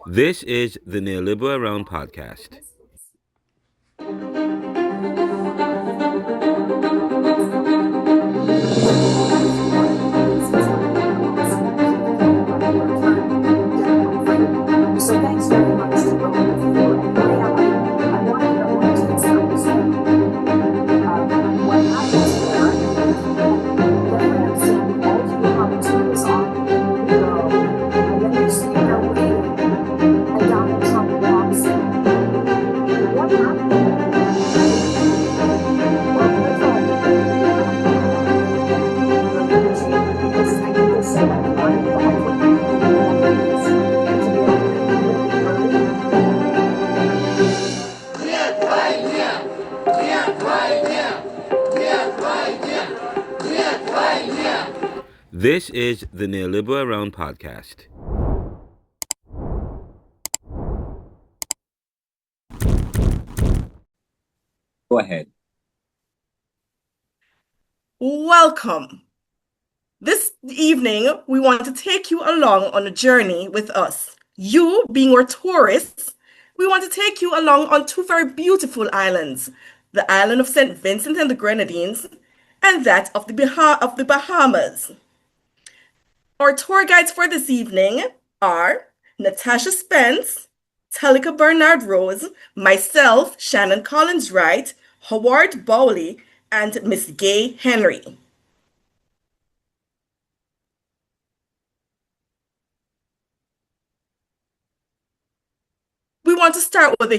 This is the Neoliberal Around podcast. So thanks very much to both of you. And I want everyone to understand what happens here. Then I'm seeing all the opportunities on the road. And then you see they're waiting. And Donald Trump walks in. What happened? Well, we're trying to because I think there's so much money that This is the Neoliberal Around podcast. Go ahead. Welcome. This evening, we want to take you along on a journey with us. You, being our tourists, we want to take you along on two very beautiful islands, the island of St. Vincent and the Grenadines, and that of the Bahamas. Our tour guides for this evening are Natasha Spence, Talika Bernard Rose, myself, Shannon Collins Wright, Howard Bowley, and Miss Gay Henry. We want to start with the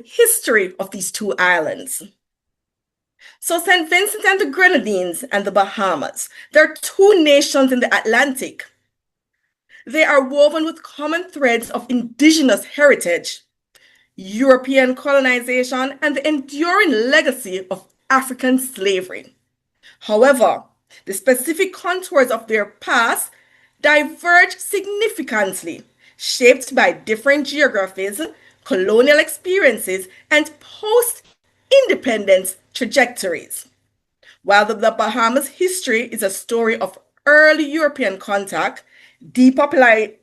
history of these two islands. So St. Vincent and the Grenadines and the Bahamas, they're two nations in the Atlantic. They are woven with common threads of indigenous heritage, European colonization, and the enduring legacy of African slavery. However, the specific contours of their past diverge significantly, shaped by different geographies, colonial experiences, and post-independence trajectories. While the Bahamas' history is a story of early European contact, depopulation,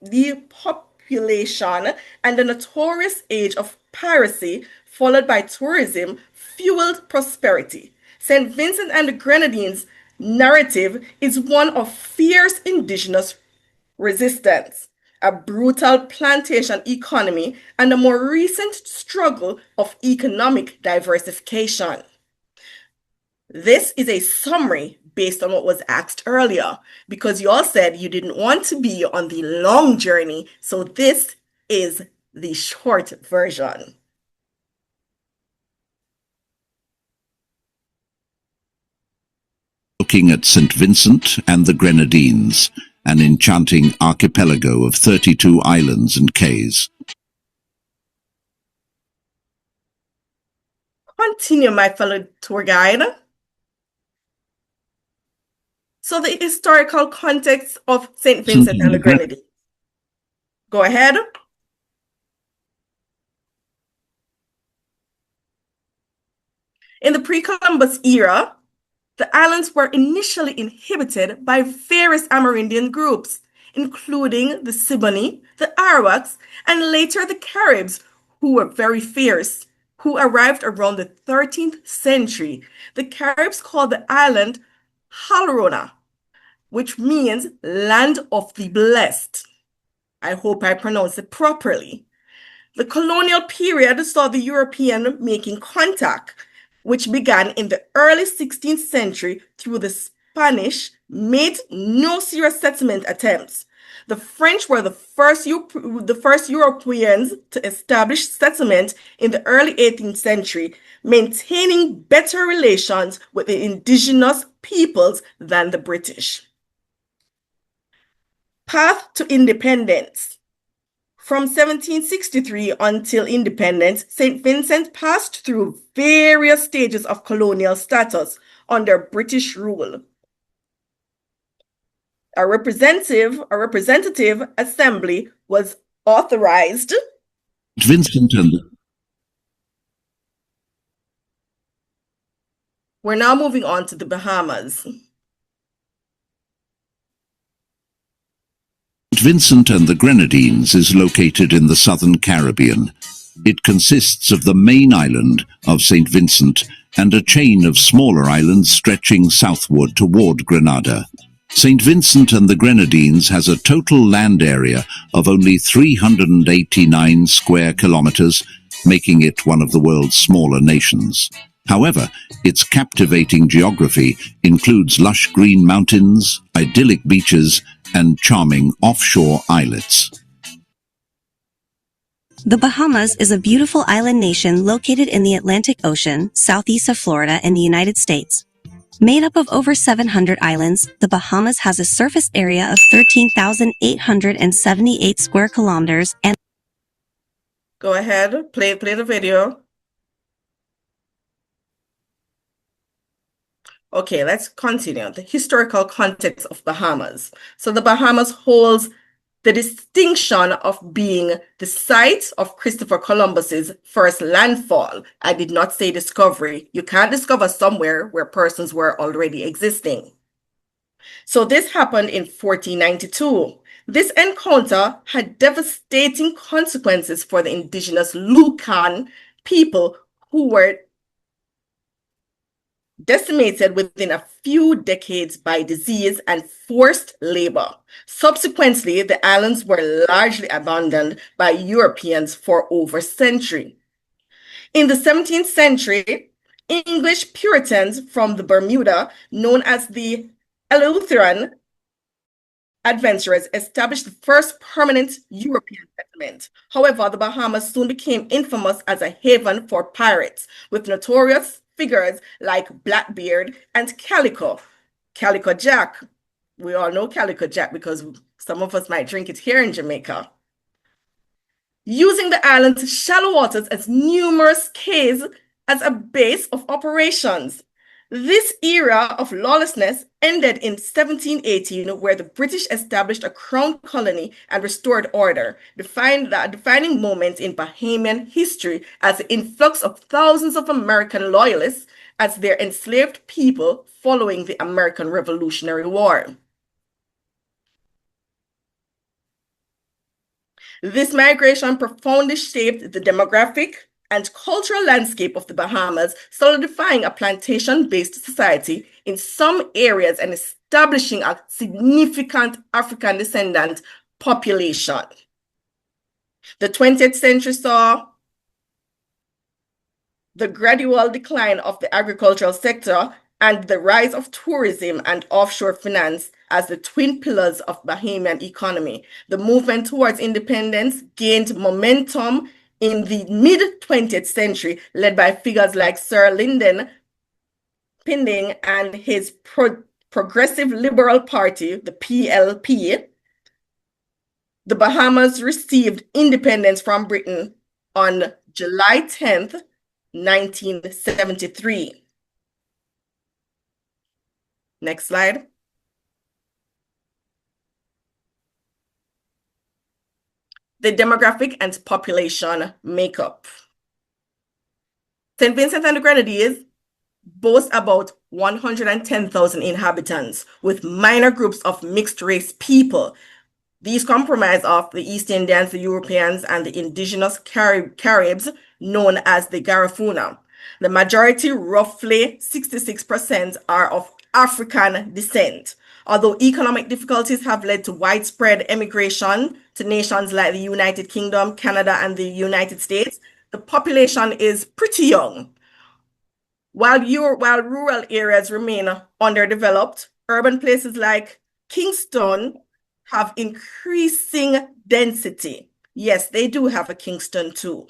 and the notorious age of piracy, followed by tourism, fueled prosperity. St. Vincent and the Grenadines' narrative is one of fierce indigenous resistance, a brutal plantation economy, and a more recent struggle of economic diversification. This is a summary based on what was asked earlier, because you all said you didn't want to be on the long journey, so this is the short version. Looking at St. Vincent and the Grenadines, an enchanting archipelago of 32 islands and cays. Continue, my fellow tour guide. So the historical context of St. Vincent and the Grenadines. Go ahead. In the pre-Columbus era, the islands were initially inhabited by various Amerindian groups, including the Siboney, the Arawaks, and later the Caribs, who were very fierce, who arrived around the 13th century. The Caribs called the island Halrona, which means land of the blessed. I hope I pronounced it properly. The colonial period saw the European making contact, which began in the early 16th century through the Spanish, made no serious settlement attempts. The French were the first Europeans to establish settlement in the early 18th century, maintaining better relations with the indigenous peoples than the British. Path to independence. From 1763 until independence, St. Vincent passed through various stages of colonial status under British rule. A representative assembly was authorized. Vincent and We're now moving on to the Bahamas. Vincent and the Grenadines is located in the southern Caribbean. It consists of the main island of St. Vincent and a chain of smaller islands stretching southward toward Grenada. St. Vincent and the Grenadines has a total land area of only 389 square kilometers, making it one of the world's smaller nations. However, its captivating geography includes lush green mountains, idyllic beaches, and charming offshore islets. The Bahamas is a beautiful island nation located in the Atlantic Ocean, southeast of Florida in the United States. Made up of over 700 islands, the Bahamas has a surface area of 13,878 square kilometers and... Go ahead, play the video. Okay, let's continue. The historical context of Bahamas. So the Bahamas holds the distinction of being the site of Christopher Columbus's first landfall. I did not say discovery. You can't discover somewhere where persons were already existing. So this happened in 1492. This encounter had devastating consequences for the indigenous Lucan people who were decimated within a few decades by disease and forced labor. Subsequently, the islands were largely abandoned by Europeans for over a century. In the 17th century, English Puritans from the Bermuda, known as the Eleutherian adventurers, established the first permanent European settlement. However, the Bahamas soon became infamous as a haven for pirates, with notorious figures like Blackbeard and Calico Jack. We all know Calico Jack because some of us might drink it here in Jamaica. Using the island's shallow waters as numerous cays as a base of operations. This era of lawlessness ended in 1718, where the British established a crown colony and restored order, defining moment in Bahamian history as the influx of thousands of American loyalists as their enslaved people following the American Revolutionary War. This migration profoundly shaped the demographic and cultural landscape of the Bahamas, solidifying a plantation-based society in some areas and establishing a significant African descendant population. The 20th century saw the gradual decline of the agricultural sector and the rise of tourism and offshore finance as the twin pillars of Bahamian economy. The movement towards independence gained momentum in the mid-20th century, led by figures like Sir Lyndon Pinding and his Progressive Liberal Party, the PLP. The Bahamas received independence from Britain on July 10th, 1973. Next slide. The demographic and population makeup. St. Vincent and the Grenadines boast about 110,000 inhabitants, with minor groups of mixed-race people. These comprise of the East Indians, the Europeans, and the indigenous Caribs, known as the Garifuna. The majority, roughly 66%, are of African descent. Although economic difficulties have led to widespread emigration to nations like the United Kingdom, Canada, and the United States, the population is pretty young. While rural areas remain underdeveloped, urban places like Kingston have increasing density. Yes, they do have a Kingston too.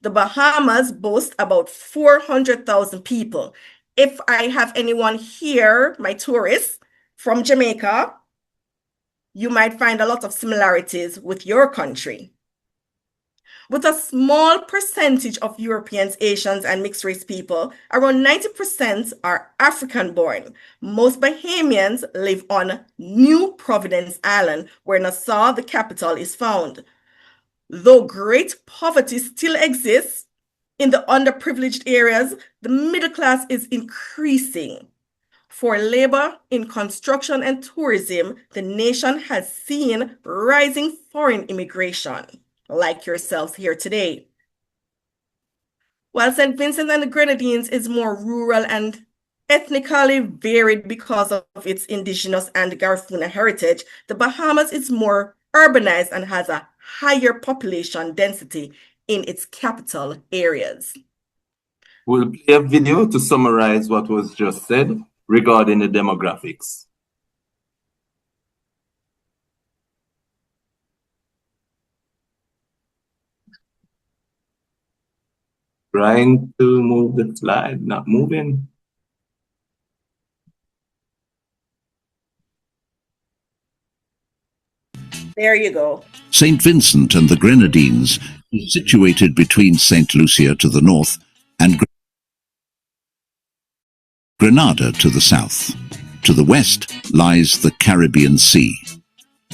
The Bahamas boast about 400,000 people. If I have anyone here, my tourists, from Jamaica, you might find a lot of similarities with your country. With a small percentage of Europeans, Asians, and mixed-race people, around 90% are African-born. Most Bahamians live on New Providence Island, where Nassau, the capital, is found. Though great poverty still exists in the underprivileged areas, the middle class is increasing. For labor in construction and tourism, the nation has seen rising foreign immigration, like yourselves here today. While St. Vincent and the Grenadines is more rural and ethnically varied because of its indigenous and Garifuna heritage, the Bahamas is more urbanized and has a higher population density in its capital areas. We'll play a video to summarize what was just said regarding the demographics. Trying to move the slide, not moving. There you go. St. Vincent and the Grenadines is situated between St. Lucia to the north and Grenada to the south. To the west lies the Caribbean Sea.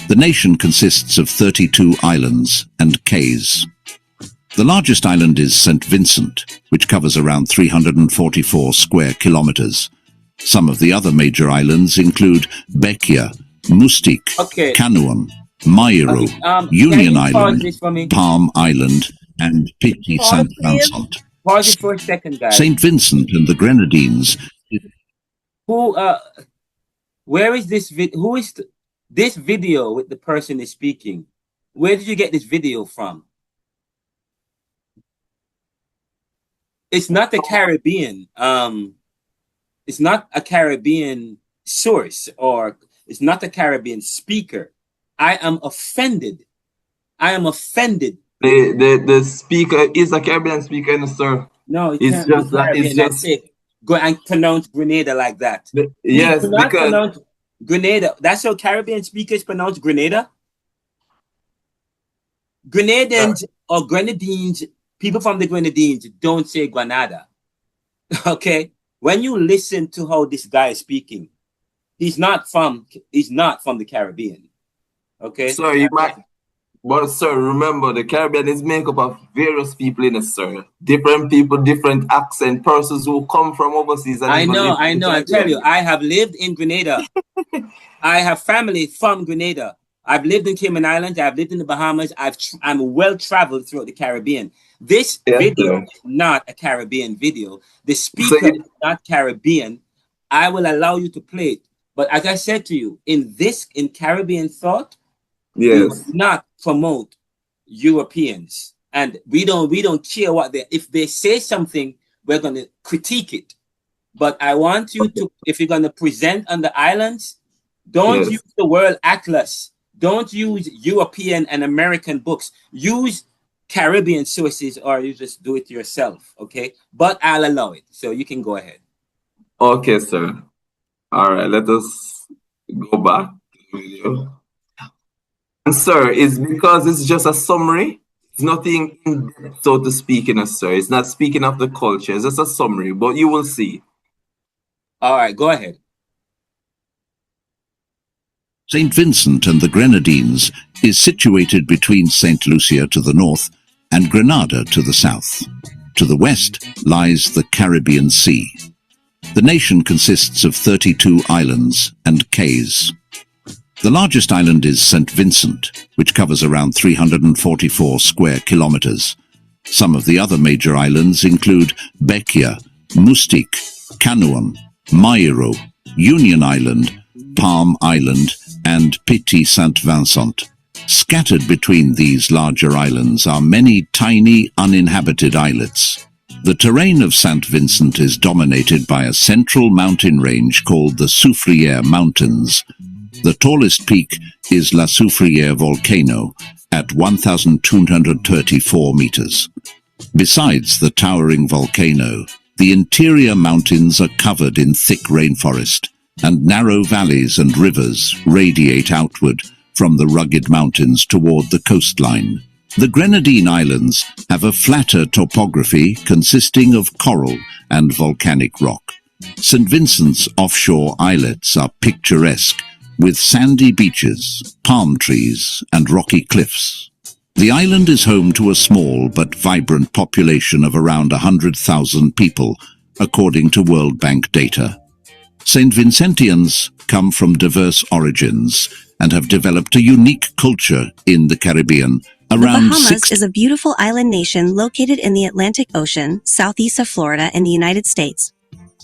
The nation consists of 32 islands and cays. The largest island is St. Vincent, which covers around 344 square kilometers. Some of the other major islands include Bekia, Mustique, Canoan, Mairo, Union Island, Palm Island, and Petit Saint Vincent. Pause it for a second, guys. St. Vincent and the Grenadines. Where is this who is this video with the person is speaking? Where did you get this video from? It's not the Caribbean. It's not a Caribbean source, or it's not a Caribbean speaker. I am offended. I am offended. The speaker is a Caribbean speaker, sir. No, it's just that it's just it. Go and pronounce Grenada like that. Yes, because pronounce Grenada. That's how Caribbean speakers pronounce Grenada. Grenadines or Grenadines, people from the Grenadines don't say Grenada. Okay? When you listen to how this guy is speaking, he's not from the Caribbean. Okay? Sir, you might, but sir, remember the Caribbean is made up of various people in it, sir. Different people, different accent, persons who come from overseas. And I know. I tell you, I have lived in Grenada. I have family from Grenada. I've lived in Cayman Islands. I've lived in the Bahamas. I'm well traveled throughout the Caribbean. This video is not a Caribbean video. The speaker is not Caribbean. I will allow you to play it. But as I said to you, in Caribbean thought, we will not promote Europeans, and we don't care what if they say something, we're going to critique it. But I want you to, if you're going to present on the islands, don't use the World Atlas. Don't use European and American books. Use Caribbean sources, or you just do it yourself. Okay, but I'll allow it, so you can go ahead. Okay, sir. All right, let us go back to the video. And sir, it's because it's just a summary. It's nothing in depth, so to speak, sir. It's not speaking of the culture. It's just a summary, but you will see. All right, go ahead. St. Vincent and the Grenadines is situated between St. Lucia to the north and Grenada to the south. To the west lies the Caribbean Sea. The nation consists of 32 islands and cays. The largest island is St. Vincent, which covers around 344 square kilometers. Some of the other major islands include Bekia, Mustique, Canoan, Mairo, Union Island, Palm Island, and Petit Saint Vincent. Scattered between these larger islands are many tiny uninhabited islets. The terrain of St. Vincent is dominated by a central mountain range called the Soufriere Mountains. The tallest peak is La Soufriere volcano at 1,234 meters. Besides the towering volcano, the interior mountains are covered in thick rainforest, and narrow valleys and rivers radiate outward from the rugged mountains toward the coastline. The Grenadine Islands have a flatter topography consisting of coral and volcanic rock. St. Vincent's offshore islets are picturesque, with sandy beaches, palm trees, and rocky cliffs. The island is home to a small but vibrant population of around 100,000 people, according to World Bank data. St. Vincentians come from diverse origins and have developed a unique culture in the Caribbean. The Around Bahamas is a beautiful island nation located in the Atlantic Ocean, southeast of Florida in the United States.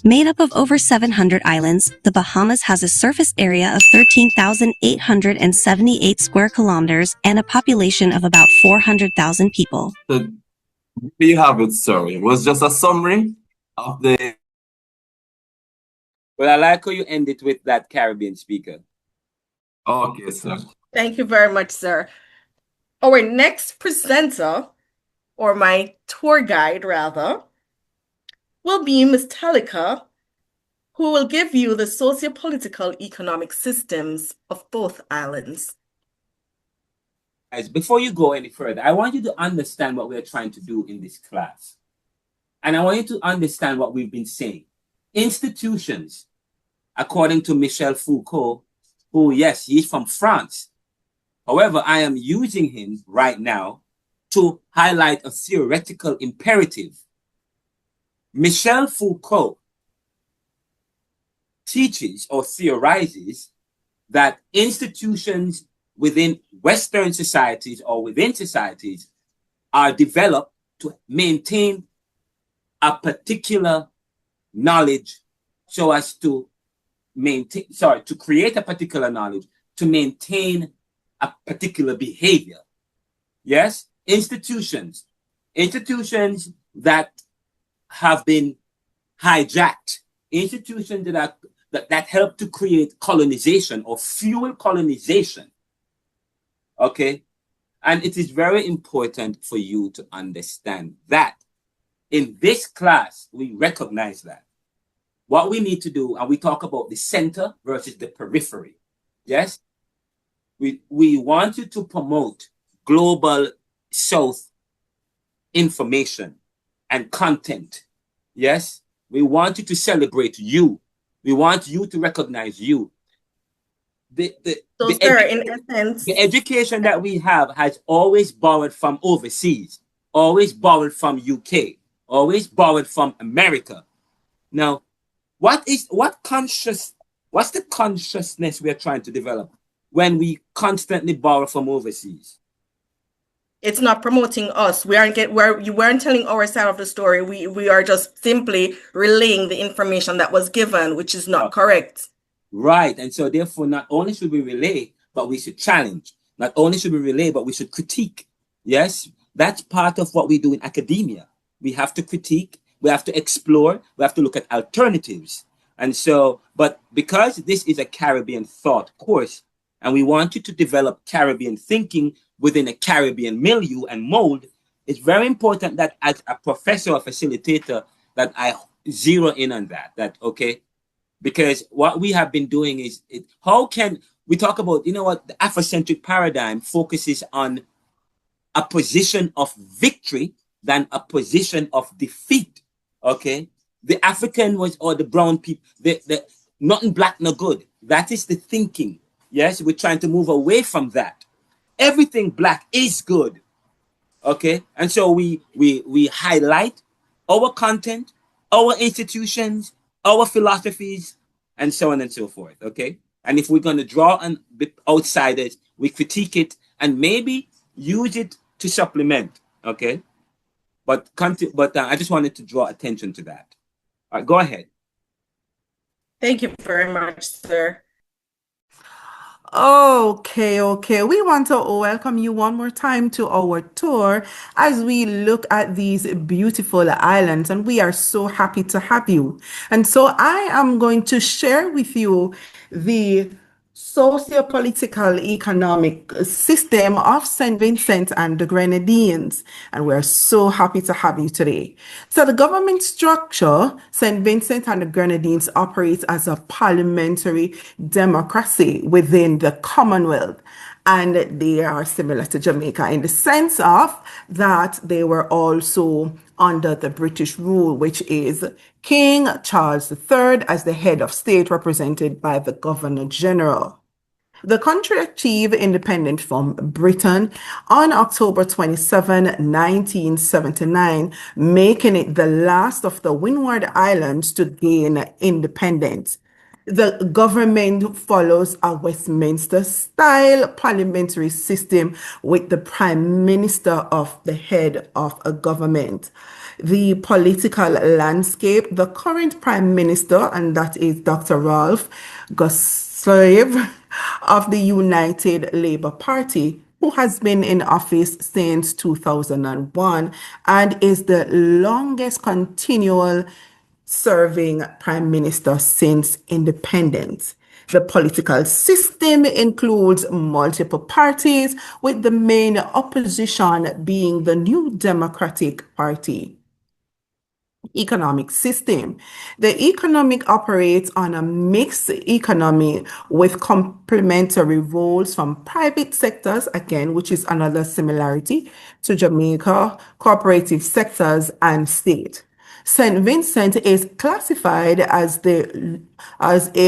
Made up of over 700 islands, the Bahamas has a surface area of 13,878 square kilometers and a population of about 400,000 people. So, there you have it, sir. It was just a summary of the... Well, I like how you end it with that Caribbean speaker. Okay, sir. Thank you very much, sir. Our next presenter, or my tour guide rather, will be Ms. Talika, who will give you the socio-political economic systems of both islands. Guys, before you go any further, I want you to understand what we're trying to do in this class. And I want you to understand what we've been saying. Institutions, according to Michel Foucault, who, yes, he's from France. However, I am using him right now to highlight a theoretical imperative. Michel Foucault teaches or theorizes that institutions within Western societies or within societies are developed to maintain a particular knowledge so as to create a particular knowledge to maintain a particular behavior. Yes, institutions that have been hijacked, institutions that help to create colonization or fuel colonization. Okay, and it is very important for you to understand that in this class we recognize that what we need to do, and we talk about the center versus the periphery. Yes, we want you to promote global South information and content. Yes, we want you to celebrate you. We want you to recognize you. The education that we have has always borrowed from overseas, always borrowed from UK, always borrowed from America. Now, what's the consciousness we are trying to develop when we constantly borrow from overseas? It's not promoting us. You weren't telling our side of the story. We are just simply relaying the information that was given, which is not correct. Right. And so therefore, not only should we relay, but we should challenge. Not only should we relay, but we should critique. Yes, that's part of what we do in academia. We have to critique, we have to explore, we have to look at alternatives. And so, but because this is a Caribbean thought course, and we want you to develop Caribbean thinking within a Caribbean milieu and mold, it's very important that as a professor or facilitator that I zero in on that, okay? Because what we have been doing is, how can we talk about, the Afrocentric paradigm focuses on a position of victory than a position of defeat, okay? The African or the brown people, the nothing black, no good. That is the thinking. Yes, we're trying to move away from that. Everything black is good, okay? And so we highlight our content, our institutions, our philosophies, and so on and so forth, okay? And if we're going to draw on outsiders, we critique it and maybe use it to supplement, okay? But I just wanted to draw attention to that. All right, go ahead. Thank you very much, sir. Okay. We want to welcome you one more time to our tour as we look at these beautiful islands, and we are so happy to have you. And so I am going to share with you the socio-political economic system of St. Vincent and the Grenadines, and we're so happy to have you today. So the government structure, St. Vincent and the Grenadines operates as a parliamentary democracy within the Commonwealth, and they are similar to Jamaica in the sense of that they were also under the British rule, which is King Charles III as the head of state, represented by the Governor General. The country achieved independence from Britain on October 27, 1979, making it the last of the Windward Islands to gain independence. The government follows a Westminster-style parliamentary system with the Prime Minister of the head of a government. The political landscape, the current Prime Minister, and that is Dr. Ralph Gosslave of the United Labour Party, who has been in office since 2001 and is the longest continual serving prime minister since independence. The political system includes multiple parties, with the main opposition being the New Democratic Party. Economic system. The economic operates on a mixed economy with complementary roles from private sectors, again, which is another similarity to Jamaica, cooperative sectors, and state. St. Vincent is classified as a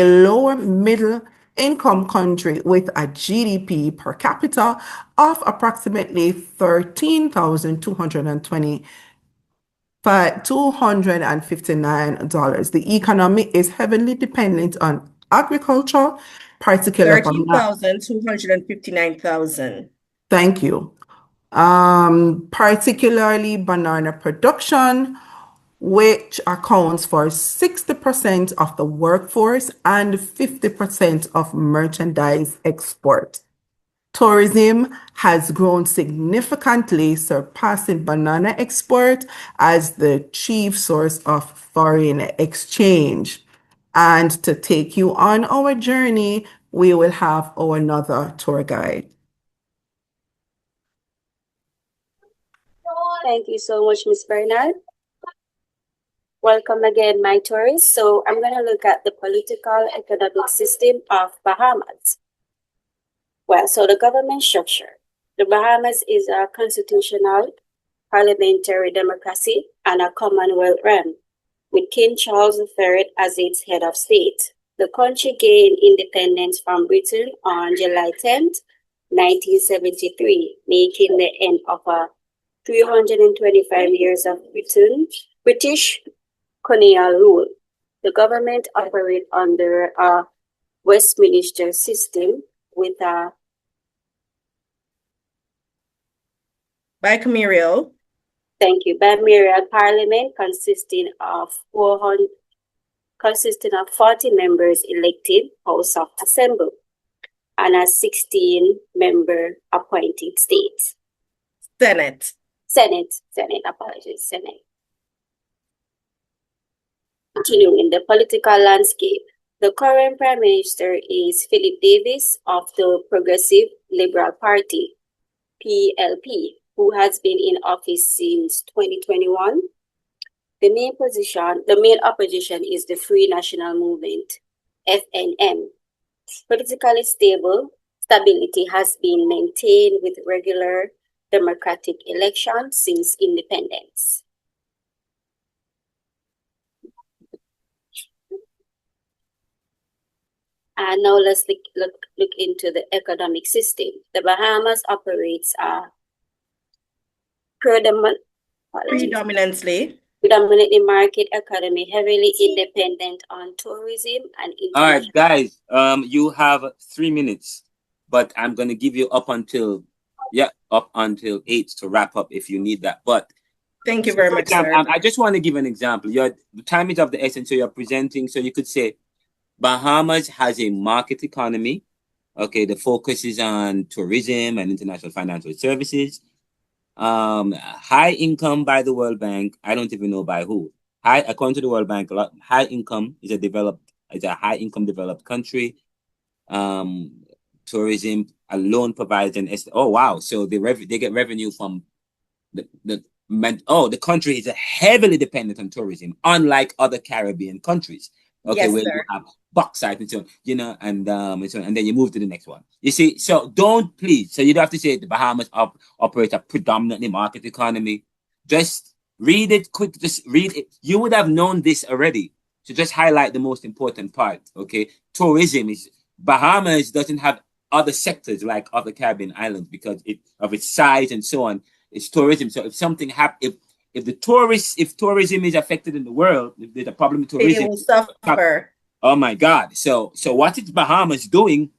lower middle income country with a GDP per capita of approximately $13,259. The economy is heavily dependent on agriculture, particularly 13,259,000. Thank you. Particularly banana production, which accounts for 60% of the workforce and 50% of merchandise export. Tourism has grown significantly, surpassing banana export as the chief source of foreign exchange. And to take you on our journey, we will have our another tour guide. Thank you so much, Ms. Bernard. Welcome again, my tourists. So I'm going to look at the political economic system of Bahamas. Well, so the government structure. The Bahamas is a constitutional parliamentary democracy and a Commonwealth realm, with King Charles III as its head of state. The country gained independence from Britain on July 10th, 1973, making the end of a 325 years of British colonial rule. The government operates under a Westminster system with a bicameral. Thank you. Bicameral parliament consisting of 40 members elected House of Assembly and a 16-member appointed state. Senate. Apologies, Senate. Continuing the political landscape. The current Prime Minister is Philip Davis of the Progressive Liberal Party, PLP, who has been in office since 2021. The main opposition is the Free National Movement, FNM. Politically stability has been maintained with regular democratic elections since independence. And now let's look into the economic system. The Bahamas operates a predominantly market economy, heavily independent on tourism and international. All right, guys, you have 3 minutes, but I'm going to give you up until 8 to wrap up if you need that. But thank you very much, sir. I just want to give an example. The time is of the essence, so you're presenting, so you could say Bahamas has a market economy. Okay, the focus is on tourism and international financial services. High income by the World Bank. I don't even know by who. According to the World Bank, high income is a high income developed country. Tourism alone provides so they get revenue from the country is heavily dependent on tourism, unlike other Caribbean countries. Okay, yes, where sir. you have bauxite and so on, and so on, and then you move to the next one. You see, so you don't have to say the Bahamas operate a predominantly market economy. Just read it quick. Just read it. You would have known this already. So just highlight the most important part. Okay, tourism is Bahamas doesn't have other sectors like other Caribbean islands because of its size and so on. It's tourism. So if something happens, if tourism is affected in the world, if there's a problem with tourism, it will suffer. Oh my God. So what is Bahamas doing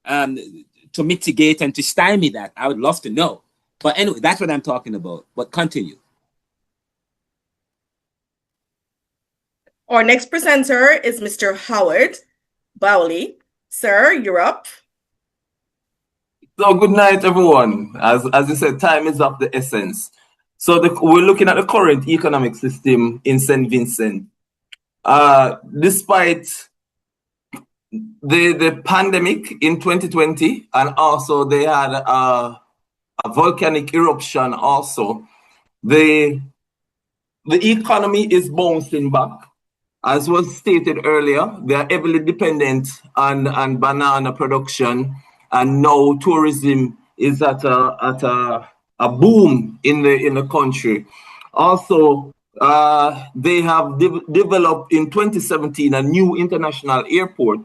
to mitigate and to stymie that? I would love to know. But anyway, that's what I'm talking about. But continue. Our next presenter is Mr. Howard Bowley. Sir, you're up. So good night, everyone. As you said, time is of the essence. So we're looking at the current economic system in St. Vincent. Despite the pandemic in 2020, and also they had a volcanic eruption also, the economy is bouncing back. As was stated earlier, they are heavily dependent on banana production, and now tourism is at a boom in the country. Also, they have developed in 2017 a new international airport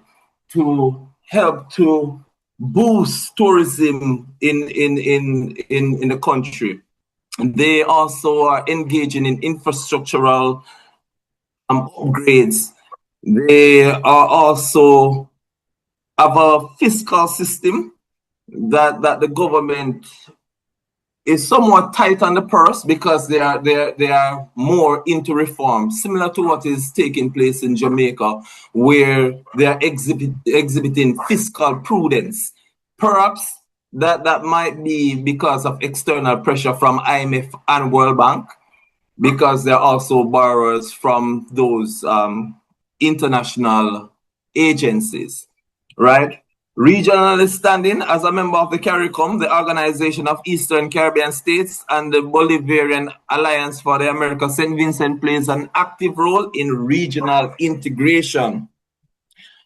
to help to boost tourism in the country. They also are engaging in infrastructural upgrades. They are also have a fiscal system that the government is somewhat tight on the purse because they are more into reform, similar to what is taking place in Jamaica, where they are exhibiting fiscal prudence. Perhaps that might be because of external pressure from IMF and World Bank, because they're also borrowers from those international agencies, right? Regional standing: as a member of the CARICOM, the Organization of Eastern Caribbean States, and the Bolivarian Alliance for the Americas, St. Vincent plays an active role in regional integration.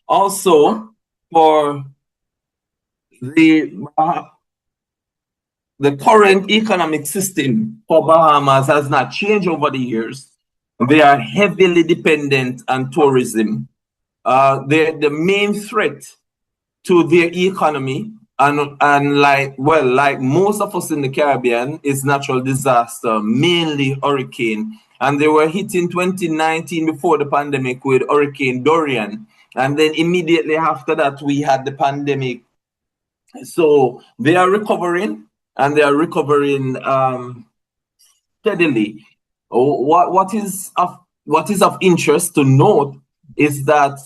Also, for the current economic system for Bahamas has not changed over the years. They are heavily dependent on tourism. The main threat to their economy, and like most of us in the Caribbean, is natural disaster, mainly hurricane. And they were hit in 2019 before the pandemic with Hurricane Dorian. And then immediately after that, we had the pandemic. So they are recovering, and they are recovering steadily. What is of interest to note is that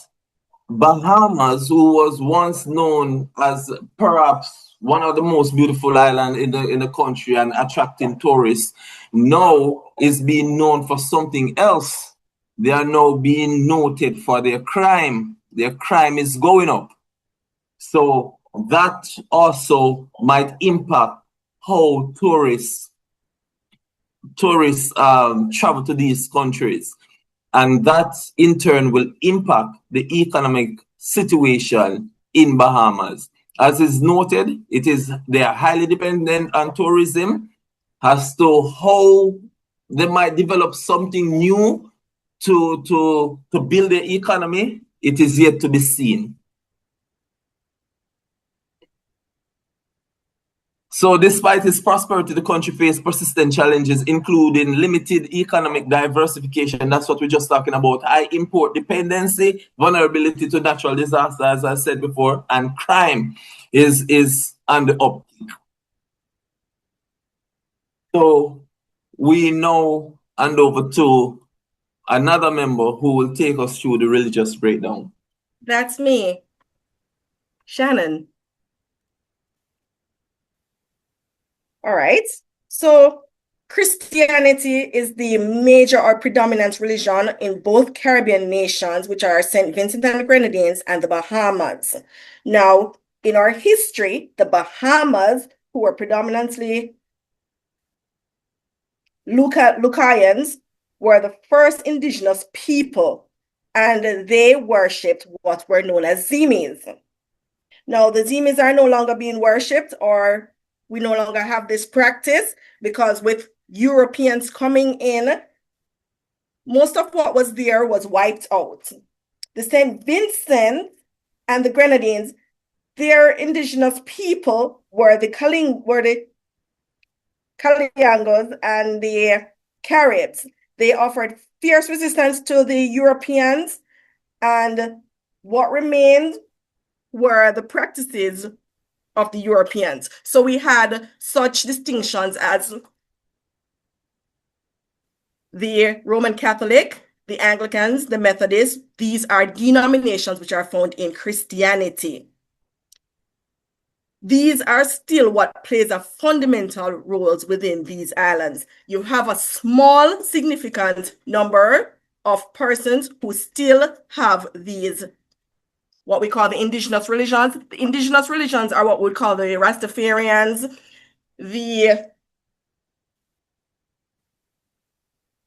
Bahamas, who was once known as perhaps one of the most beautiful islands in the country and attracting tourists, now is being known for something else. They are now being noted for their crime. Their crime is going up. So that also might impact how tourists travel to these countries. And that in turn will impact the economic situation in Bahamas. As is noted, they are highly dependent on tourism. As to how they might develop something new to build the economy, it is yet to be seen. So despite its prosperity, the country faced persistent challenges, including limited economic diversification. That's what we're just talking about. High import dependency, vulnerability to natural disaster, as I said before, and crime is on the uptick. So we now hand over to another member who will take us through the religious breakdown. That's me, Shannon. All right. So Christianity is the major or predominant religion in both Caribbean nations, which are St. Vincent and the Grenadines and the Bahamas. Now, in our history, the Bahamas, who were predominantly Lucayans, were the first indigenous people, and they worshipped what were known as Zimis. Now, the Zimis are no longer being worshipped, or we no longer have this practice, because with Europeans coming in, most of what was there was wiped out. The St. Vincent and the Grenadines, their indigenous people were the Kalingos and the Caribs. They offered fierce resistance to the Europeans, and What remained were the practices of the Europeans. So we had such distinctions as the Roman Catholic, the Anglicans, the Methodists. These are denominations which are found in Christianity. These are still what plays a fundamental roles within these islands. You have a small, significant number of persons who still have these, what we call the indigenous religions. The indigenous religions are what we call the Rastafarians, the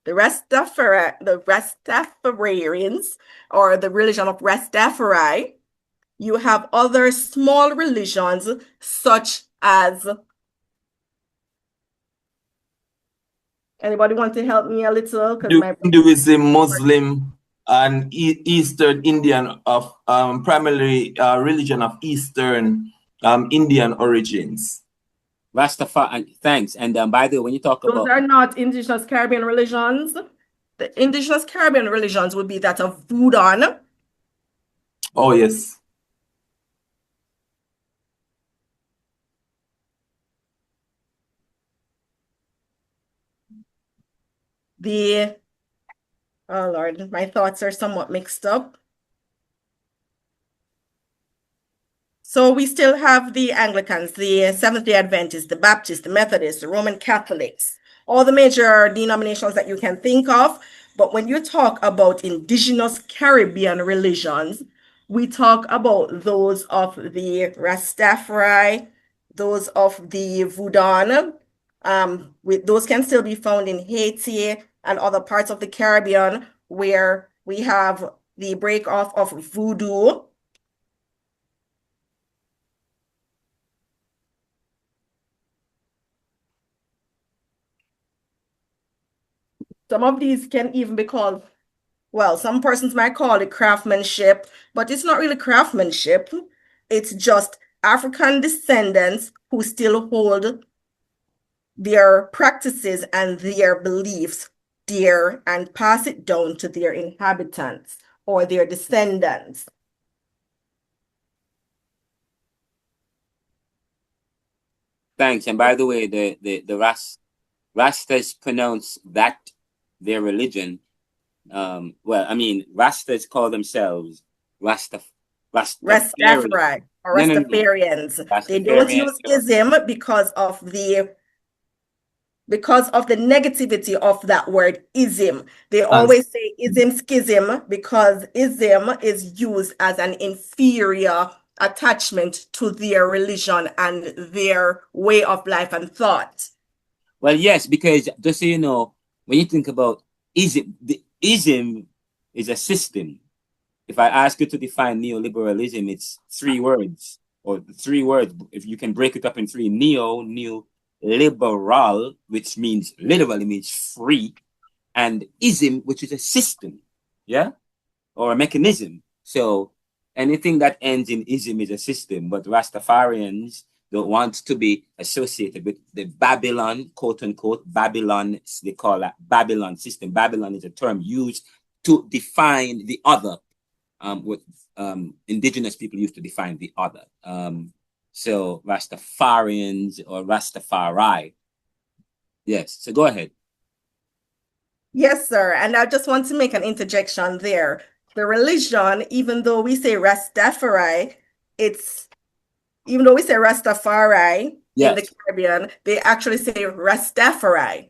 Rastafarians, or the religion of Rastafari. You have other small religions such as, anybody want to help me a little? Hinduism, Muslim, and Eastern Indian of primarily religion of Eastern Indian origins. Rastafari, thanks. And by the way, when you talk those about... are not indigenous Caribbean religions. The indigenous Caribbean religions would be that of Voodoo. Oh, yes. Oh Lord, my thoughts are somewhat mixed up. So we still have the Anglicans, the Seventh-day Adventists, the Baptists, the Methodists, the Roman Catholics, all the major denominations that you can think of. But when you talk about indigenous Caribbean religions, we talk about those of the Rastafari, those of the Voodoo. Those can still be found in Haiti and other parts of the Caribbean where we have the break off of voodoo. Some of these can even be called, well, some persons might call it craftsmanship, but it's not really craftsmanship. It's just African descendants who still hold their practices and their beliefs dear and pass it down to their inhabitants or their descendants. Thanks. And by the way, the Rastas pronounce that their religion. Well, I mean, Rastas call themselves Rastafari or Rastafarians. No. They don't use ism because of the negativity of that word ism. They always say ism, schism, because ism is used as an inferior attachment to their religion and their way of life and thought. Well, yes, because just so you know, when you think about ism, the ism is a system. If I ask you to define neoliberalism, it's 3 words, or 3 words. If you can break it up in 3, neoliberal, which means literally means free, and ism, which is a system, yeah, or a mechanism. So anything that ends in ism is a system, but Rastafarians don't want to be associated with the Babylon, quote unquote, Babylon, they call that Babylon system. Babylon is a term used to define the other, what indigenous people used to define the other. So Rastafarians or Rastafari. Yes, so go ahead. Yes, sir. And I just want to make an interjection there. The religion, even though we say Rastafari, even though we say Rastafari in the Caribbean, they actually say Rastafari,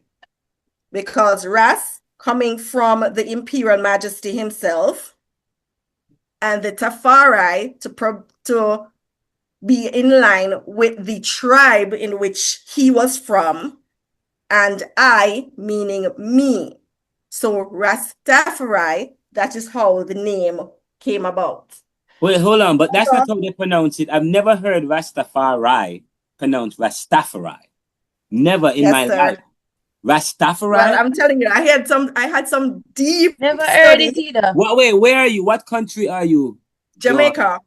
because Ras coming from the Imperial Majesty himself, and the Tafari to be in line with the tribe in which he was from, and I meaning me. So Rastafari, that is how the name came about. Wait, hold on, but that's not how they pronounce it. I've never heard Rastafari pronounced Rastafari. Never in my life. Rastafari? Well, I'm telling you, I had some deep Never heard it either. Wait, where are you? What country are you? Jamaica.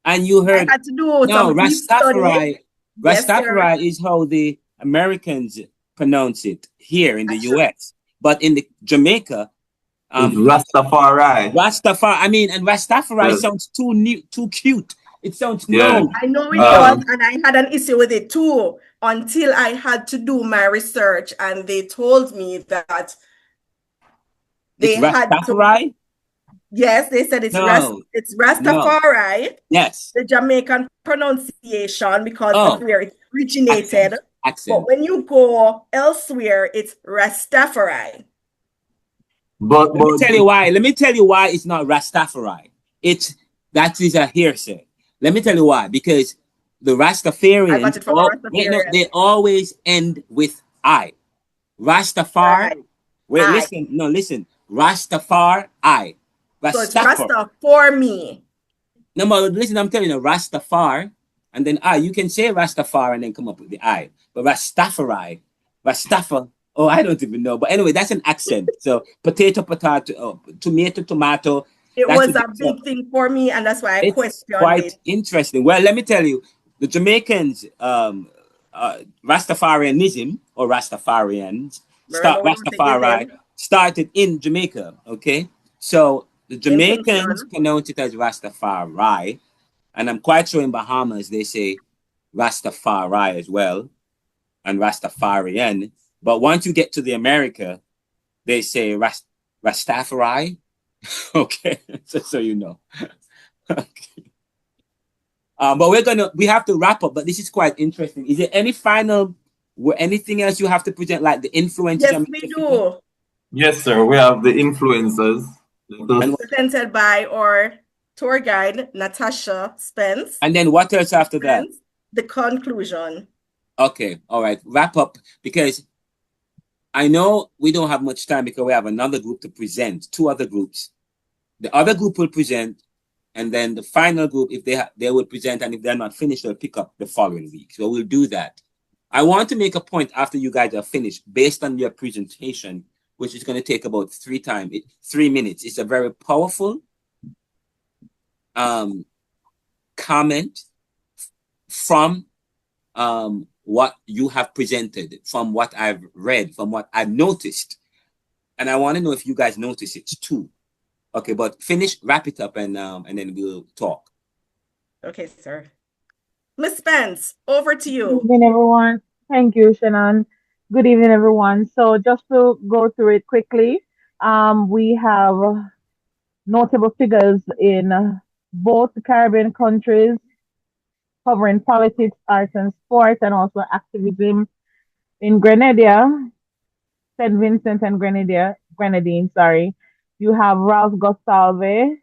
And you heard... I had to do some deep study. Rastafari is how the Americans pronounce it here in the US. But in the Jamaica, It's Rastafari. Rastafari. I mean, and Rastafari Yes. sounds too cute. It sounds Yeah. no. I know it does, and I had an issue with it too until I had to do my research, and they told me that they It's had to. Rastafari. Yes, they said it's No. it's Rastafari. Yes. The Jamaican pronunciation because Oh. of where it originated. Accent. But when you go elsewhere, it's Rastafari. But Let me tell you why it's not Rastafari. That is a hearsay. Let me tell you why. Because the Rastafarians, I got it from Rastafarian. they always end with I. Rastafari. Right. Wait, I. listen. Rastafari. So it's Rasta for me. No, but listen, I'm telling you, Rastafari, and then I. You can say Rastafari and then come up with the I. But Rastafari, oh, I don't even know. But anyway, that's an accent. So potato, tomato. It was a big thing for me, and that's why I questioned quite it. Interesting. Well, let me tell you, the Jamaicans, Rastafarianism or Rastafarians, Rastafari started in Jamaica. Okay, so the Jamaicans pronounce it as Rastafari, and I'm quite sure in Bahamas they say Rastafari as well, and Rastafarian. But once you get to the America, they say Rastafari. Okay, so you know. Okay. But we have to wrap up. But this is quite interesting. Is there anything else you have to present, like the influences? Yes, we do. Yes, sir. We have the influencers. Presented by our tour guide, Natasha Spence. And then what else after that? The conclusion. Okay, all right. Wrap up, because I know we don't have much time because we have another group to present, 2 other groups. The other group will present, and then the final group, if they will present, and if they're not finished, they'll pick up the following week. So we'll do that. I want to make a point after you guys are finished, based on your presentation, which is going to take about 3 minutes. It's a very powerful comment from what you have presented, from what I've read, from what I've noticed. And I want to know if you guys notice it too. Okay, but wrap it up, and then we'll talk. Okay, sir. Miss Spence, over to you. Good evening, everyone. Thank you, Shannon. Good evening, everyone. So just to go through it quickly, we have notable figures in both the Caribbean countries, covering politics, arts, and sports, and also activism in Grenada, St. Vincent and Grenadines, sorry. You have Ralph Gosalve.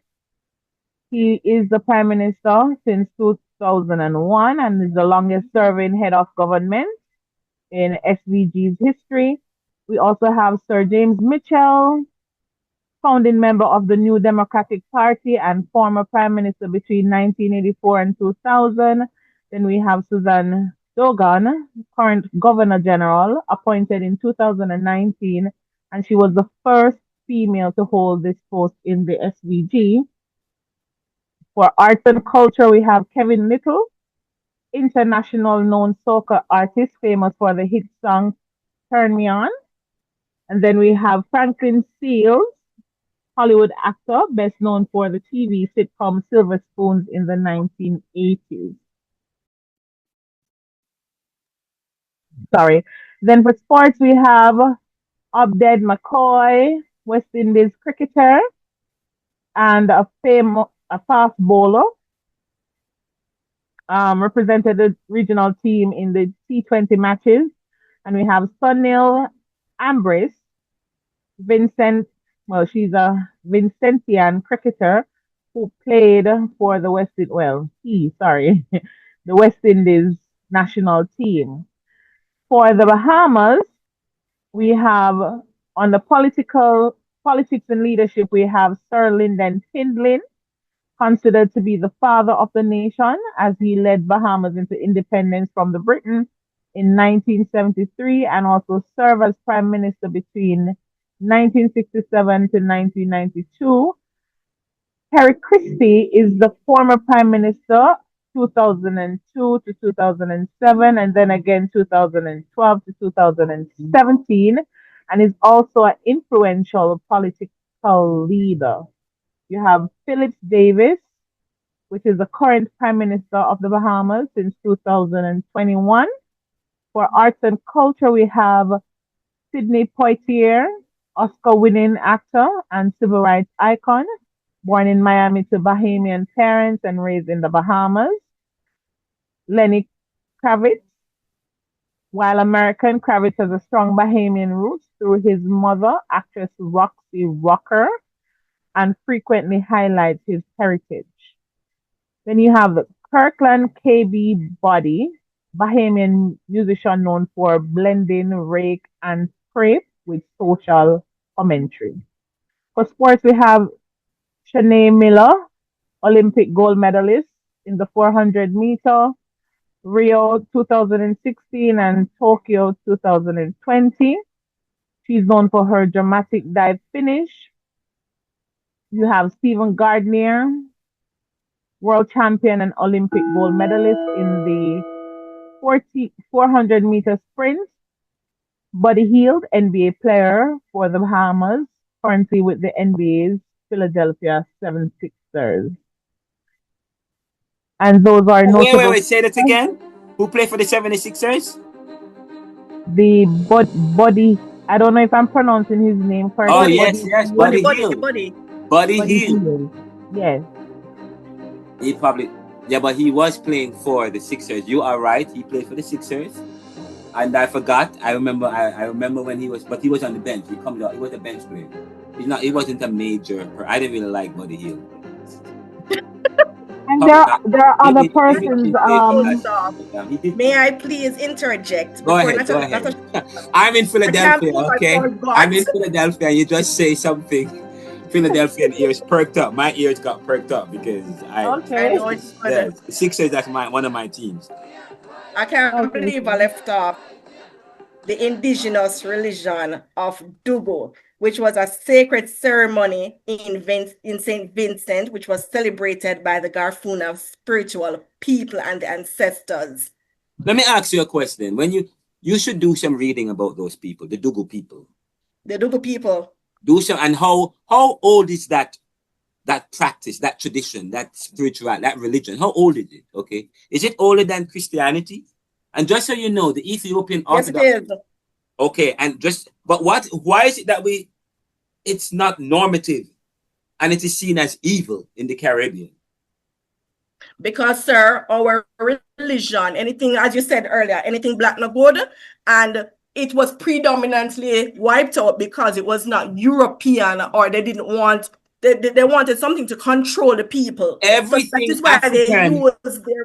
He is the Prime Minister since 2001 and is the longest serving head of government in SVG's history. We also have Sir James Mitchell, founding member of the New Democratic Party and former Prime Minister between 1984 and 2000. Then we have Susan Dogan, current Governor General, appointed in 2019, and she was the first female to hold this post in the SVG. For arts and culture, we have Kevin Little, international known soca artist, famous for the hit song Turn Me On. And then we have Franklin Seals, Hollywood actor, best known for the TV sitcom Silver Spoons in the 1980s. Sorry. Then for sports, we have Obed McCoy, West Indies cricketer, and a fast bowler. Represented the regional team in the T20 matches. And we have Sunil Ambrose, Vincent, well, she's a Vincentian cricketer who played for the the West Indies national team. For the Bahamas, we have on the politics and leadership, we have Sir Lyndon Tindlin, considered to be the father of the nation as he led Bahamas into independence from the Britain in 1973 and also served as prime minister between 1967 to 1992. Harry Christie is the former prime minister 2002 to 2007 and then again 2012 to 2017 and is also an influential leader. You have Phillips Davis, which is the current Prime Minister of the Bahamas since 2021. For arts and culture, we have Sidney Poitier, Oscar-winning actor and civil rights icon, born in Miami to Bahamian parents and raised in the Bahamas. Lenny Kravitz, while American, Kravitz has a strong Bahamian roots through his mother, actress Roxy Rocker, and frequently highlights his heritage. Then you have Kirkland KB Body, Bahamian musician known for blending rake and scrape with social commentary. For sports, we have Shanae Miller, Olympic gold medalist in the 400 meter, Rio 2016 and Tokyo 2020. She's known for her dramatic dive finish. You have Stephen Gardner, world champion and Olympic gold medalist in the 400 meter sprint. Buddy Hield, NBA player for the Bahamas, currently with the NBA's Philadelphia 76ers. And those are notable. Wait, say that again. Who played for the 76ers? The Buddy, I don't know if I'm pronouncing his name correctly. Oh, yes, Buddy Hield. Buddy Hield. Yes. He probably, but he was playing for the Sixers. You are right. He played for the Sixers. And I forgot. I remember when he was, but he was on the bench. He was a bench player. He wasn't a major. I didn't really like Buddy Hield. And there are other persons. May I please interject? Go ahead. I'm in Philadelphia, okay? I'm in Philadelphia, and you just say something. Philadelphian ears perked up. My ears got perked up because the Sixers, that's one of my teams. I can't believe I left off the indigenous religion of Dugu, which was a sacred ceremony in St. Vincent, which was celebrated by the Garifuna spiritual people and the ancestors. Let me ask you a question. When you should do some reading about those people, the Dugu people. The Dugu people. Do some, and how old is that practice, that tradition, that spiritual, that religion? How old is it? Okay, is it older than Christianity? And just so you know, the Ethiopian Orthodox. Yes, it is. Okay, why is it that it's not normative and it is seen as evil in the Caribbean? Because, sir, our religion, anything, as you said earlier, anything black no good, and it was predominantly wiped out because it was not European, or they didn't want, they wanted something to control the people. Everything so that is why African,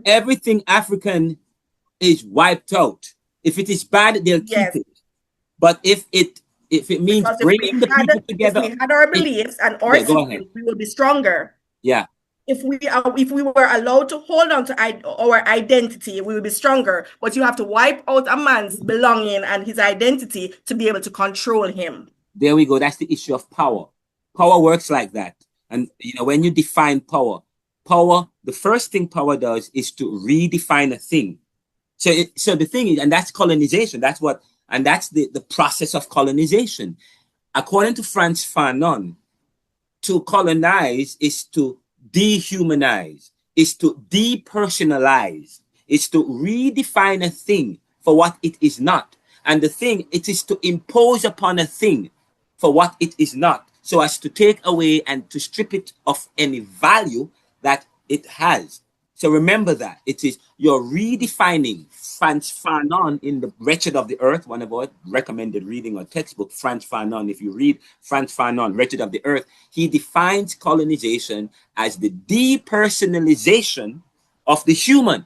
everything African is wiped out. If it is bad, they'll keep it. But if it means bringing the people together, if we had our beliefs and our systems, we will be stronger. Yeah. If we were allowed to hold on to our identity, we will be stronger. But you have to wipe out a man's belonging and his identity to be able to control him. There we go. That's the issue of power. Power works like that. And when you define power, the first thing power does is to redefine a thing. So the thing is, and that's colonization. That's the process of colonization. According to Frantz Fanon, to colonize is to dehumanize, is to depersonalize, is to redefine a thing for what it is not. And the thing, it is to impose upon a thing for what it is not, so as to take away and to strip it of any value that it has. So remember that it is you're redefining. Frantz Fanon in The Wretched of the Earth, one of our recommended reading or textbook, Frantz Fanon. If you read Frantz Fanon, Wretched of the Earth, he defines colonization as the depersonalization of the human.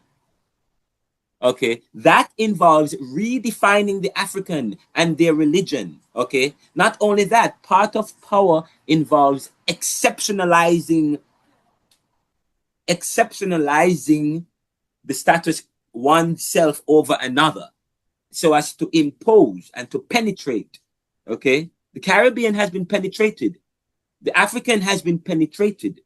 Okay, that involves redefining the African and their religion. Okay, not only that, part of power involves exceptionalizing the status oneself over another, so as to impose and to penetrate. Okay, the Caribbean has been penetrated, the African has been penetrated.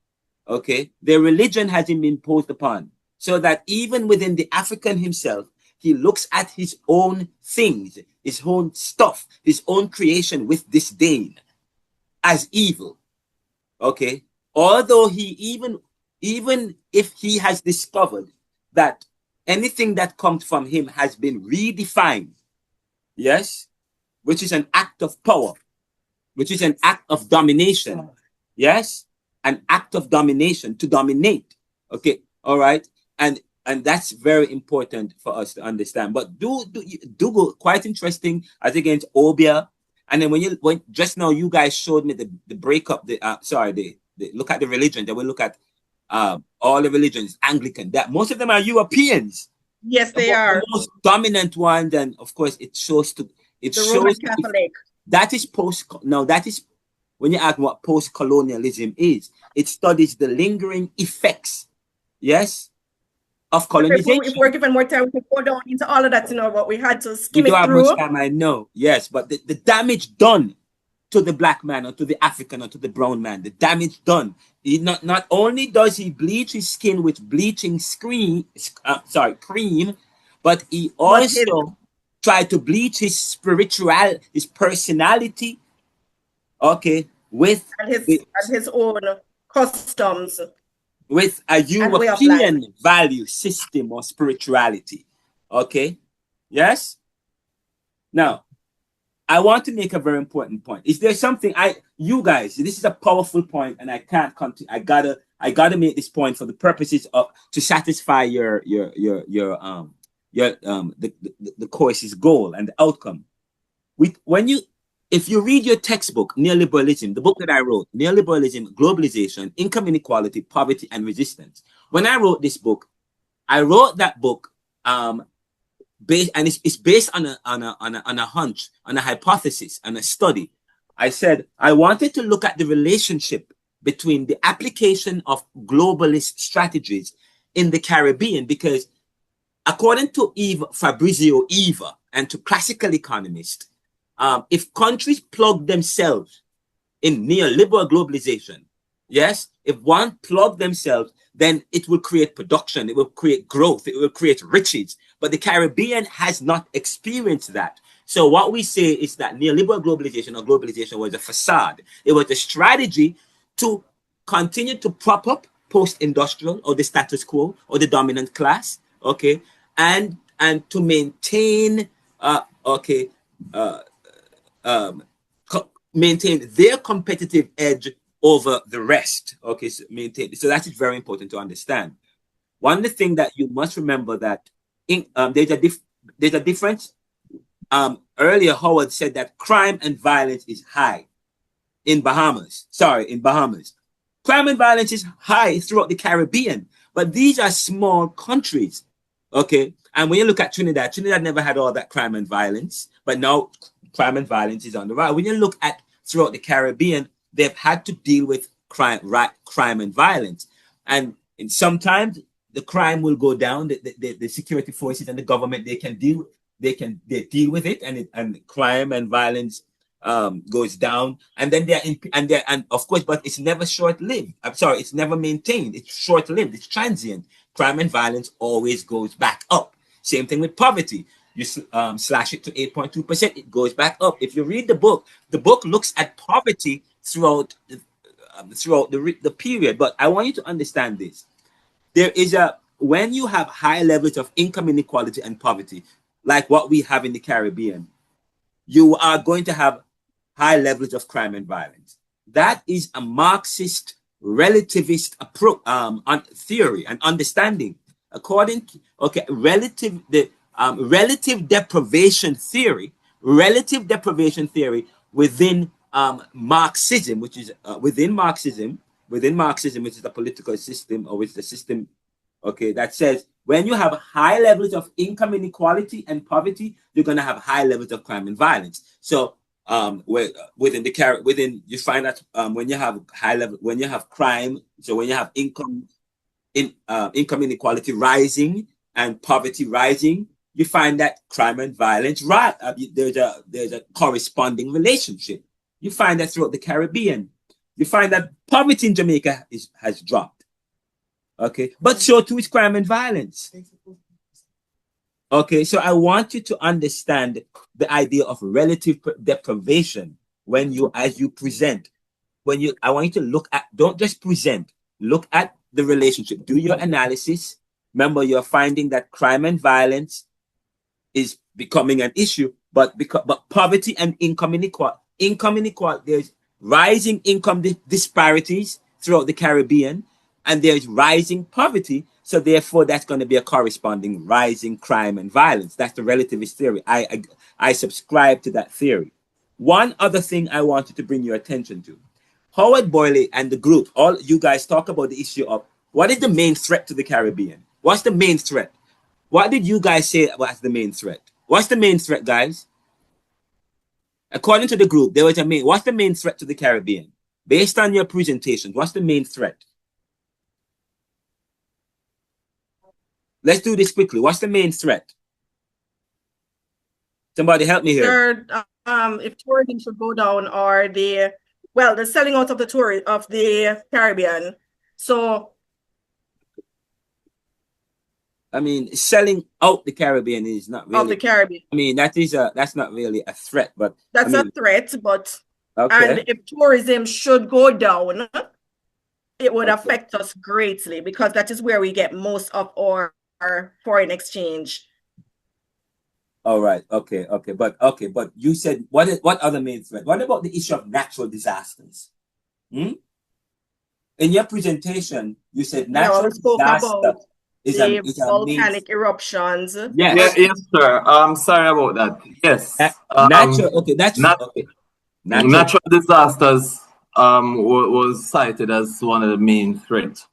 Okay, their religion has been imposed upon, so that even within the African himself, he looks at his own things, his own stuff, his own creation with disdain, as evil. Okay, although even if he has discovered that anything that comes from him has been redefined, yes, which is an act of power, which is an act of domination, yes, an act of domination to dominate. Okay, all right, and that's very important for us to understand. But do go quite interesting as against Obia. And then when just now you guys showed me the breakup, the look at the religion, then we look at all the religions, Anglican, that most of them are Europeans. Yes, they are. The most dominant one, then of course it shows to the Roman Catholic. That is that is when you ask what post-colonialism is, it studies the lingering effects, yes, of colonization. If we're given more time, we can go down into all of that, but we had to skim it through. We don't have much time, I know, yes, but the damage done to the black man or to the African or to the brown man, the damage done. He not only does he bleach his skin with bleaching cream, but he also tried to bleach his spirituality, his personality, okay, with his own customs, with a European value system or spirituality. Okay, yes. Now, I want to make a very important point. Is there something you guys? This is a powerful point, and I can't continue. I gotta make this point for the purposes of to satisfy the course's goal and the outcome. If you read your textbook, Neoliberalism, the book that I wrote, Neoliberalism, Globalization, Income Inequality, Poverty, and Resistance. When I wrote this book, I wrote that book it's based on a hunch, on a hypothesis, on a study. I said I wanted to look at the relationship between the application of globalist strategies in the Caribbean, because according to Fabrizio Eva and to classical economists, if countries plug themselves in neoliberal globalization, yes, if one plug themselves, then it will create production, it will create growth, it will create riches. But the Caribbean has not experienced that. So what we say is that neoliberal globalization or globalization was a facade. It was a strategy to continue to prop up post-industrial or the status quo or the dominant class, okay, and to maintain, maintain their competitive edge over the rest. Okay, so that is very important to understand. One of the things that you must remember that there's a difference. Earlier, Howard said that crime and violence is high in Bahamas. Crime and violence is high throughout the Caribbean, but these are small countries. Okay, and when you look at Trinidad never had all that crime and violence, but now crime and violence is on the rise. When you look at throughout the Caribbean, they've had to deal with crime and violence, and sometimes the crime will go down. The security forces and the government they deal with it, and crime and violence goes down, and then and of course, but it's never short-lived. It's never maintained. It's short-lived. It's transient. Crime and violence always goes back up. Same thing with poverty. You slash it to 8.2%, it goes back up. If you read the book looks at poverty throughout the period. But I want you to understand this. There is when you have high levels of income inequality and poverty, like what we have in the Caribbean, you are going to have high levels of crime and violence. That is a Marxist relativist approach, theory and understanding. According to relative deprivation theory within Marxism, which is within Marxism, which is a political system, or which is the system, that says when you have high levels of income inequality and poverty, you're going to have high levels of crime and violence. So within you find that when you have when you have crime, so when you have income inequality rising and poverty rising, you find that crime and violence rise. There's a corresponding relationship. You find that throughout the Caribbean. You find that poverty in Jamaica has dropped. Okay, but so too is crime and violence. Okay, so I want you to understand the idea of relative deprivation as you present. I want you to look at, don't just present, look at the relationship, do your analysis. Remember, you're finding that crime and violence is becoming an issue, but poverty and income inequality, there's rising income disparities throughout the Caribbean, and there's rising poverty. So therefore, that's going to be a corresponding rising crime and violence. That's the relativist theory. I subscribe to that theory. One other thing I wanted to bring your attention to. Howard Boyle and the group, all you guys talk about the issue of what is the main threat to the Caribbean? What's the main threat? What did you guys say was the main threat? What's the main threat, guys? According to the group, there was what's the main threat to the Caribbean? Based on your presentations, what's the main threat? Let's do this quickly. What's the main threat? Somebody help me here. If tourism should go down, or the selling out of the Caribbean. So I mean, selling out the Caribbean is not really of the Caribbean. I mean, that's not really a threat, but that's a threat. But okay. And if tourism should go down, it would affect us greatly, because that is where we get most of our foreign exchange. All right. Okay. But you said what other main threat? What about the issue of natural disasters? In your presentation, you said natural disaster is a volcanic eruptions. Yes, sir. Sorry about that. Yes. Natural disasters was cited as one of the main threats.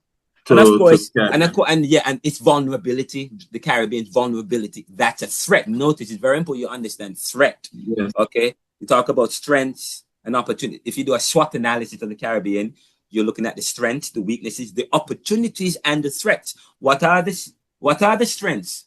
And of course, and its vulnerability, the Caribbean's vulnerability, that's a threat. Notice, it's very important you understand threat. Yes. Okay, you talk about strengths and opportunity. If you do a SWOT analysis of the Caribbean, you're looking at the strengths, the weaknesses, the opportunities, and the threats. What are the strengths?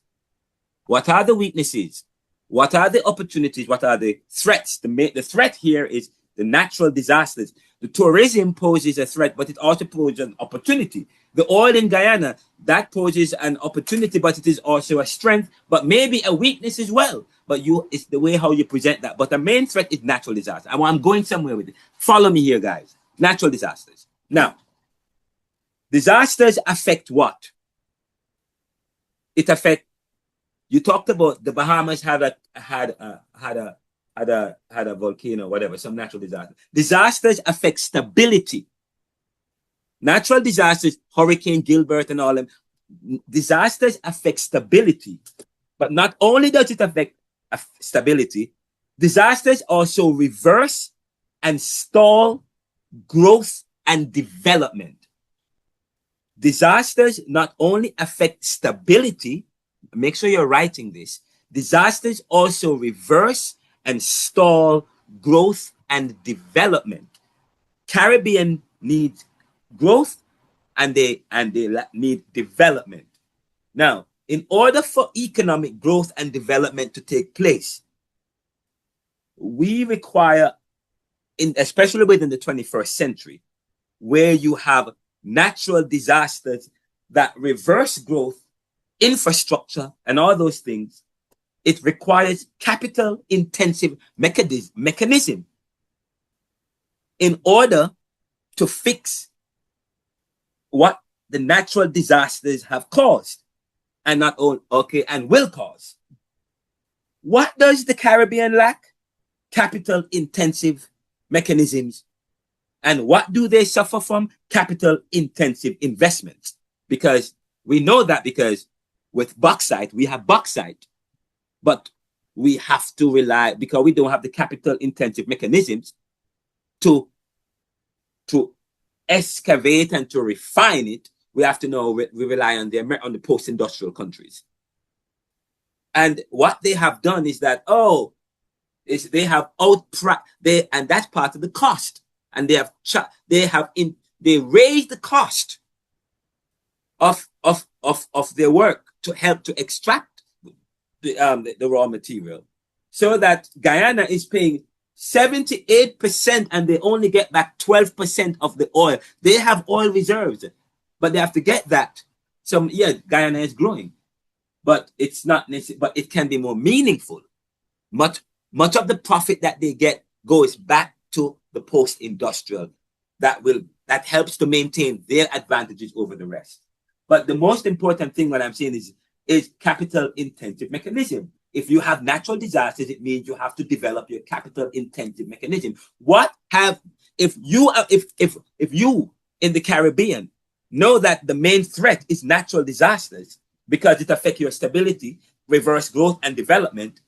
What are the weaknesses? What are the opportunities? What are the threats? The threat here is the natural disasters. The tourism poses a threat, but it also poses an opportunity. The oil in Guyana, that poses an opportunity, but it is also a strength, but maybe a weakness as well. But it's the way how you present that. But the main threat is natural disaster. And I'm going somewhere with it. Follow me here, guys. Natural disasters. Now, disasters affect what? It affects. You talked about the Bahamas had a volcano, whatever, some natural disaster. Disasters affect stability. Natural disasters, Hurricane Gilbert and all them, disasters affect stability. But not only does it affect stability, disasters also reverse and stall growth and development. Disasters not only affect stability, make sure you're writing this, disasters also reverse and stall growth and development. Caribbean needs growth and they need development. Now, in order for economic growth and development to take place, we require, especially within the 21st century, where you have natural disasters that reverse growth, infrastructure, and all those things, it requires capital-intensive mechanism in order to fix what the natural disasters have caused, and not only and will cause. What does the Caribbean lack? Capital-intensive mechanisms. And what do they suffer from? Capital-intensive investments. Because we know that, because with bauxite, we have bauxite, but we have to rely, because we don't have the capital-intensive mechanisms to excavate and to refine it. We have to know we rely on the post-industrial countries. And what they have done is that they have and that's part of the cost. And they raise the cost of their work to help to extract the raw material, so that Guyana is paying 78% and they only get back 12% of the oil. They have oil reserves, but they have to get that. So Guyana is growing, but it's not necessary, but it can be more meaningful. Much of the profit that they get goes back to the post-industrial that helps to maintain their advantages over the rest. But the most important thing what I'm saying is capital intensive mechanism. If you have natural disasters, it means you have to develop your capital intensive mechanism. If you in the Caribbean know that the main threat is natural disasters because it affects your stability, reverse growth and development,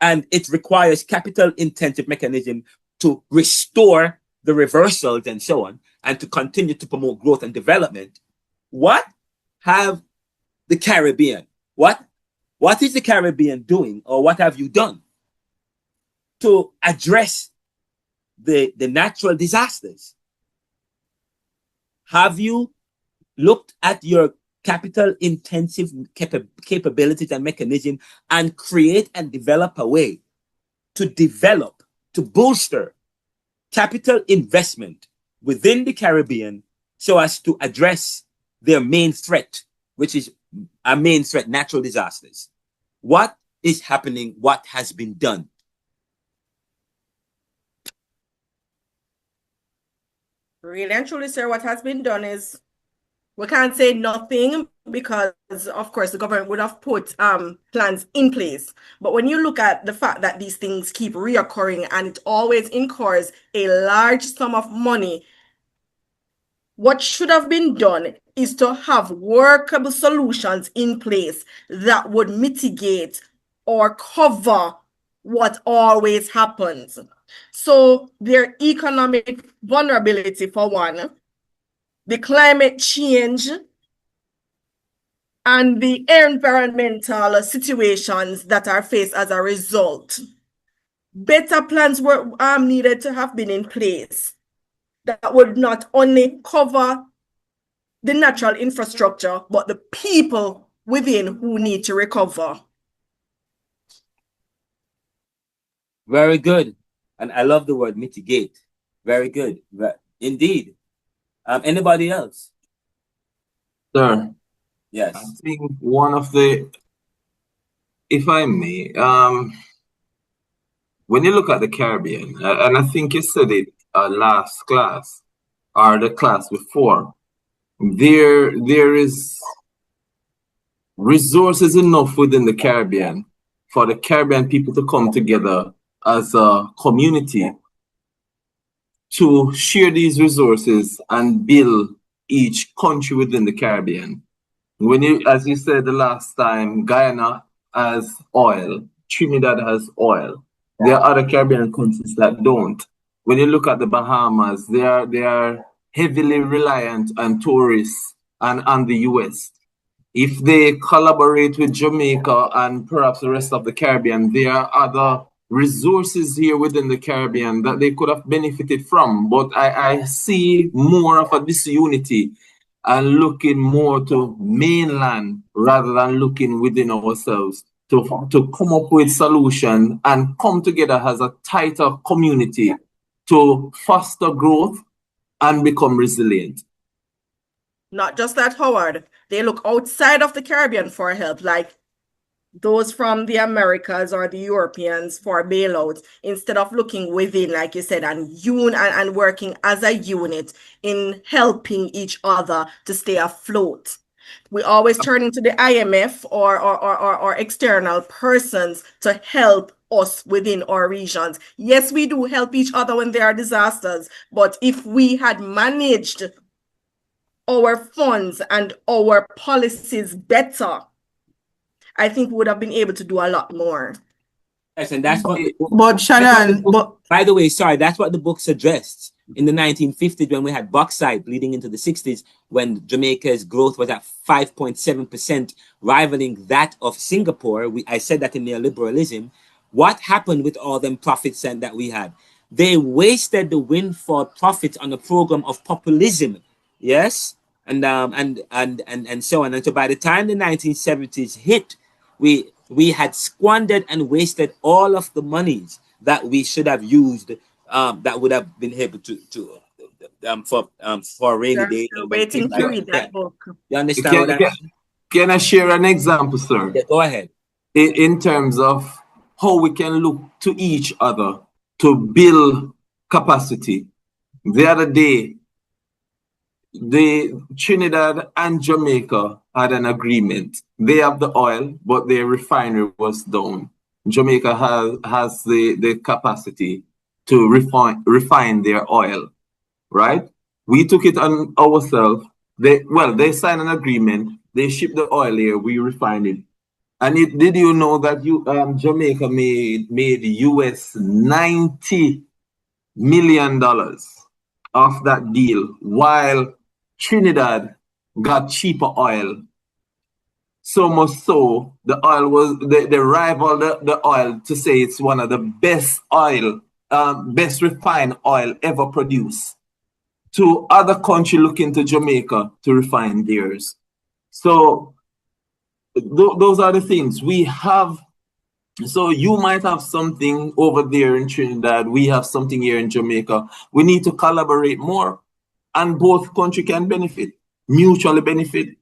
and it requires capital intensive mechanism to restore the reversals and so on, and to continue to promote growth and development, what have the Caribbean, what is the Caribbean doing, or what have you done to address the natural disasters? Have you looked at your capital intensive capabilities and mechanism and create and develop a way to bolster capital investment within the Caribbean so as to address their main threat, which is a main threat, natural disasters? What is happening? What has been done? Really and truly, sir, what has been done is, we can't say nothing because, of course, the government would have put plans in place. But when you look at the fact that these things keep reoccurring and it always incurs a large sum of money, what should have been done is to have workable solutions in place that would mitigate or cover what always happens. So their economic vulnerability, for one, the climate change, and the environmental situations that are faced as a result. Better plans were needed to have been in place that would not only cover the natural infrastructure, but the people within who need to recover. Very good. And I love the word mitigate. Very good. Indeed. Anybody else? Sir. Yes. I think one of the, if I may, when you look at the Caribbean, and I think you said it last class or the class before, there is resources enough within the Caribbean for the Caribbean people to come together as a community to share these resources and build each country within the Caribbean. When you, as you said the last time, Guyana has oil, Trinidad has oil. There are other Caribbean countries that don't. When you look at the Bahamas, they are heavily reliant on tourists and on the US. If they collaborate with Jamaica and perhaps the rest of the Caribbean, there are other resources here within the Caribbean that they could have benefited from. But I see more of a disunity and looking more to mainland rather than looking within ourselves to come up with solutions and come together as a tighter community to foster growth and become resilient. Not just that, Howard. They look outside of the Caribbean for help, like those from the Americas or the Europeans for bailouts, instead of looking within, like you said, and working as a unit in helping each other to stay afloat. We always turn into the IMF or external persons to help us within our regions. Yes, we do help each other when there are disasters, but if we had managed our funds and our policies better, I think we would have been able to do a lot more. Yes, and that's what. But Shannon, by the way, sorry, that's what the book suggests. In the 1950s, when we had bauxite bleeding into the 60s, when Jamaica's growth was at 5.7%, rivaling that of Singapore, I said that in Neoliberalism. What happened with all them profits and that we had? They wasted the windfall profits on a program of populism. Yes, and so on. And so by the time the 1970s hit, we had squandered and wasted all of the monies that we should have used, that would have been able for rainy day. Waiting to read that book. You understand? Can I share an example, sir? Yeah, go ahead. In terms of how we can look to each other to build capacity The other day, the Trinidad and Jamaica had an agreement. They have the oil, but their refinery was down. Jamaica has the capacity to refine their oil, right? We took it on ourselves. They signed an agreement. They shipped the oil here. We refined it. And did you know that Jamaica made US $90 million off that deal, while Trinidad got cheaper oil. So much so, the oil was they rival the oil to say it's one of the best best refined oil ever produced. To other countries looking to Jamaica to refine theirs. So those are the things we have. So you might have something over there in Trinidad. We have something here in Jamaica. We need to collaborate more, and both countries can benefit, mutually benefit.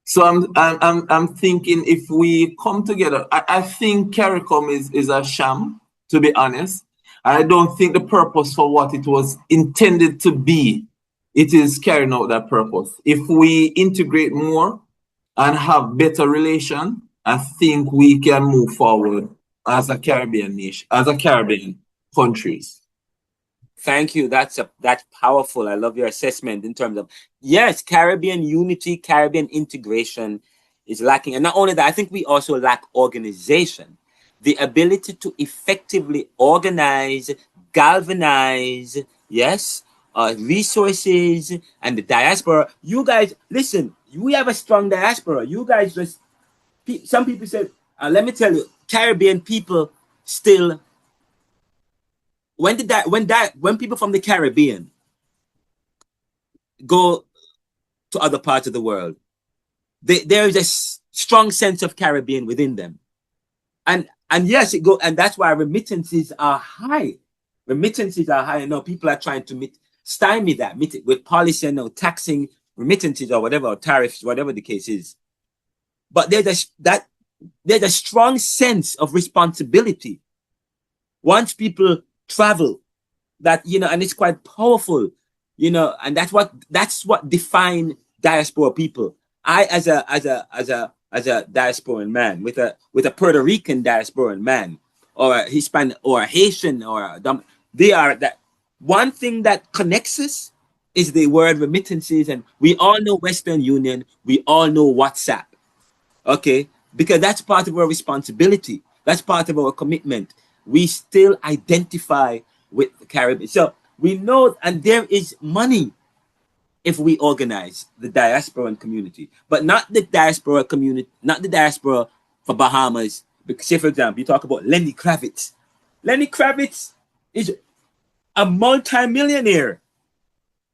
So I'm thinking if we come together, I think CARICOM is a sham, to be honest. I don't think the purpose for what it was intended to be, it is carrying out that purpose. If we integrate more and have better relation, I think we can move forward as a Caribbean nation, as a Caribbean countries. Thank you. That's powerful. I love your assessment in terms of, yes, Caribbean unity, Caribbean integration is lacking. And not only that, I think we also lack organization, the ability to effectively organize, galvanize, yes, resources and the diaspora. You guys, listen, we have a strong diaspora. You guys just, some people said, let me tell you, Caribbean people still, when people from the Caribbean go to other parts of the world, there is a strong sense of Caribbean within them, and yes, and that's why remittances are high. Remittances are high. I know people are trying to stymie that with policy and taxing remittances or whatever, or tariffs, whatever the case is. But there's a strong sense of responsibility once people travel, that, and it's quite powerful, and that's what define diaspora people. I, as a diasporan man, with a Puerto Rican diasporan man, or a Hispanic or a Haitian or they are that one thing that connects us is the word remittances, and we all know Western Union, we all know WhatsApp, okay, because that's part of our responsibility, that's part of our commitment. We still identify with the Caribbean. So we know, and there is money if we organize the diasporan community, but not the diaspora community, not the diaspora for Bahamas. Because, say, for example, you talk about Lenny Kravitz. Lenny Kravitz is a multi-millionaire.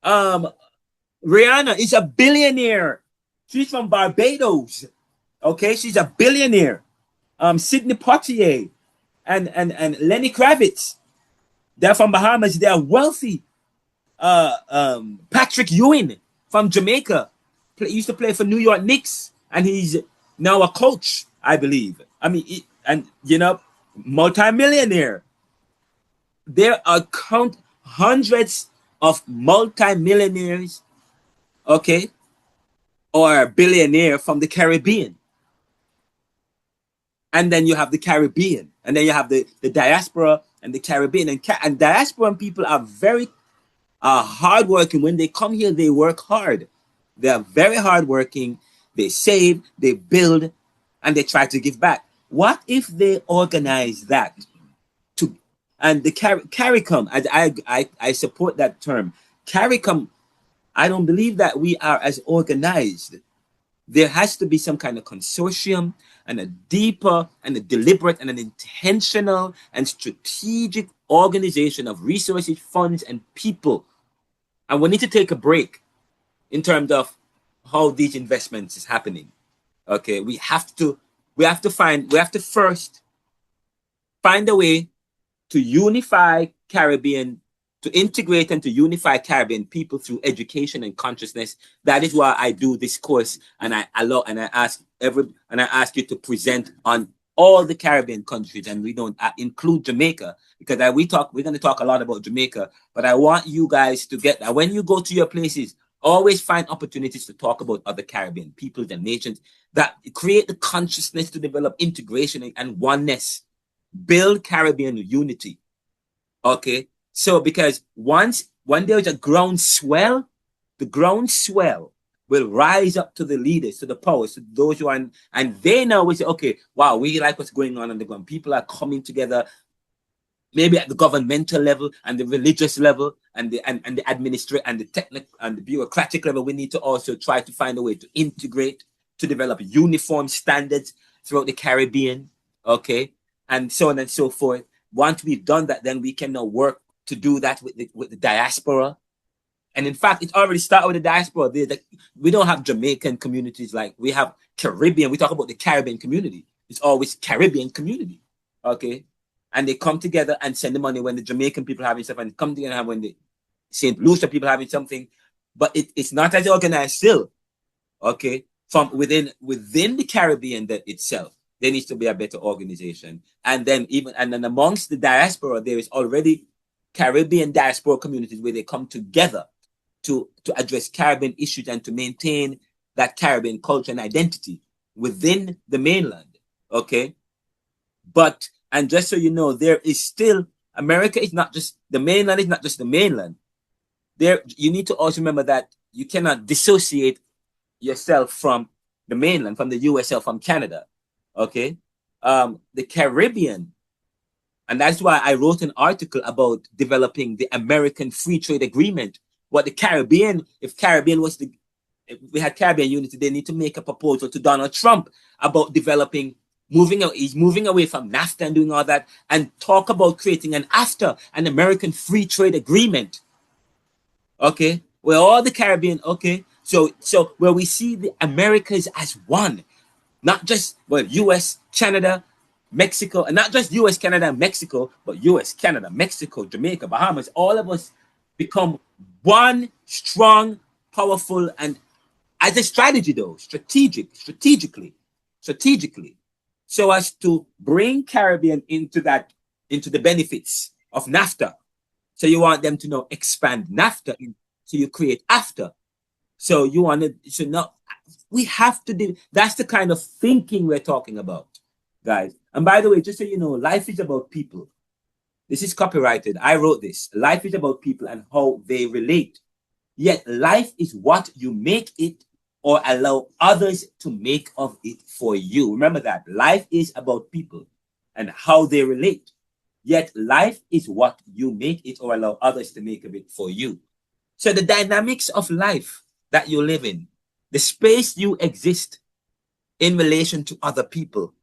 Rihanna is a billionaire. She's from Barbados. Okay, she's a billionaire. Sidney Poitier and Lenny Kravitz, they're from Bahamas. They're wealthy. Patrick Ewing from Jamaica used to play for New York Knicks, and he's now a coach, I believe. I mean, multi-millionaire. There are hundreds of multi-millionaires, okay, or billionaire from the Caribbean. And then you have the Caribbean, and then you have the diaspora and the Caribbean, and diasporan people are very hardworking. When they come here, they work hard. They are very hardworking. They save, they build, and they try to give back. What if they organize that? And the CARICOM, I support that term. CARICOM, I don't believe that we are as organized. There has to be some kind of consortium and a deeper and a deliberate and an intentional and strategic organization of resources, funds, and people. And we need to take a break in terms of how these investments is happening. Okay, we have to first find a way to unify Caribbean, to integrate and to unify Caribbean people through education and consciousness. That is why I do this course, and I ask you to present on all the Caribbean countries, and we don't include Jamaica, because we're going to talk a lot about Jamaica, but I want you guys to get that when you go to your places, always find opportunities to talk about other Caribbean peoples and nations that create the consciousness to develop integration and oneness, build Caribbean unity. Okay, so because when there's a groundswell, the groundswell will rise up to the leaders, to the powers, to those who are, and they now will say, okay, wow, we like what's going on the ground. People are coming together, maybe at the governmental level and the religious level and the administrative and the technical and the bureaucratic level. We need to also try to find a way to integrate, to develop uniform standards throughout the Caribbean, okay, and so on and so forth. Once we've done that, then we can now work to do that with the diaspora. And in fact, it already started with the diaspora. We don't have Jamaican communities like we have Caribbean. We talk about the Caribbean community. It's always Caribbean community, okay? And they come together and send the money when the Jamaican people are having stuff, and come together when the St. Lucia people are having something. But it's not as organized still, okay? From within the Caribbean itself, there needs to be a better organization. And then amongst the diaspora, there is already Caribbean diaspora communities where they come together to address Caribbean issues and to maintain that Caribbean culture and identity within the mainland, okay? But, and just so you know, there is still, America is not just, the mainland is not just the mainland. You need to also remember that you cannot dissociate yourself from the mainland, from the US or from Canada, okay? The Caribbean, and that's why I wrote an article about developing the American Free Trade Agreement. What the Caribbean, if we had Caribbean unity, they need to make a proposal to Donald Trump about developing, he's moving away from NAFTA and doing all that, and talk about creating an American Free Trade Agreement. Okay, where all the Caribbean, okay, so where we see the Americas as one, not just US, Canada, Mexico, and not just US, Canada, and Mexico, but US, Canada, Mexico, Jamaica, Bahamas, all of us become one strong, powerful, and as a strategy though, strategically, so as to bring Caribbean into the benefits of NAFTA. So you want them to now expand NAFTA, so you create AFTA. So you want to, so now we have to do, that's the kind of thinking we're talking about, guys. And by the way, just so you know, life is about people. This is copyrighted. I wrote this. Life is about people and how they relate. Yet life is what you make it or allow others to make of it for you. Remember that. Life is about people and how they relate. Yet life is what you make it or allow others to make of it for you. So the dynamics of life that you live in, the space you exist in relation to other people,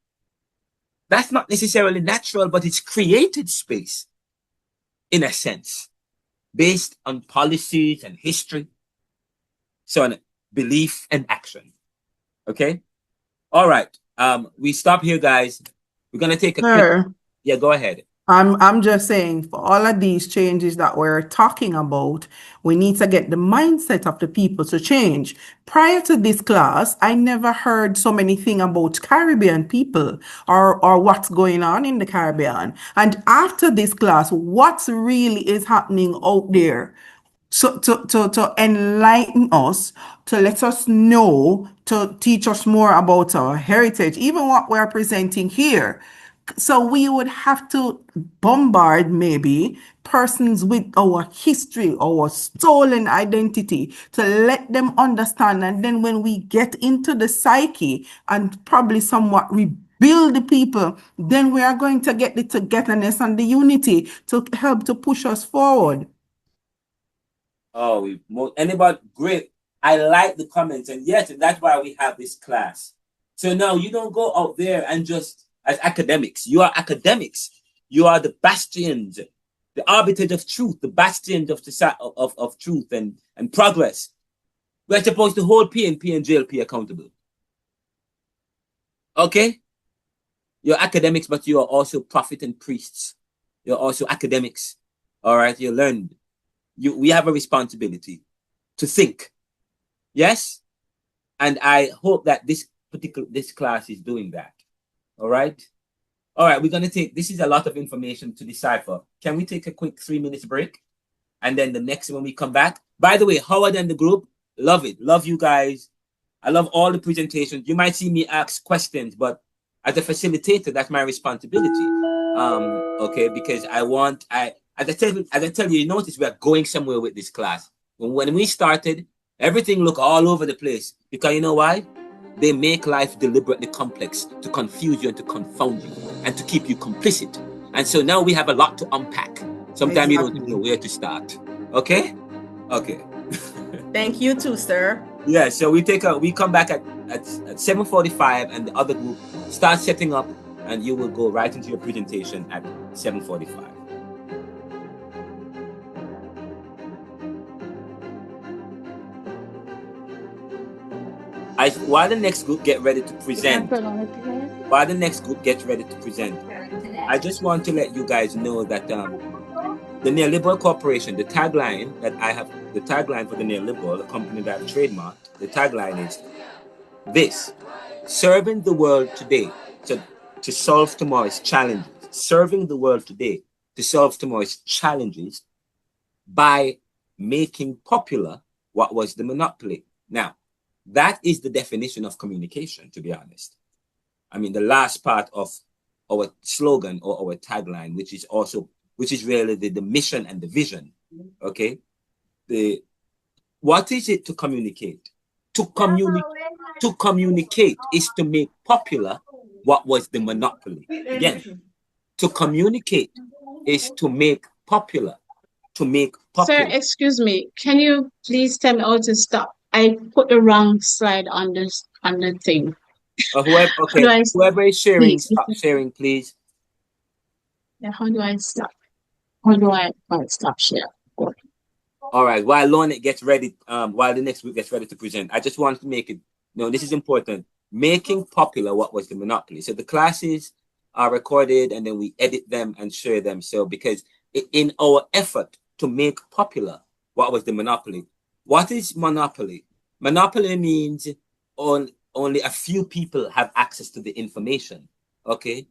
that's not necessarily natural, but it's created space, in a sense, based on policies and history, so on belief and action. Okay? All right. We stop here, guys. We're going to take a quick... Yeah, go ahead. I'm just saying, for all of these changes that we're talking about, we need to get the mindset of the people to change. Prior to this class, I never heard so many things about Caribbean people or what's going on in the Caribbean. And after this class, what really is happening out there? So to enlighten us, to let us know, to teach us more about our heritage, even what we're presenting here. So we would have to bombard maybe persons with our history, our stolen identity, to let them understand. And then when we get into the psyche and probably somewhat rebuild the people, then we are going to get the togetherness and the unity to help to push us forward. Oh, anybody? Great. I like the comments. And yes, that's why we have this class. So now you don't go out there and just... As academics, you are academics. You are the bastions, the arbiters of truth, the bastions of truth and progress. We're supposed to hold PNP and JLP accountable. Okay? You're academics, but you are also prophet and priests. You're also academics. All right? You learned. We have a responsibility to think. Yes? And I hope that this class is doing that. All right. All right, we're going to take, this is a lot of information to decipher. Can we take a quick 3 minutes break? And then the next when we come back. By the way, Howard and the group, love it. Love you guys. I love all the presentations. You might see me ask questions, but as a facilitator, that's my responsibility. Okay, because as I tell you, you notice we are going somewhere with this class. When we started, everything looked all over the place. Because you know why? They make life deliberately complex to confuse you and to confound you and to keep you complicit. And so now we have a lot to unpack. Sometimes you don't even know where to start. Okay? Okay. Thank you too, sir. Yeah, so we come back at 7:45 and the other group starts setting up and you will go right into your presentation at 7:45. While the next group get ready to present, I just want to let you guys know that the Neoliberal Corporation, the tagline for the Neoliberal, the company that I've trademarked, the tagline is this: serving the world today to solve tomorrow's challenges. Serving the world today to solve tomorrow's challenges by making popular what was the monopoly. Now, that is the definition of communication, to be honest. I mean, the last part of our slogan or our tagline, which is really the mission and the vision. Okay. What is it to communicate? To communicate is to make popular what was the monopoly. Again, to communicate is to make popular. Sir, excuse me. Can you please tell me how to stop? I put the wrong slide on the thing. Whoever is sharing, stop sharing, please. Yeah, how do I stop? How do I stop sharing? All right. While Lorna gets ready, while the next group gets ready to present, I just want to make it. No, this is important. Making popular what was the monopoly. So the classes are recorded and then we edit them and share them. So because in our effort to make popular what was the monopoly. What is monopoly? Monopoly means only a few people have access to the information. Okay.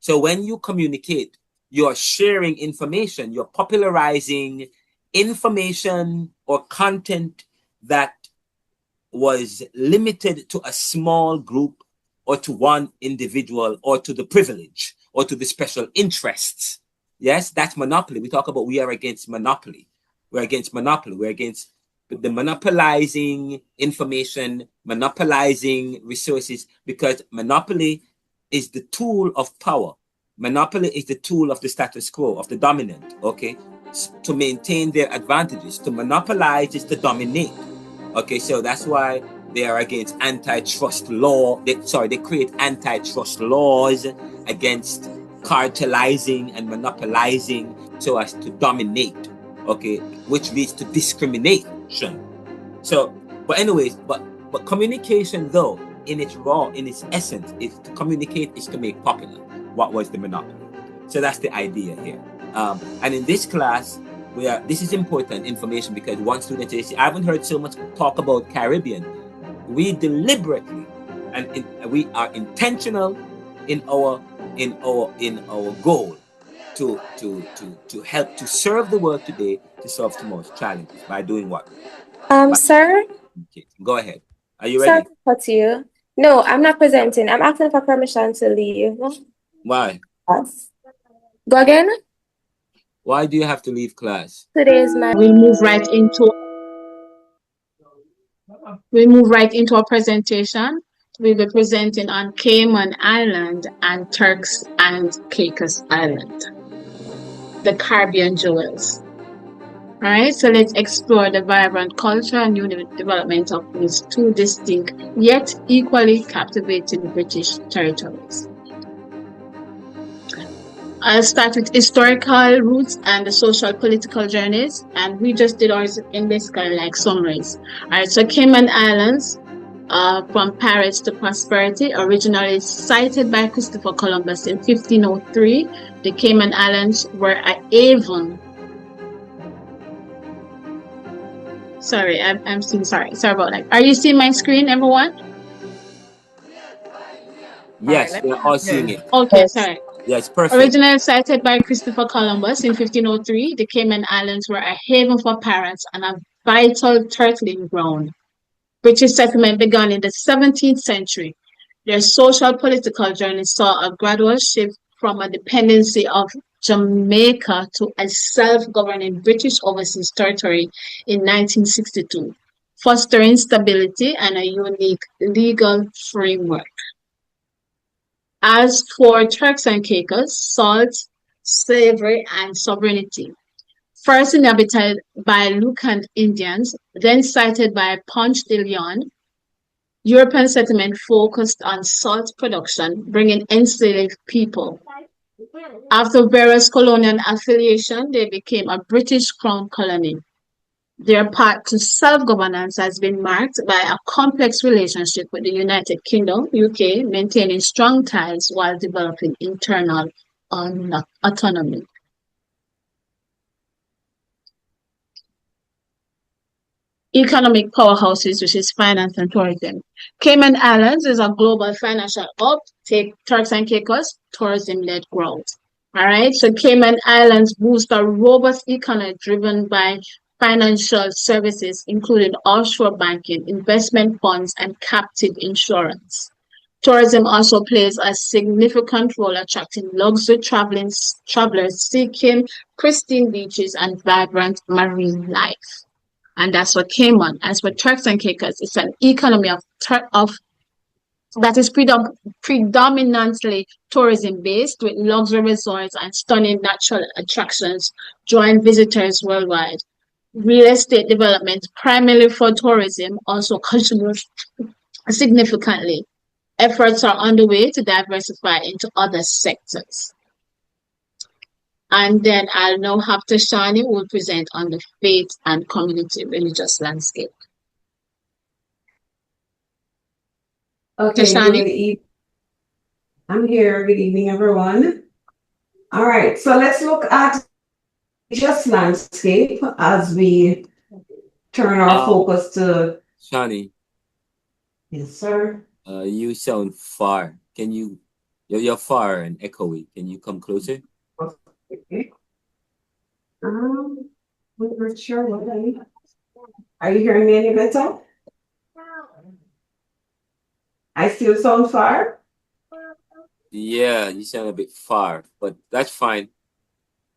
So when you communicate, you're sharing information, you're popularizing information or content that was limited to a small group or to one individual or to the privilege or to the special interests. Yes, that's monopoly. We talk about we are against monopoly. We're against monopoly. We're against the monopolizing information, monopolizing resources, because monopoly is the tool of power. Monopoly is the tool of the status quo, of the dominant, okay? To maintain their advantages. To monopolize is to dominate. Okay, so that's why they are against antitrust law. They create antitrust laws against cartelizing and monopolizing so as to dominate, okay, which leads to discrimination. So, but anyways, but communication though, in its essence, is to communicate is to make popular what was the monopoly. So that's the idea here. And in this class, this is important information because one student says, I haven't heard so much talk about Caribbean. We deliberately and we are intentional in our goal to help to serve the world today to solve tomorrow's challenges by doing what? Sir? Okay, go ahead. Are you ready? Sorry to you. No, I'm not presenting. I'm asking for permission to leave. Why? Yes. Go again? Why do you have to leave class? Today is my... We move right into our presentation. We'll be presenting on Cayman Island and Turks and Caicos Island, the Caribbean jewels. All right, so let's explore the vibrant culture and new development of these two distinct yet equally captivating British territories. I'll start with historical roots and the social political journeys, and we just did ours in basically like summaries. All right, so Cayman Islands, from pirates to prosperity, originally sighted by Christopher Columbus in 1503, the Cayman Islands were a haven. Sorry, I'm seeing, sorry about that. Are you seeing my screen, everyone? Yes, we're all seeing it. Okay, sorry. Yes, perfect. Originally sighted by Christopher Columbus in 1503, the Cayman Islands were a haven for pirates and a vital turtling ground. British settlement began in the 17th century. Their social political journey saw a gradual shift from a dependency of Jamaica to a self-governing British overseas territory in 1962, fostering stability and a unique legal framework. As for Turks and Caicos, salt, slavery, and sovereignty. First inhabited by Lucan Indians, then sighted by Ponce de Leon, European settlement focused on salt production, bringing enslaved people. After various colonial affiliation, they became a British crown colony. Their path to self-governance has been marked by a complex relationship with the United Kingdom, UK, maintaining strong ties while developing internal autonomy. Economic powerhouses, which is finance and tourism. Cayman Islands is a global financial hub. Take Turks and Caicos, tourism-led growth. All right, so Cayman Islands boost a robust economy driven by financial services, including offshore banking, investment funds, and captive insurance. Tourism also plays a significant role attracting luxury travelers seeking pristine beaches and vibrant marine life. And that's what Cayman. As for Turks and Caicos, it's an economy of that is predominantly tourism-based, with luxury resorts and stunning natural attractions drawing visitors worldwide. Real estate development, primarily for tourism, also contributes significantly. Efforts are underway to diversify into other sectors. And then I'll now have Tashani, who will present on the faith and community religious landscape. Okay, Tashani? I'm here. Good evening, everyone. All right, so let's look at religious landscape as we turn our focus to... Shani. Yes, sir. You sound far. Can you... You're far and echoey. Can you come closer? Okay. I'm not sure what I need. Are you hearing me any better? I still sound far? Yeah, you sound a bit far, but that's fine.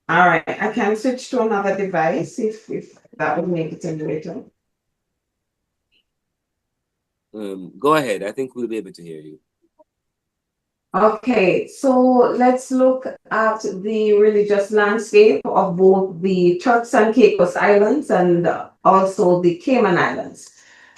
All right, I can switch to another device if that would make it any better. Go ahead. I think we'll be able to hear you. Okay, so let's look at the religious landscape of both the Turks and Caicos Islands and also the Cayman Islands.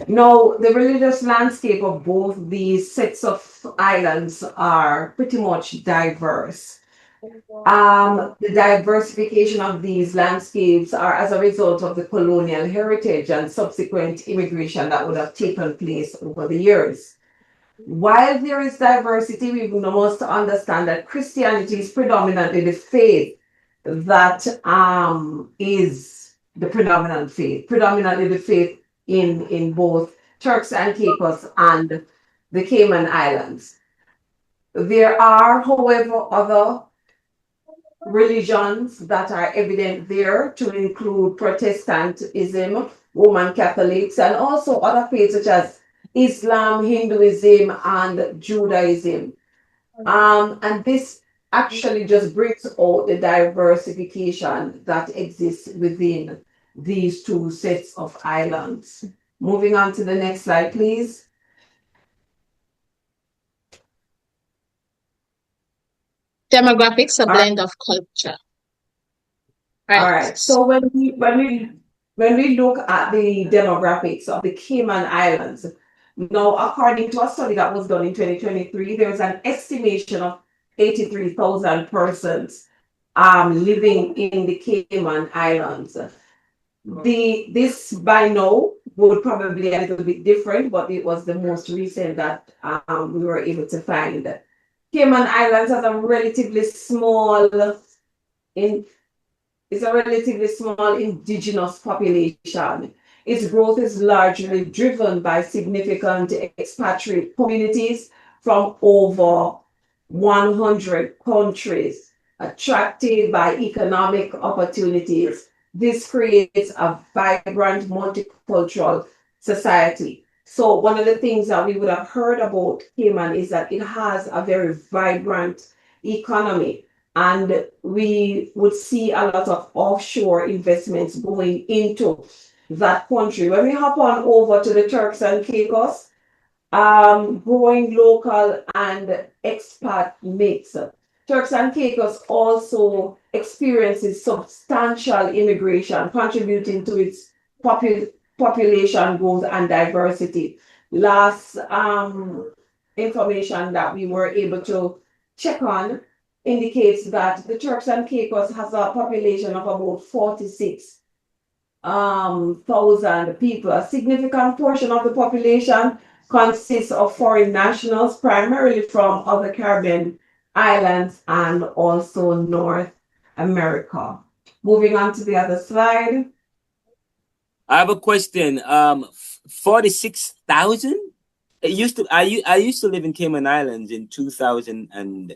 Now, the religious landscape of both these sets of islands are pretty much diverse. The diversification of these landscapes are as a result of the colonial heritage and subsequent immigration that would have taken place over the years. While there is diversity, we must understand that Christianity is predominantly the faith that is the predominant faith, predominantly the faith in both Turks and Caicos and the Cayman Islands. There are, however, other religions that are evident there, to include Protestantism, Roman Catholics, and also other faiths such as Islam, Hinduism, and Judaism. And this actually just brings out the diversification that exists within these two sets of islands. Moving on to the next slide, please. Demographics, a blend of culture. Right. All right. So when we look at the demographics of the Cayman Islands, now, according to a study that was done in 2023, there is an estimation of 83,000 persons living in the Cayman Islands. This by now would probably be a little bit different, but it was the most recent that we were able to find. Cayman Islands has a relatively small indigenous population. Its growth is largely driven by significant expatriate communities from over 100 countries attracted by economic opportunities. This creates a vibrant multicultural society. So one of the things that we would have heard about Cayman is that it has a very vibrant economy, and we would see a lot of offshore investments going into that country. When we hop on over to the Turks and Caicos, growing local and expat mix. Turks and Caicos also experiences substantial immigration, contributing to its population growth and diversity. Last information that we were able to check on indicates that the Turks and Caicos has a population of about 46,000 people. A significant portion of the population consists of foreign nationals, primarily from other Caribbean islands and also North America. Moving on to the other slide. I have a question. 46,000? I used to live in Cayman Islands in 2000, and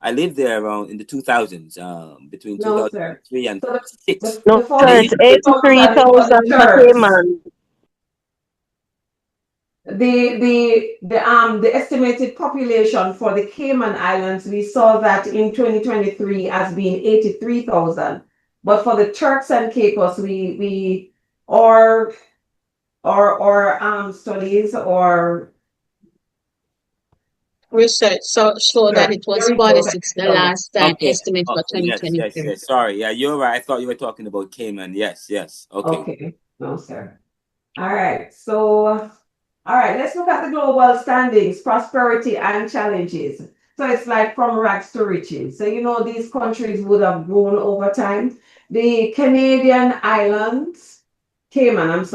I lived there around in the 2000s, between 2003 and 6. No, sir, it's 83,000 for Cayman. The estimated population for the Cayman Islands, we saw that in 2023 as being 83,000. But for the Turks and Caicos, studies or research show that it was 46 the last time estimate for 2023. Yes. Sorry. Yeah, you're right. I thought you were talking about Cayman. Yes. Okay. Okay. No, sir. All right. So, let's look at the global standings, prosperity, and challenges. So it's like from rags to riches. So, these countries would have grown over time. The Cayman Islands, they have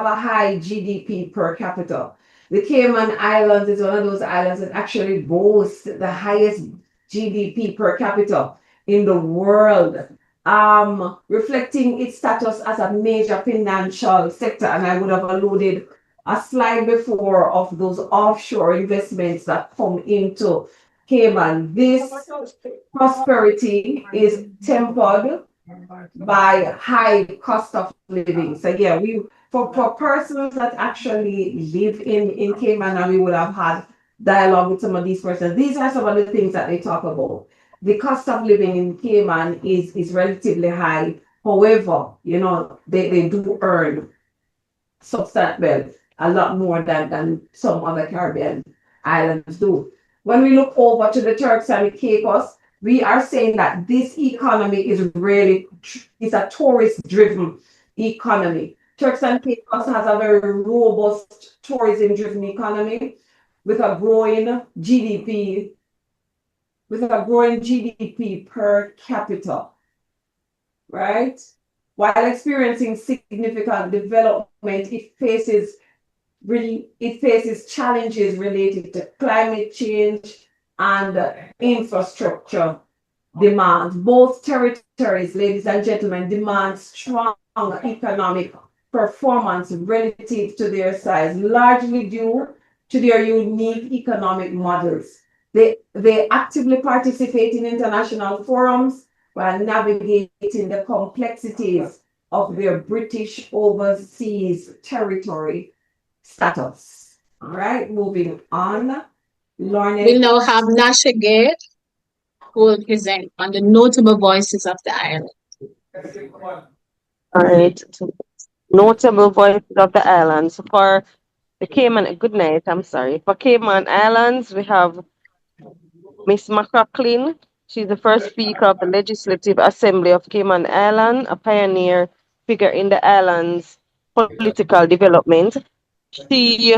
a high GDP per capita. The Cayman Islands is one of those islands that actually boasts the highest GDP per capita in the world, reflecting its status as a major financial sector. And I would have alluded a slide before of those offshore investments that come into Cayman. This prosperity is tempered by high cost of living. So yeah, for persons that actually live in Cayman, and we would have had dialogue with some of these persons, these are some of the things that they talk about. The cost of living in Cayman is relatively high. However, they do earn a lot more than some other Caribbean islands do. When we look over to the Turks and Caicos, we are saying that this economy is a tourist-driven economy. Turks and Caicos has a very robust tourism-driven economy with a growing GDP per capita, right? While experiencing significant development, it faces challenges related to climate change and infrastructure demands. Both territories, ladies and gentlemen, demand strong economic performance relative to their size, largely due to their unique economic models. They actively participate in international forums while navigating the complexities of their British overseas territory status. All right, moving on. Lorna. We now have Nasha Gate, who will present on the notable voices of the island. All right. Notable voices of the islands. For the Cayman, good night, I'm sorry. For Cayman Islands, we have Miss McLaughlin. She's the first Speaker of the Legislative Assembly of Cayman Island, a pioneer figure in the island's political development. She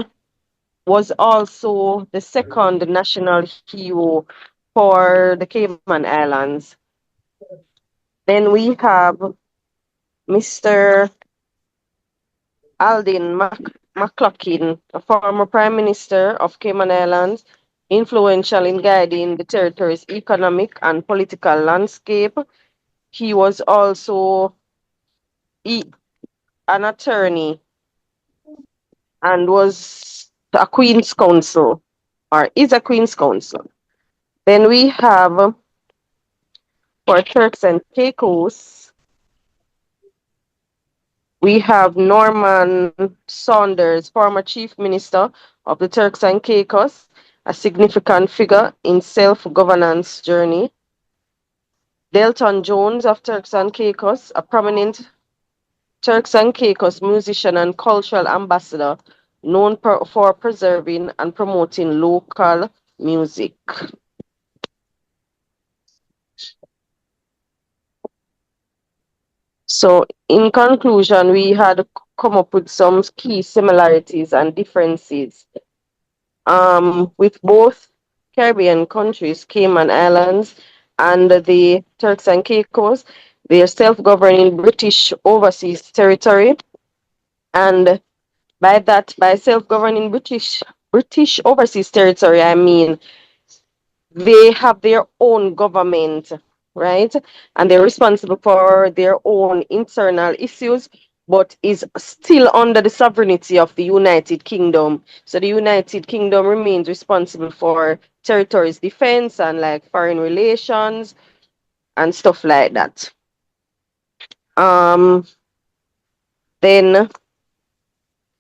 was also the second national hero for the Cayman Islands. Then we have Mr. Aldin McLaughlin, a former Prime Minister of Cayman Islands, influential in guiding the territory's economic and political landscape. He was also an attorney and was a Queen's Counsel. or is a Queen's Counsel. Then we have for Turks and Caicos, we have Norman Saunders, former Chief Minister of the Turks and Caicos, a significant figure in self-governance journey. Delton Jones of Turks and Caicos, a prominent Turks and Caicos musician and cultural ambassador known for preserving and promoting local music. So in conclusion, we had come up with some key similarities and differences with both Caribbean countries, Cayman Islands and the Turks and Caicos. They are self-governing British overseas territory, and by self-governing British overseas territory, I mean they have their own government, right? And they're responsible for their own internal issues, but is still under the sovereignty of the United Kingdom. So the United Kingdom remains responsible for territories defense and like foreign relations and stuff like that. Then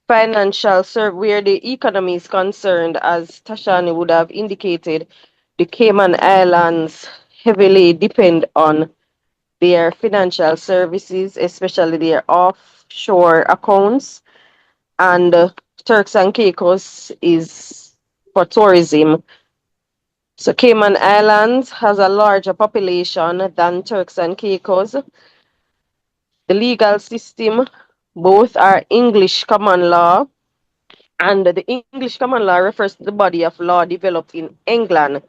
financial where the economy is concerned, as Tashani would have indicated, the Cayman Islands heavily depend on their financial services, especially their offshore accounts, and Turks and Caicos is for tourism. So Cayman Islands has a larger population than Turks and Caicos. The legal system, both are English common law, and the English common law refers to the body of law developed in England,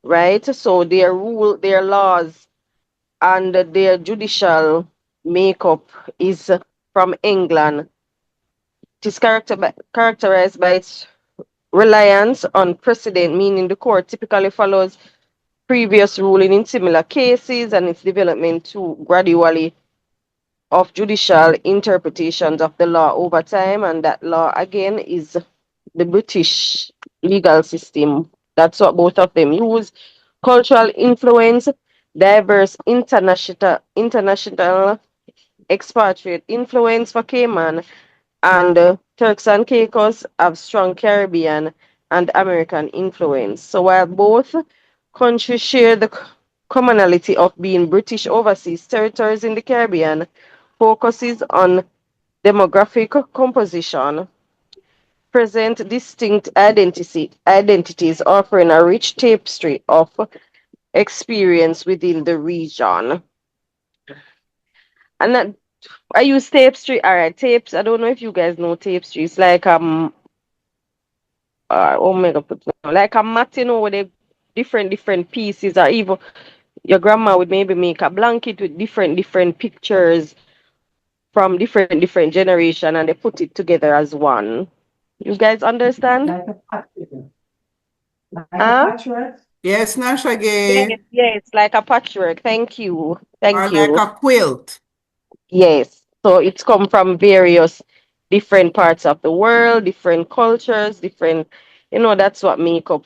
right? So their rule, their laws, and their judicial makeup is from England. It is characterized by its reliance on precedent, meaning the court typically follows previous ruling in similar cases, and its development too gradually of judicial interpretations of the law over time, and that law again is the British legal system. That's what both of them use. Cultural influence, diverse international expatriate influence for Cayman, and Turks and Caicos have strong Caribbean and American influence. So while both countries share the commonality of being British overseas territories in the Caribbean, focuses on demographic composition, present distinct identities, offering a rich tapestry of experience within the region. And that, I use tapestry. All right, tapes. I don't know if you guys know tapestry. It's like oh my god, like a mat, you know, with the different pieces, or even your grandma would maybe make a blanket with different pictures from different generation, and they put it together as one. You guys understand? Like a patchwork. Like a patchwork? Yes, Nasha Gay. Yes, like a patchwork. Thank you. Or like a quilt. Yes. So it's come from various different parts of the world, different cultures, different, that's what make up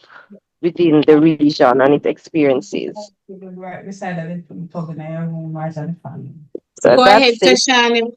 within the region and its experiences. So Go ahead, Tashani.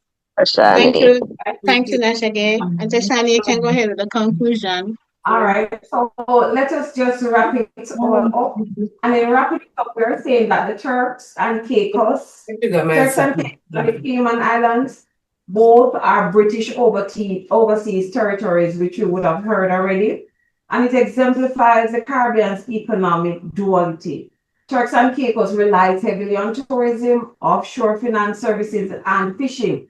Thank you. Thank you, Nasha Gay. And Tashani, you can go ahead with the conclusion. All right, so let us just wrap it all up. And in wrapping it up, we're saying that the Turks and Caicos, the Cayman Islands, both are British overseas territories, which you would have heard already. And it exemplifies the Caribbean's economic duality. Turks and Caicos relies heavily on tourism, offshore finance services, and fishing.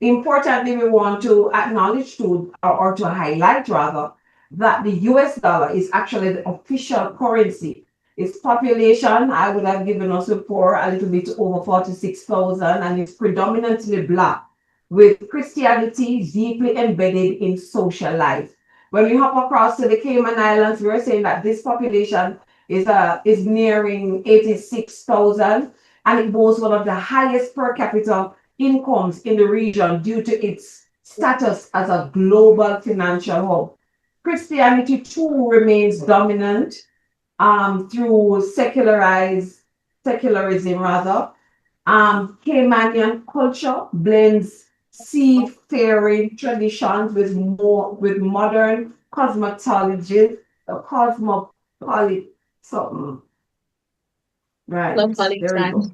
Importantly, we want to acknowledge or to highlight rather, that the US dollar is actually the official currency. Its population, I would have given us before, a little bit over 46,000, and it's predominantly Black, with Christianity deeply embedded in social life. When we hop across to the Cayman Islands, we're saying that this population is nearing 86,000, and it boasts one of the highest per capita incomes in the region due to its status as a global financial hub. Christianity too remains dominant through secularism rather. Caymanian culture blends seafaring traditions with modern cosmetology, cosmopolit something. Right. There we go.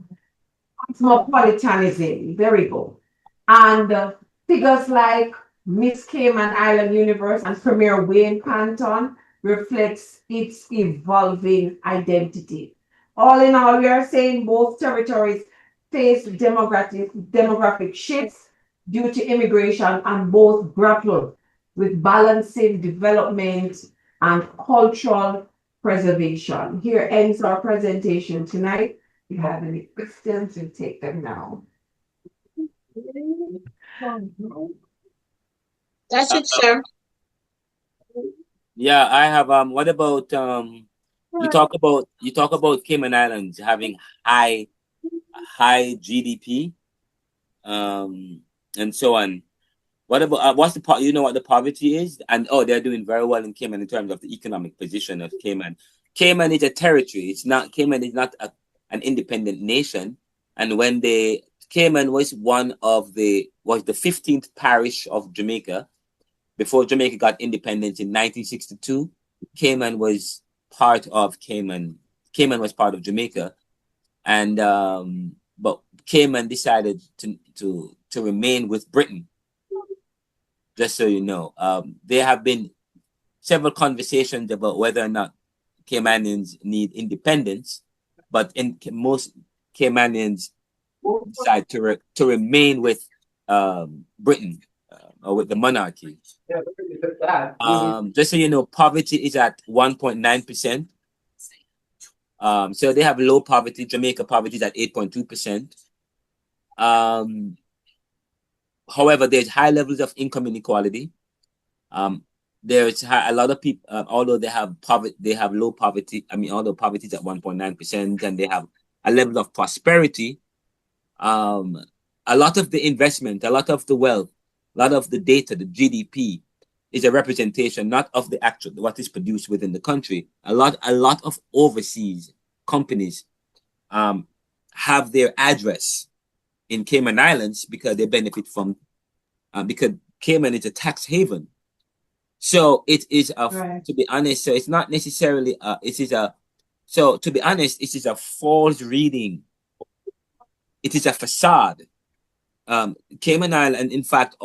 Cosmopolitanism. There we go. And figures like Miss Cayman Island Universe and Premier Wayne Canton reflects its evolving identity. All in all, we are saying both territories face demographic shifts due to immigration and both grapple with balancing development and cultural preservation. Here ends our presentation tonight. If you have any questions, we'll take them now. That's it, sir. Yeah, I have what about you talk about Cayman Islands having high GDP and so on. What about what's the you know what the poverty is? And they're doing very well in Cayman in terms of the economic position of Cayman. Cayman is a territory. Cayman is not an independent nation. And when Cayman was the 15th parish of Jamaica. Before Jamaica got independence in 1962, Cayman was part of Cayman. Cayman was part of Jamaica, and but Cayman decided to remain with Britain. Just so you know, there have been several conversations about whether or not Caymanians need independence, but most Caymanians decide to remain with Britain. Or with the monarchy. Just so you know, poverty is at 1.9%. So they have low poverty. Jamaica poverty is at 8.2%. However, there's high levels of income inequality. There's a lot of people, although they have low poverty. I mean, although poverty is at 1.9%, and they have a level of prosperity. A lot of the investment, a lot of the wealth, a lot of the data, the GDP, is a representation not of the actual what is produced within the country. A lot of overseas companies have their address in Cayman Islands because they benefit from because Cayman is a tax haven. So it is to be honest. So it's not necessarily So to be honest, it is a false reading. It is a facade. Cayman Island, in fact,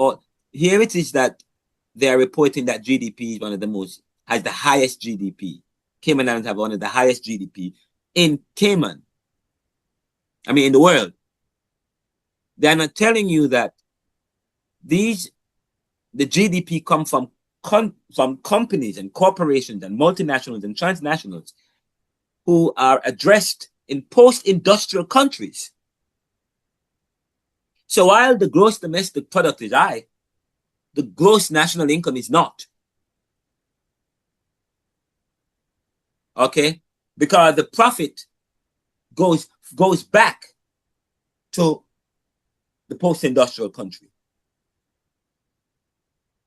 here it is that they are reporting that GDP is has the highest GDP. Cayman Islands have one of the highest GDP in Cayman. I mean, in the world. They're not telling you that the GDP come from companies and corporations and multinationals and transnationals who are addressed in post-industrial countries. So while the gross domestic product is high, the gross national income is not. Okay? Because the profit goes back to the post-industrial country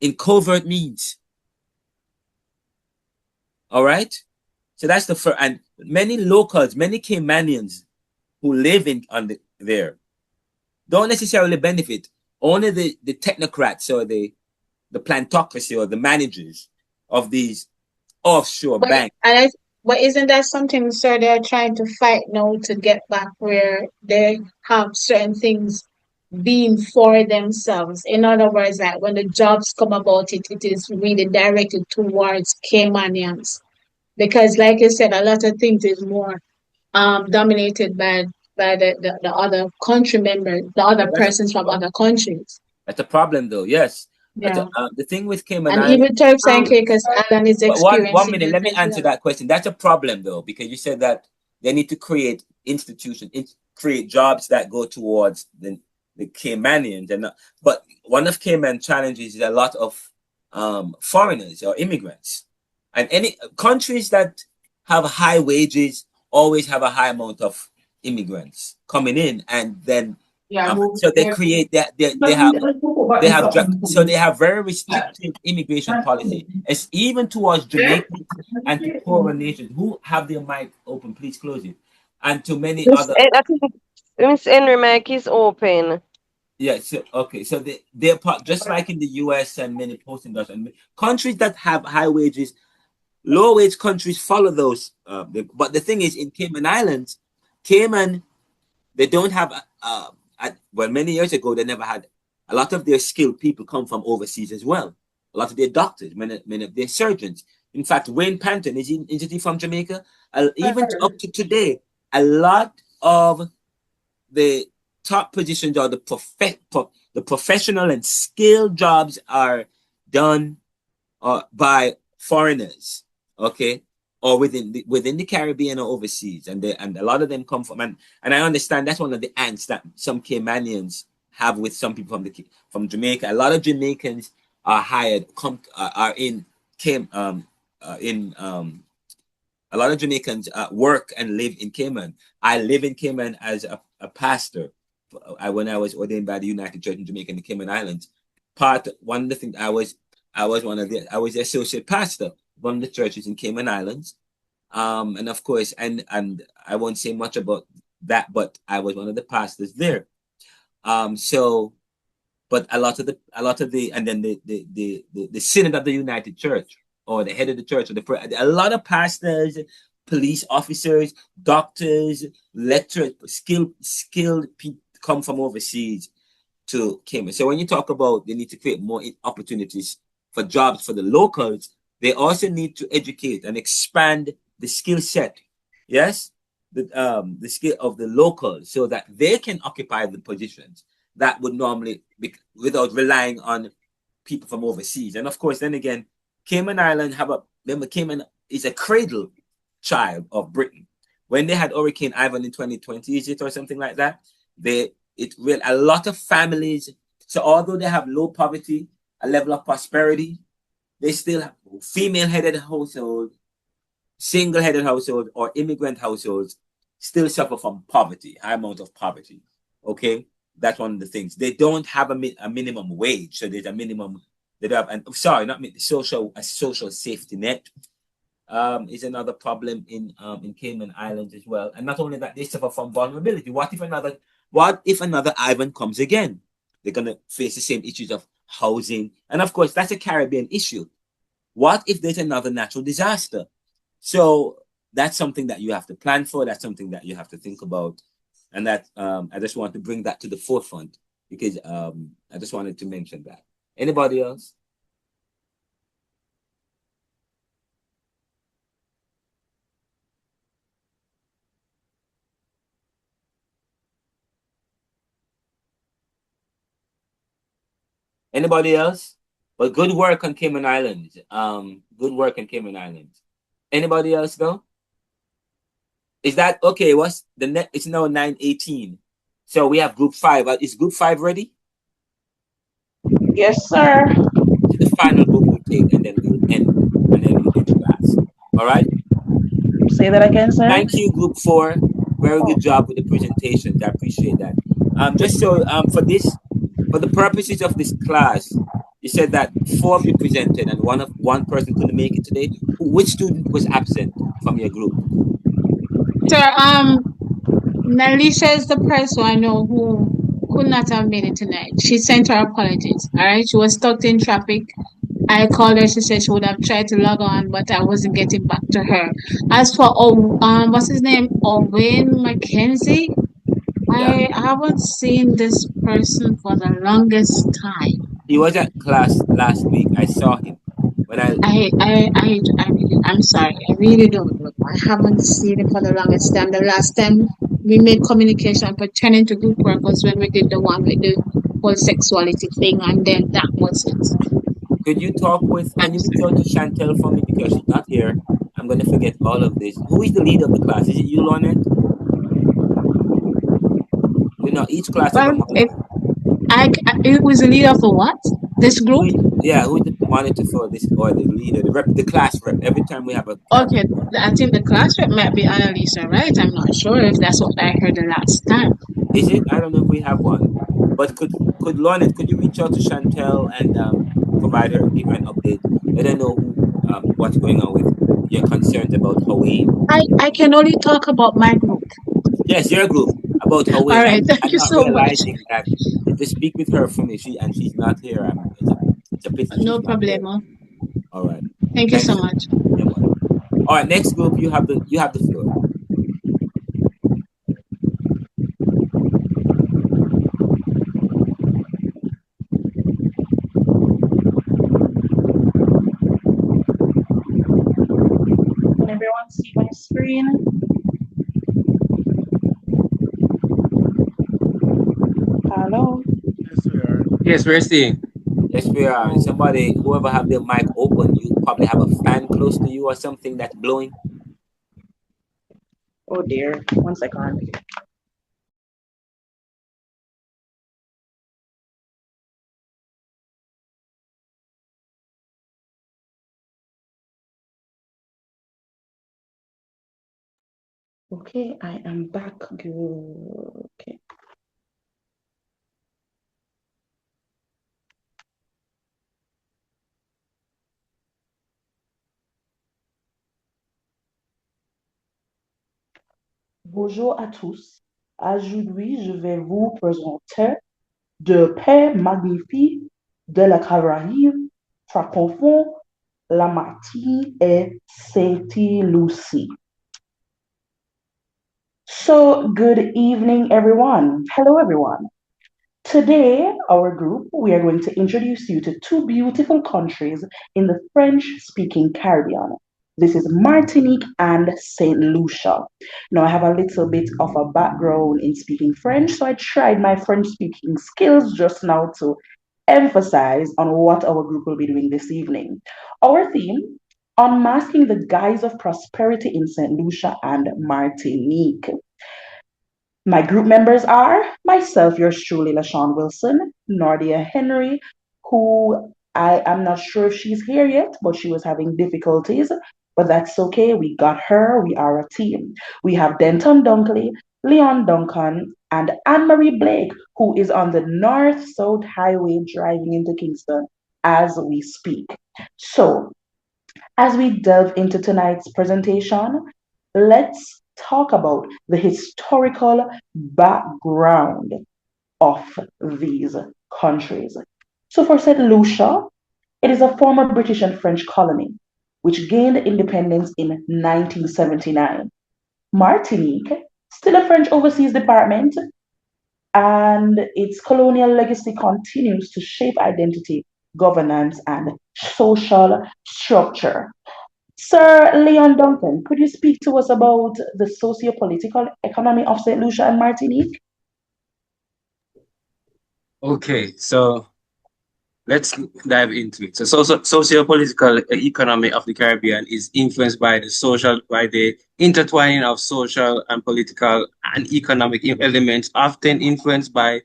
in covert means. All right? So that's the first. And many locals, many Caymanians who live there don't necessarily benefit. Only the technocrats or the plantocracy or the managers of these offshore banks. But isn't that something, sir, they're trying to fight now to get back where they have certain things being for themselves? In other words, that when the jobs come about, it is really directed towards Caymanians. Because like you said, a lot of things is more dominated by the other country members, the other persons from other countries. That's a problem, though. Yes. Yeah. The thing with Cayman and Islands, even Turks and Caicos Island is experiencing. One minute, let me answer that question. That's a problem, though, because you said that they need to create institutions, create jobs that go towards the Caymanians, but one of Cayman challenges is a lot of foreigners or immigrants, and any countries that have high wages always have a high amount of immigrants coming in, and then So they create that they have very restrictive immigration policy. It's even towards Jamaicans and to poorer nations who have their mic open. Please close it. And to many other. I think Miss Henry mic is open. Yeah. So okay. So they're part, just like in the U.S. and many post-industrial countries that have high wages. Low wage countries follow those. But the thing is, in Cayman Islands, they don't have. Well, many years ago, they never had. A lot of their skilled people come from overseas as well. A lot of their doctors, many of their surgeons. In fact, Wayne Panton isn't he from Jamaica? Even up to today, a lot of the top positions or the professional and skilled jobs are done by foreigners. Okay, or within the Caribbean or overseas, and a lot of them come from and I understand that's one of the angst that some Caymanians have with some people from Jamaica. A lot of Jamaicans are hired, are in a lot of Jamaicans work and live in Cayman. I live in Cayman as a pastor. When I was ordained by the United Church in Jamaica in the Cayman Islands, one of the things I was the associate pastor one of the churches in Cayman Islands. And of course, and I won't say much about that, but I was one of the pastors there. But a lot of the and then the synod of the United Church, or the head of the church, or a lot of pastors, police officers, doctors, lecturers, skilled people come from overseas to Cayman. So when you talk about they need to create more opportunities for jobs for the locals, they also need to educate and expand the skill set, yes, the skill of the locals, so that they can occupy the positions that would normally be without relying on people from overseas. And of course, then again, Cayman Island Cayman is a cradle child of Britain. When they had Hurricane Ivan in 2020, is it or something like that? A lot of families. So although they have low poverty, a level of prosperity, they still have female-headed households, single-headed households, or immigrant households still suffer from poverty, high amount of poverty. Okay, that's one of the things. They don't have a minimum wage, so there's a minimum. They don't have, a social safety net. Is another problem in Cayman Islands as well. And not only that, they suffer from vulnerability. What if another Ivan comes again? They're gonna face the same issues of housing, and of course that's a Caribbean issue. What if there's another natural disaster? So that's something that you have to plan for. That's something that you have to think about, and that I just want to bring that to the forefront because I just wanted to mention that. Anybody else? Anybody else? But good work on Cayman Islands. Good work on Cayman Islands. Anybody else go? Is that okay? What's the net? It's now 9:18. So we have group 5. Is group 5 ready? Yes, sir. The final group we take, and then we'll end, and then we'll do class. All right. Say that again, sir. Thank you, group 4. Very good job with the presentations. I appreciate that. Just so for the purposes of this class, you said that 4 of you presented and one person couldn't make it today. Which student was absent from your group? Sir, Nalisha is the person I know who could not have made it tonight. She sent her apologies. All right, she was stuck in traffic. I called her. She said she would have tried to log on, but I wasn't getting back to her. As for what's his name, Owen McKenzie, I haven't seen this person for the longest time. He was at class last week. I saw him. When I'm sorry. I really don't know. I haven't seen him for the longest time. The last time we made communication pertaining to group work was when we did the one with the whole sexuality thing, and then that was it. Could you can you reach out to Chantel for me, because she's not here? I'm going to forget all of this. Who is the leader of the class? Is it you, Lornette? You know, each class. It was the leader for what? This group? Who's the monitor for this, or the leader, the class rep? Every time we have a okay, I think the class rep might be Annalisa, right? I'm not sure if that's what I heard the last time. Is it? I don't know if we have one. But could Lornet, could you reach out to Chantel and give her an update? Let her know what's going on with your concerns about Hawaii. I can only talk about my group. Yes, your group about All Hawaii. right, thank I'm you not so much. realizing that to speak with her for me. She's not here. It's a pity No she's not here. problemo. All right. Thank you Thanks. so much. Yeah, man. All right, next group, you have the floor. Can everyone see my screen? Hello? Yes, we're seeing. Yes, we are. Somebody, whoever have their mic open, you probably have a fan close to you or something that's blowing. Oh dear, 1 second. Okay, I am back. Good. Okay. Bonjour à tous. Aujourd'hui, je vais vous présenter deux pays magnifiques de la Caraïbe, francophones, la Martinique et Saint-Lucie. So, good evening, everyone. Hello, everyone. Today, our group, we are going to introduce you to two beautiful countries in the French-speaking Caribbean. This is Martinique and St. Lucia. Now, I have a little bit of a background in speaking French, so I tried my French-speaking skills just now to emphasize on what our group will be doing this evening. Our theme, unmasking the guise of prosperity in St. Lucia and Martinique. My group members are myself, yours truly, LaShawn Wilson, Nordia Henry, who I am not sure if she's here yet, but she was having difficulties. But that's okay. We got her. We are a team. We have Denton Dunkley, Leon Duncan, and Anne Marie Blake, who is on the North South Highway driving into Kingston as we speak. So, as we delve into tonight's presentation, let's talk about the historical background of these countries. So, for St. Lucia, it is a former British and French colony which gained independence in 1979. Martinique, still a French overseas department, and its colonial legacy continues to shape identity, governance, and social structure. Sir Leon Duncan, could you speak to us about the socio-political economy of St. Lucia and Martinique? Okay, so let's dive into it. So, socio-political economy of the Caribbean is influenced by the intertwining of social and political and economic elements, often influenced by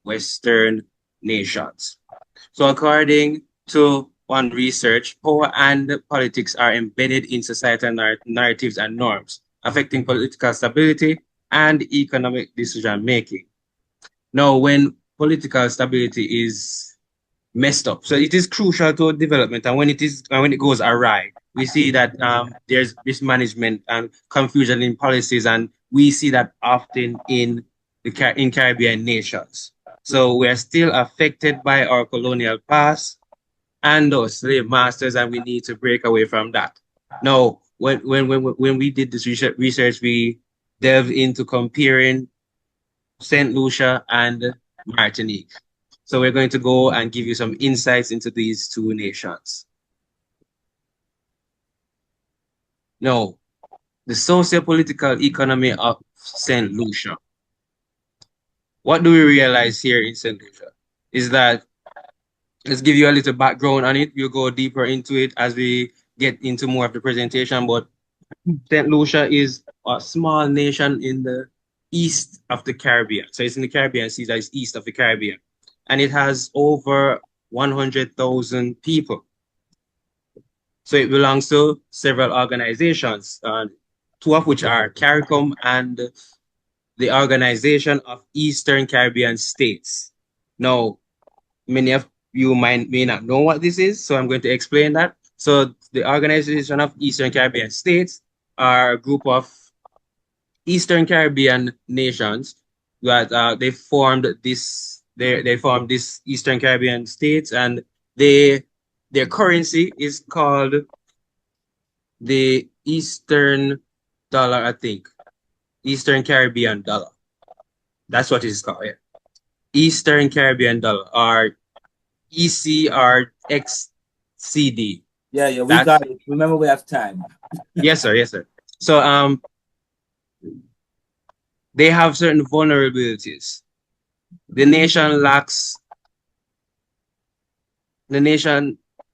Western nations. So, according to one research, power and politics are embedded in societal narratives and norms, affecting political stability and economic decision making. Now, when political stability is messed up, so it is crucial to development, and when it goes awry, we see that there's mismanagement and confusion in policies, and we see that often in Caribbean nations. So we are still affected by our colonial past and our slave masters, and we need to break away from that. Now, when we did this research, we delved into comparing St. Lucia and Martinique. So we're going to go and give you some insights into these two nations. Now, the socio-political economy of St. Lucia. What do we realize here in St. Lucia is that, let's give you a little background on it. We'll go deeper into it as we get into more of the presentation, but St. Lucia is a small nation in the east of the Caribbean. So it's in the Caribbean Sea, that is east of the Caribbean. And it has over 100,000 people. So it belongs to several organizations, two of which are CARICOM and the Organization of Eastern Caribbean States. Now, many of you may not know what this is, so I'm going to explain that. So the Organization of Eastern Caribbean States are a group of Eastern Caribbean nations that they formed this Eastern Caribbean states, and their currency is called the Eastern dollar, I think. Eastern Caribbean dollar. That's what it is called. Yeah. Eastern Caribbean dollar, or ECRXCD. Yeah, we got it. Remember, we have time. Yes, sir. Yes, sir. So they have certain vulnerabilities. The nation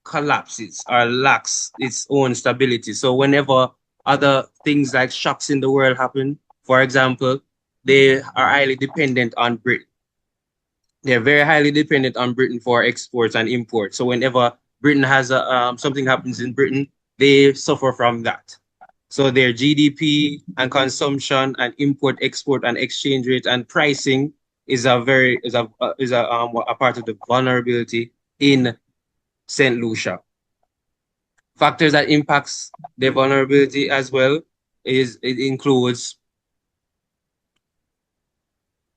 collapses or lacks its own stability. So whenever other things like shocks in the world happen, for example, they are highly dependent on Britain. They're very highly dependent on Britain for exports and imports. So whenever Britain has something happens in Britain, they suffer from that. So their GDP and consumption and import, export, and exchange rate and pricing is a part of the vulnerability in St. Lucia. Factors that impacts their vulnerability as well it includes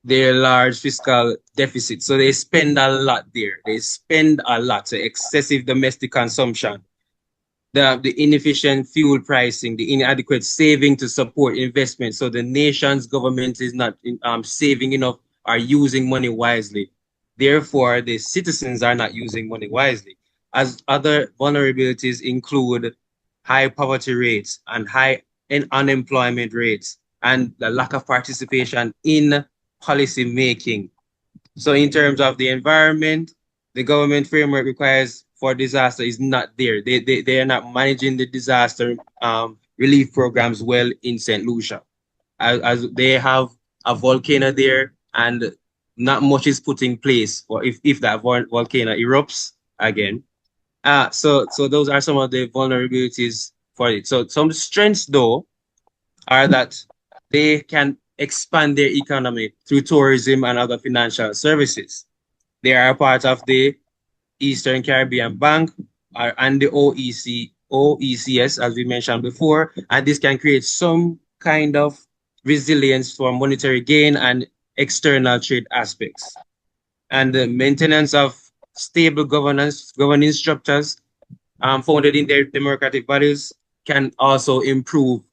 their large fiscal deficit. So they spend a lot there. They spend a lot. So excessive domestic consumption, the inefficient fuel pricing, the inadequate saving to support investment. So the nation's government is not saving enough or using money wisely. Therefore, the citizens are not using money wisely. As other vulnerabilities include high poverty rates and high unemployment rates and the lack of participation in policy making. So in terms of the environment, the government framework requires for disaster is not there. They are not managing the disaster relief programs well in St. Lucia. As they have a volcano there and not much is put in place for if that volcano erupts again. So those are some of the vulnerabilities for it. So some strengths though are that they can expand their economy through tourism and other financial services. They are a part of the Eastern Caribbean Bank and the OECS, as we mentioned before, and this can create some kind of resilience for monetary gain and external trade aspects. And the maintenance of stable governing structures founded in their democratic values can also improve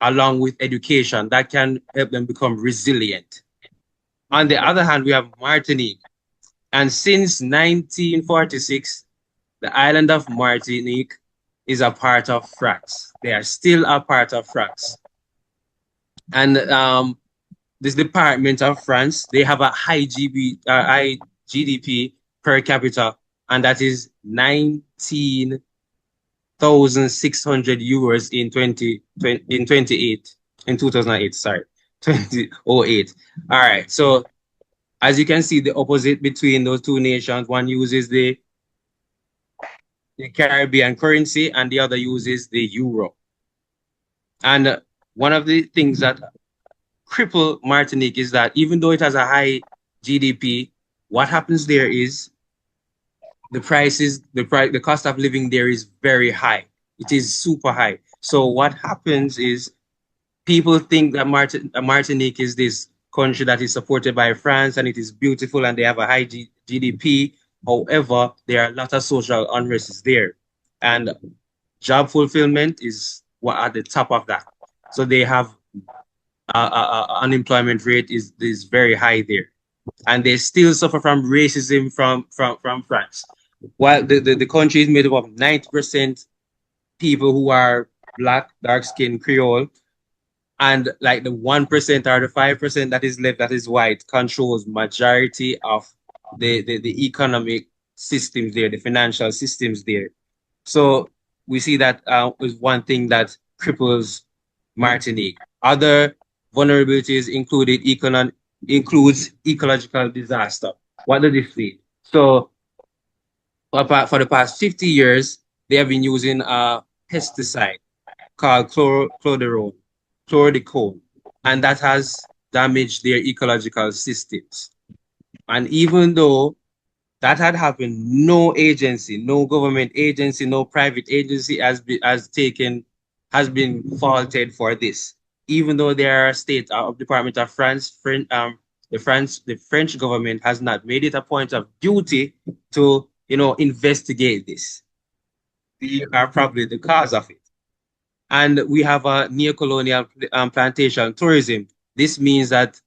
along with education that can help them become resilient. On the other hand, we have Martinique. And since 1946, the island of Martinique is a part of France. They are still a part of France. And this department of France, they have a high GDP per capita, and that is 19,600 euros in 2008, sorry, 2008. All right, so as you can see, the opposite between those two nations, one uses the Caribbean currency and the other uses the euro. And one of the things that cripple Martinique is that even though it has a high GDP, what happens there is the cost of living there is very high. It is super high. So what happens is people think that Martinique is this country that is supported by France and it is beautiful and they have a high GDP. However, there are a lot of social unrest there, and job fulfillment is at the top of that. So they have unemployment rate is very high there, and they still suffer from racism from France. While the country is made up of 90% people who are Black, dark-skinned Creole, and like the 1% or the 5% that is left that is white controls majority of the economic systems there, the financial systems there. So we see that is one thing that cripples Martinique. Other vulnerabilities includes ecological disaster. What does this mean? So for the past 50 years, they have been using a pesticide called chlordicone, and that has damage their ecological systems. And even though that had happened, no agency, no government agency, no private agency has been faulted for this. Even though there are state Department of France, the French government has not made it a point of duty to investigate this. They are probably the cause of it. And we have a neocolonial plantation tourism. This means that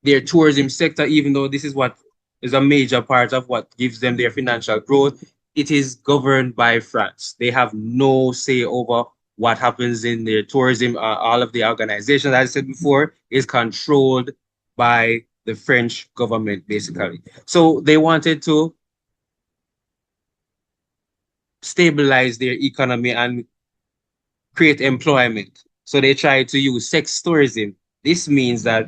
their tourism sector, even though this is what is a major part of what gives them their financial growth, it is governed by France. They have no say over what happens in their tourism. All of the organizations, as I said before, is controlled by the French government, basically. So they wanted to stabilize their economy and create employment. So they tried to use sex tourism. This means that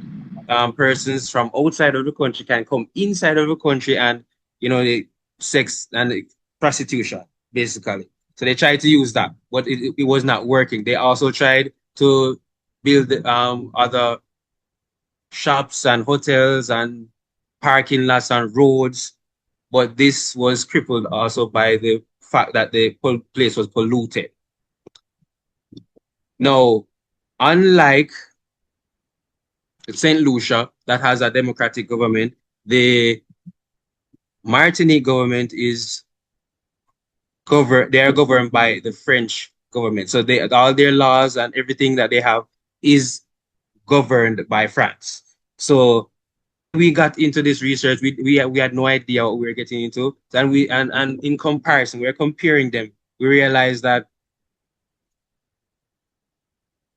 persons from outside of the country can come inside of the country and, the sex and prostitution, basically. So they tried to use that, but it was not working. They also tried to build other shops and hotels and parking lots and roads, but this was crippled also by the fact that the place was polluted. Now, unlike St. Lucia, that has a democratic government, the Martinique government is they are governed by the French government. So all their laws and everything that they have is governed by France. So we got into this research, we had no idea what we were getting into. And in comparison, we're comparing them. We realized that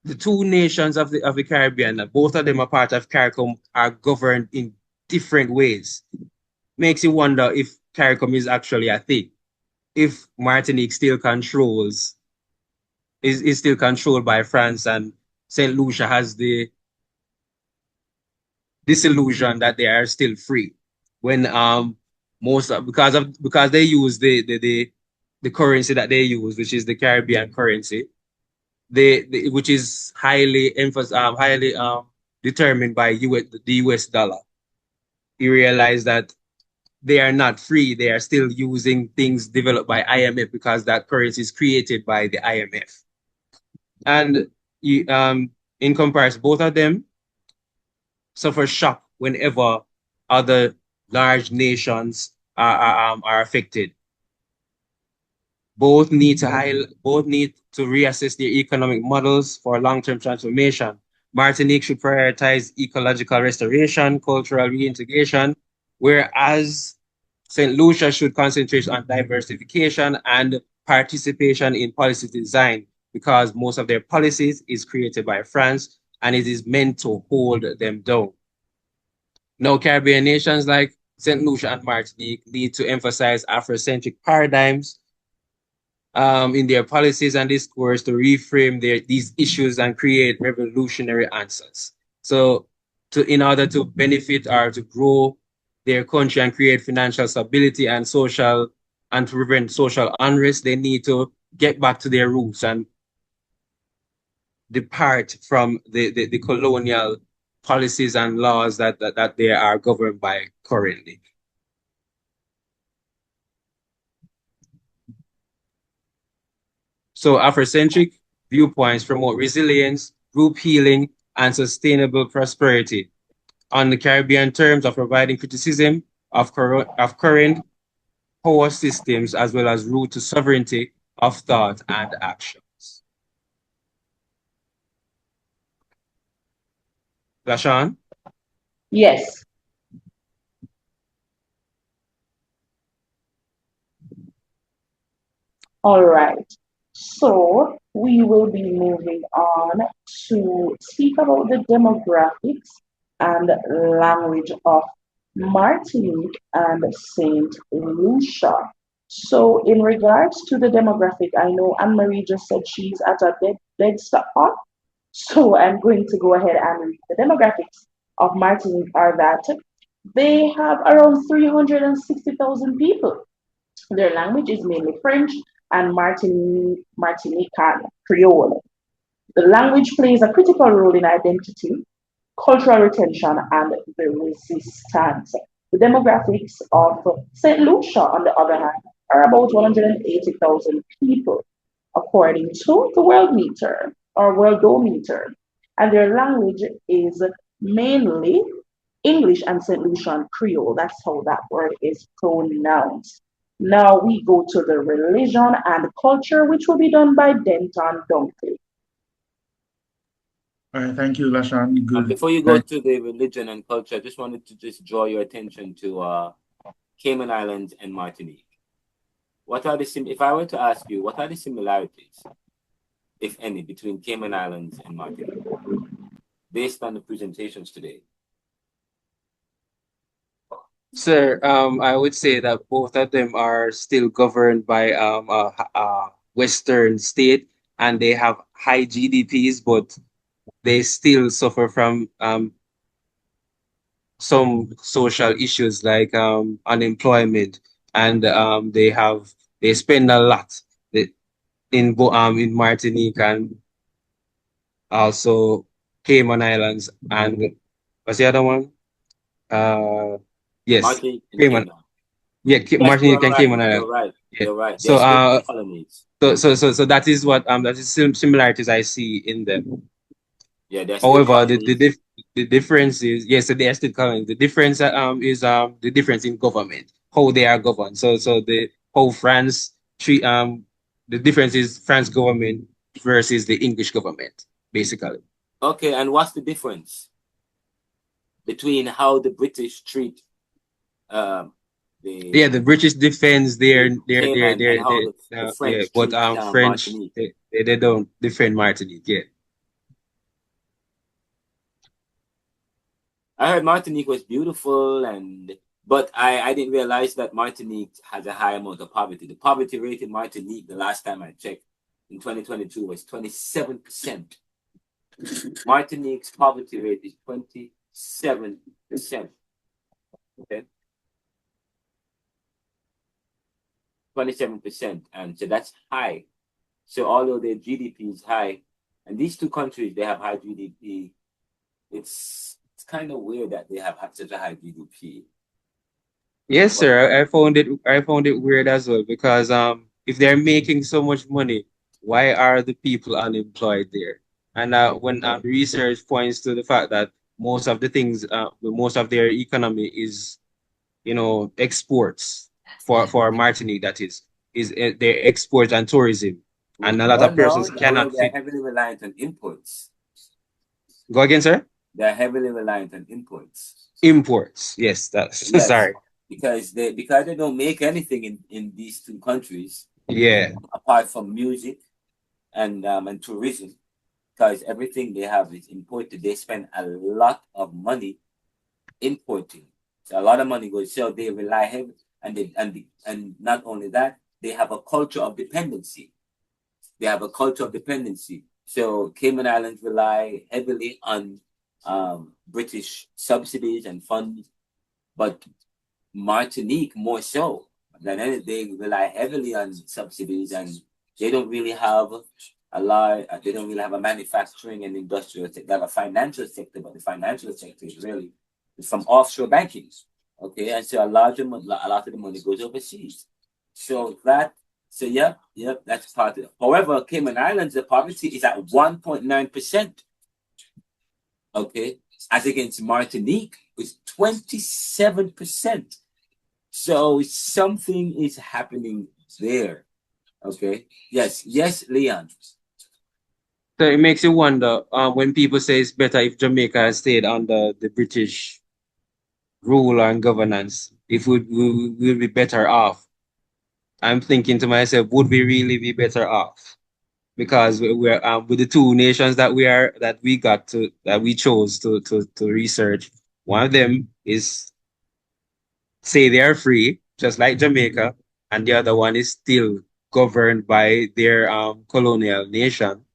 the two nations of the Caribbean, both of them are part of CARICOM, are governed in different ways. Makes you wonder if CARICOM is actually a thing. If Martinique still is still controlled by France, and St. Lucia has the disillusion that they are still free, when because they use the currency that they use, which is the Caribbean currency, which is highly determined by the US dollar. You realize that they are not free. They are still using things developed by IMF because that currency is created by the IMF. And in comparison, both of them suffer shock whenever other large nations are affected. Both need to reassess their economic models for long-term transformation. Martinique should prioritize ecological restoration, cultural reintegration, whereas St. Lucia should concentrate on diversification and participation in policy design, because most of their policies is created by France and it is meant to hold them down. Now, Caribbean nations like St. Lucia and Martinique need to emphasize Afrocentric paradigms in their policies and discourse to reframe these issues and create revolutionary answers. So in order to benefit or to grow their country and create financial stability and to prevent social unrest, they need to get back to their roots and depart from the colonial policies and laws that they are governed by currently. So Afrocentric viewpoints promote resilience, group healing, and sustainable prosperity on the Caribbean terms of providing criticism of current power systems, as well as route to sovereignty of thought and actions. Lashawn? Yes. All right. So we will be moving on to speak about the demographics and language of Martinique and Saint Lucia. So in regards to the demographic, I know Anne-Marie just said she's at a dead stop. So I'm going to go ahead and read the demographics of Martinique are that they have around 360,000 people. Their language is mainly French and Martinican Creole. The language plays a critical role in identity cultural retention, and the resistance. The demographics of St. Lucia, on the other hand, are about 180,000 people, according to the World Meter or Worldometer, and their language is mainly English and St. Lucian Creole. That's how that word is pronounced. Now we go to the religion and culture, which will be done by Denton Dunkley. All right, thank you, Lashan. Good. Before you go to the religion and culture, I just wanted to just draw your attention to Cayman Islands and Martinique. What are the if I were to ask you, what are the similarities, if any, between Cayman Islands and Martinique, based on the presentations today? Sir, I would say that both of them are still governed by a Western state, and they have high GDPs, but they still suffer from some social issues like unemployment, and they spend a lot in Martinique and also Cayman Islands, and what's the other one? Yes, Martinique and Cayman. Yeah, Yes, Martinique and right. Cayman Islands. You're right. Yeah. You're right. So They're still colonies. So that is what that is similarities I see in them. Yeah, they're still However, colonies. the difference is, yes, they are still colonies. The difference is the difference in government, how they are governed. So the how France treat the difference is France government versus the English government, basically. Okay, and what's the difference between how the British treat the British defends their the French but treat French Martinique? they don't defend Martinique. Yeah. I heard Martinique was beautiful, but I didn't realize that Martinique has a high amount of poverty. The poverty rate in Martinique, the last time I checked, in 2022 was 27%. Martinique's poverty rate is 27%. Okay. 27%, and so that's high. So although their GDP is high, and these two countries, they have high GDP, it's kind of weird that they have such a high GDP. Yes, sir. I found it weird as well, because if they're making so much money, why are the people unemployed there? And when research points to the fact that most of the things, most of their economy is, exports for Martinique. That is their exports and tourism, and a lot of persons cannot They're fit. heavily reliant on imports. Go again, sir. They're heavily reliant on imports. Imports, yes. That's yes. Sorry. Because they don't make anything in these two countries. Yeah. Apart from music and tourism, because everything they have is imported. They spend a lot of money importing. So a lot of money goes. So they rely heavily, and not only that, they have a culture of dependency. So Cayman Islands rely heavily on British subsidies and funds, but Martinique more so. Then they rely heavily on subsidies, and they don't really have they don't really have a manufacturing and industrial sector. They have a financial sector, but the financial sector is really from offshore banking. Okay, and so a lot of the money goes overseas. Yep, that's part of it. However, Cayman Islands, the poverty is at 1.9%. Okay, as against Martinique, it's 27%. So something is happening there. Okay. Yes, Leon. So it makes you wonder when people say it's better if Jamaica had stayed under the British rule and governance, if we'll be better off. I'm thinking to myself, would we really be better off? Because we're with the two nations that we chose to research. One of them is say they are free, just like Jamaica, and the other one is still governed by their colonial nation,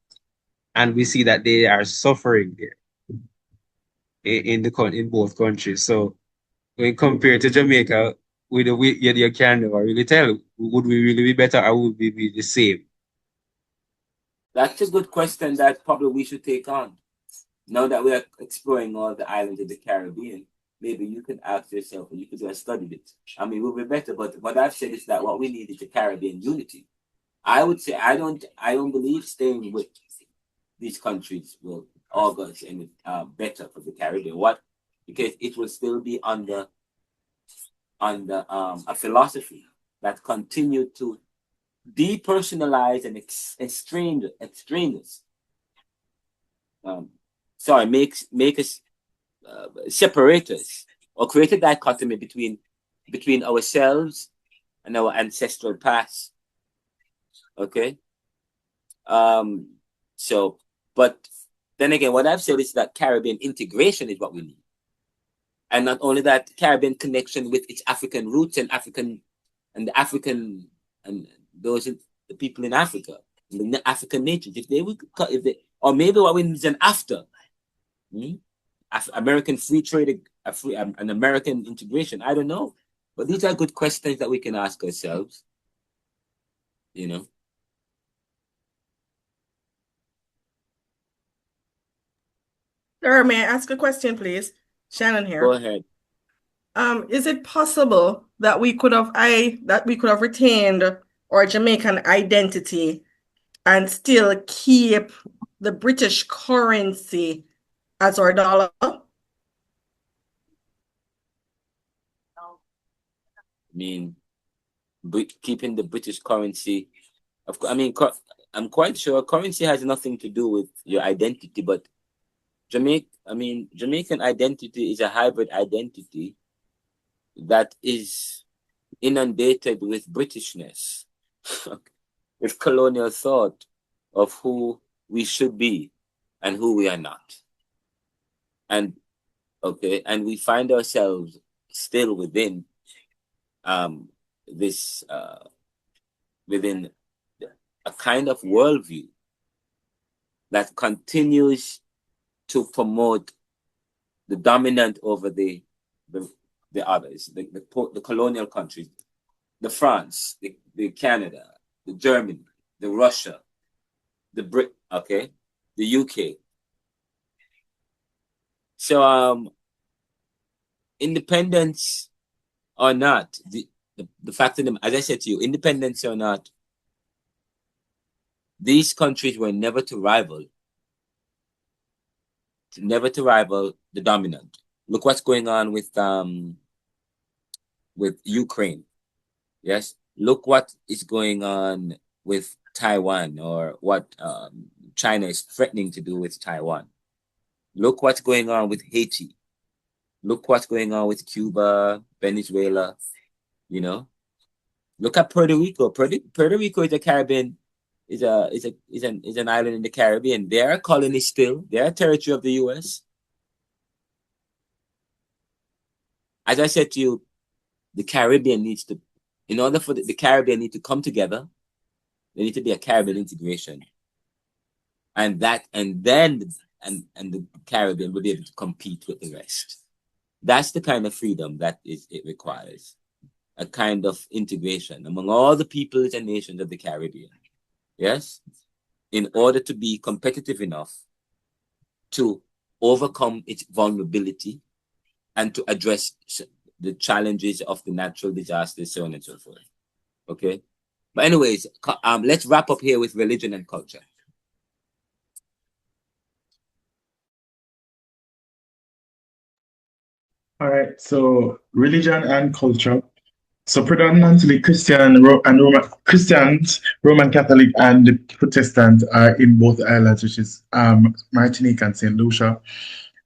and we see that they are suffering there in both countries. So when compared to Jamaica, you can never really tell, would we really be better or would we be the same? That's a good question that probably we should take on. now that we are exploring all the islands of the Caribbean, maybe you can ask yourself, and you could do a study it. I mean, it will be better, but what I've said is that what we need is the Caribbean unity. I would say I don't believe staying with these countries will augur any better for the Caribbean. What? Because it will still be under a philosophy that continue to depersonalize and estrange us. Make us separate us or create a dichotomy between ourselves and our ancestral past. Okay. So, but then again, what I've said is that Caribbean integration is what we need. And not only that, Caribbean connection with its African roots and the African and those the people in Africa, the African nations. Or maybe what we need is an after American free trade, an American integration. I don't know, but these are good questions that we can ask ourselves. You know. Sir, may I ask a question, please? Shannon here. Go ahead. Is it possible that we could have retained our Jamaican identity and still keep the British currency as our dollar? I mean, keeping the British currency. I'm quite sure currency has nothing to do with your identity, but Jamaican identity is a hybrid identity that is inundated with Britishness, with colonial thought of who we should be and who we are not. And we find ourselves still within within a kind of worldview that continues to promote the dominant over the others, the colonial countries, the France, the Canada, the Germany, the Russia, the UK. So independence or not, the fact of them, as I said to you, independence or not, these countries were never to rival the dominant. Look what's going on with Ukraine. Yes. Look what is going on with Taiwan, or what China is threatening to do with Taiwan. Look what's going on with Haiti. Look what's going on with Cuba, Venezuela. You know. Look at Puerto Rico. Puerto Rico is a Caribbean. Is an island in the Caribbean. They are a colony still. They are a territory of the U.S. As I said to you, the Caribbean needs to, in order for the Caribbean need to come together, there need to be a Caribbean integration, and then the Caribbean will be able to compete with the rest. That's the kind of freedom that it requires, a kind of integration among all the peoples and nations of the Caribbean. Yes, in order to be competitive enough to overcome its vulnerability and to address the challenges of the natural disasters, so on and so forth. Okay, but anyways, let's wrap up here with religion and culture. All right, so religion and culture. So predominantly Christians, Roman Catholic, and Protestant are in both islands, which is Martinique and St. Lucia,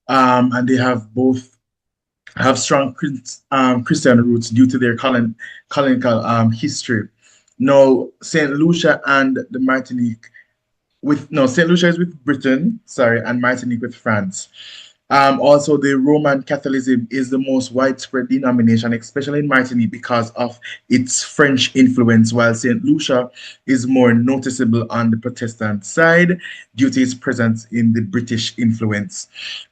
and they have both strong Christian roots due to their colonial history. Now, St. Lucia and the Martinique, St. Lucia is with Britain, and Martinique with France. Also, the Roman Catholicism is the most widespread denomination, especially in Martinique, because of its French influence, while St. Lucia is more noticeable on the Protestant side due to its presence in the British influence.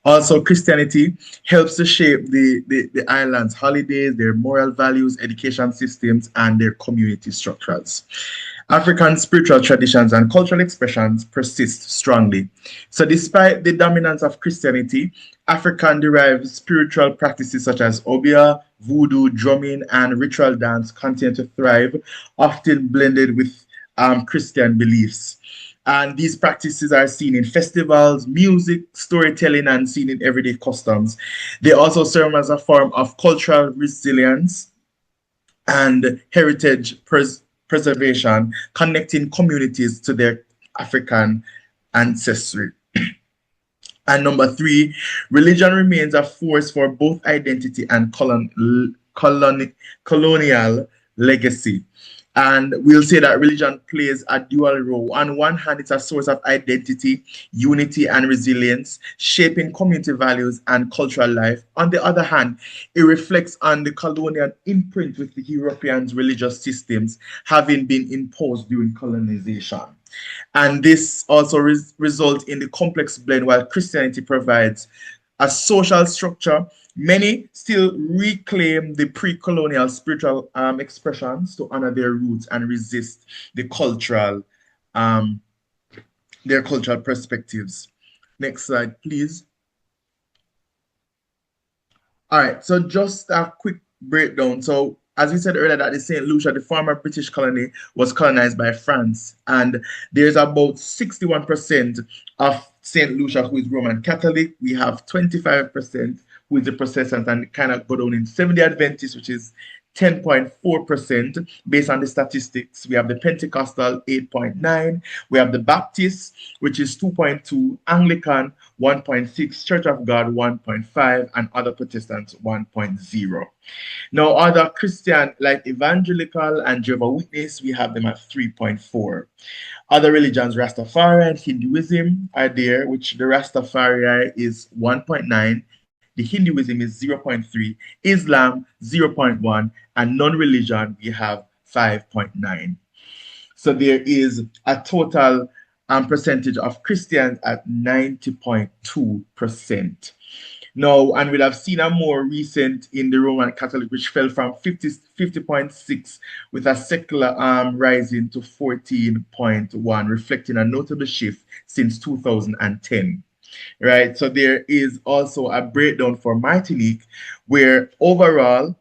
Also, Christianity helps to shape the island's holidays, their moral values, education systems, and their community structures. African spiritual traditions and cultural expressions persist strongly. So, despite the dominance of Christianity, African derived spiritual practices such as obia, voodoo, drumming, and ritual dance continue to thrive, often blended with Christian beliefs. And these practices are seen in festivals, music, storytelling, and seen in everyday customs. They also serve as a form of cultural resilience and heritage preservation, connecting communities to their African ancestry. And number three, religion remains a force for both identity and colonial legacy. And we'll say that religion plays a dual role. On one hand, it's a source of identity, unity, and resilience, shaping community values and cultural life. On the other hand, it reflects on the colonial imprint with the Europeans' religious systems having been imposed during colonization. And this also results in the complex blend. While Christianity provides a social structure, many still reclaim the pre-colonial spiritual expressions to honor their roots and resist the their cultural perspectives. Next slide, please. All right, so just a quick breakdown. So as we said earlier, that the St. Lucia, the former British colony, was colonized by France. And there's about 61% of St. Lucia who is Roman Catholic. We have 25% who is the Protestant, and kind of go down in Seventh-day Adventist, which is 10.4% based on the statistics. We have the Pentecostal 8.9, we have the Baptist, which is 2.2, Anglican 1.6, Church of God 1.5, and other Protestants 1.0. Now, other Christian like Evangelical and Jehovah's Witness, we have them at 3.4. Other religions, Rastafari and Hinduism are there, which the Rastafari is 1.9. The Hinduism is 0.3, Islam 0.1, and non-religion we have 5.9. So there is a total percentage of Christians at 90.2%. Now, and we'll have seen a more recent in the Roman Catholic, which fell from 50.6 with a secular rising to 14.1, reflecting a notable shift since 2010. Right, so there is also a breakdown for Martinique, where overall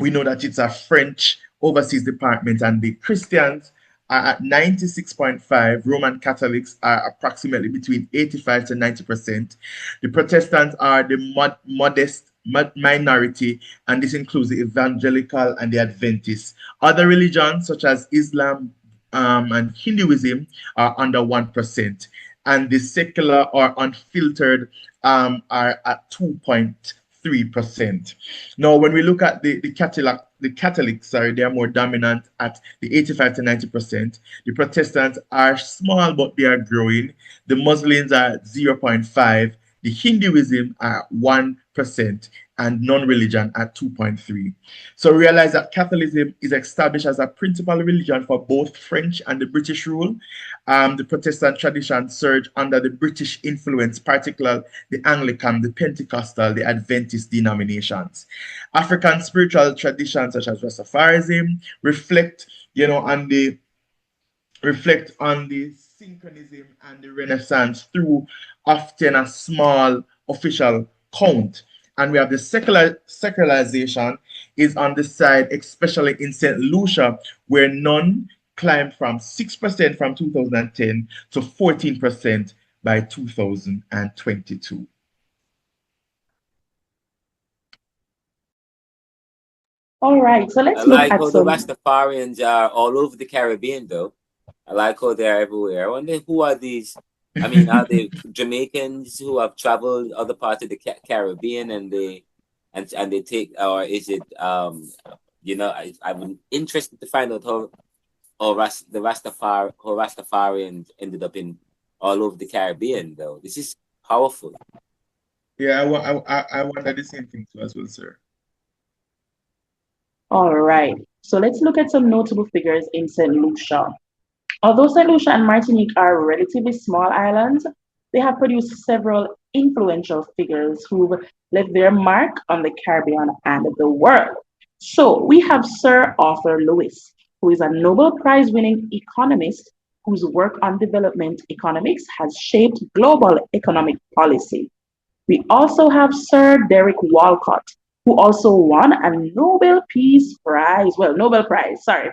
we know that it's a French overseas department, and the Christians are at 96.5. Roman Catholics are approximately between 85 to 90%. The Protestants are the modest minority, and this includes the Evangelical and the Adventists. Other religions such as Islam and Hinduism are under 1%. And the secular or unfiltered are at 2.3%. Now, when we look at the Catholics, they are more dominant at the 85 to 90%. The Protestants are small, but they are growing. The Muslims are at 0.5. The Hinduism are 1%, and non-religion at 2.3. So realize that Catholicism is established as a principal religion for both French and the British rule. The Protestant tradition surged under the British influence, particularly the Anglican, the Pentecostal, the Adventist denominations. African spiritual traditions such as Rastafarism reflect on the synchronism and the Renaissance through often a small official count. And we have the secularization is on the side, especially in St. Lucia, where none climbed from 6% from 2010 to 14% by 2022. All right, so let's look at how the Rastafarians are all over the Caribbean, though. I like how they're everywhere. I wonder who are these? I mean, are they Jamaicans who have traveled other parts of the Caribbean and they take, or is it I'm interested to find out how Rastafarians ended up in all over the Caribbean, though. This is powerful. Yeah, I wonder the same thing too as well, sir. All right, so let's look at some notable figures in St. Lucia. Although St. Lucia and Martinique are relatively small islands, they have produced several influential figures who've left their mark on the Caribbean and the world. So we have Sir Arthur Lewis, who is a Nobel Prize winning economist whose work on development economics has shaped global economic policy. We also have Sir Derek Walcott, who also won a Nobel Peace Prize, Nobel Prize, sorry,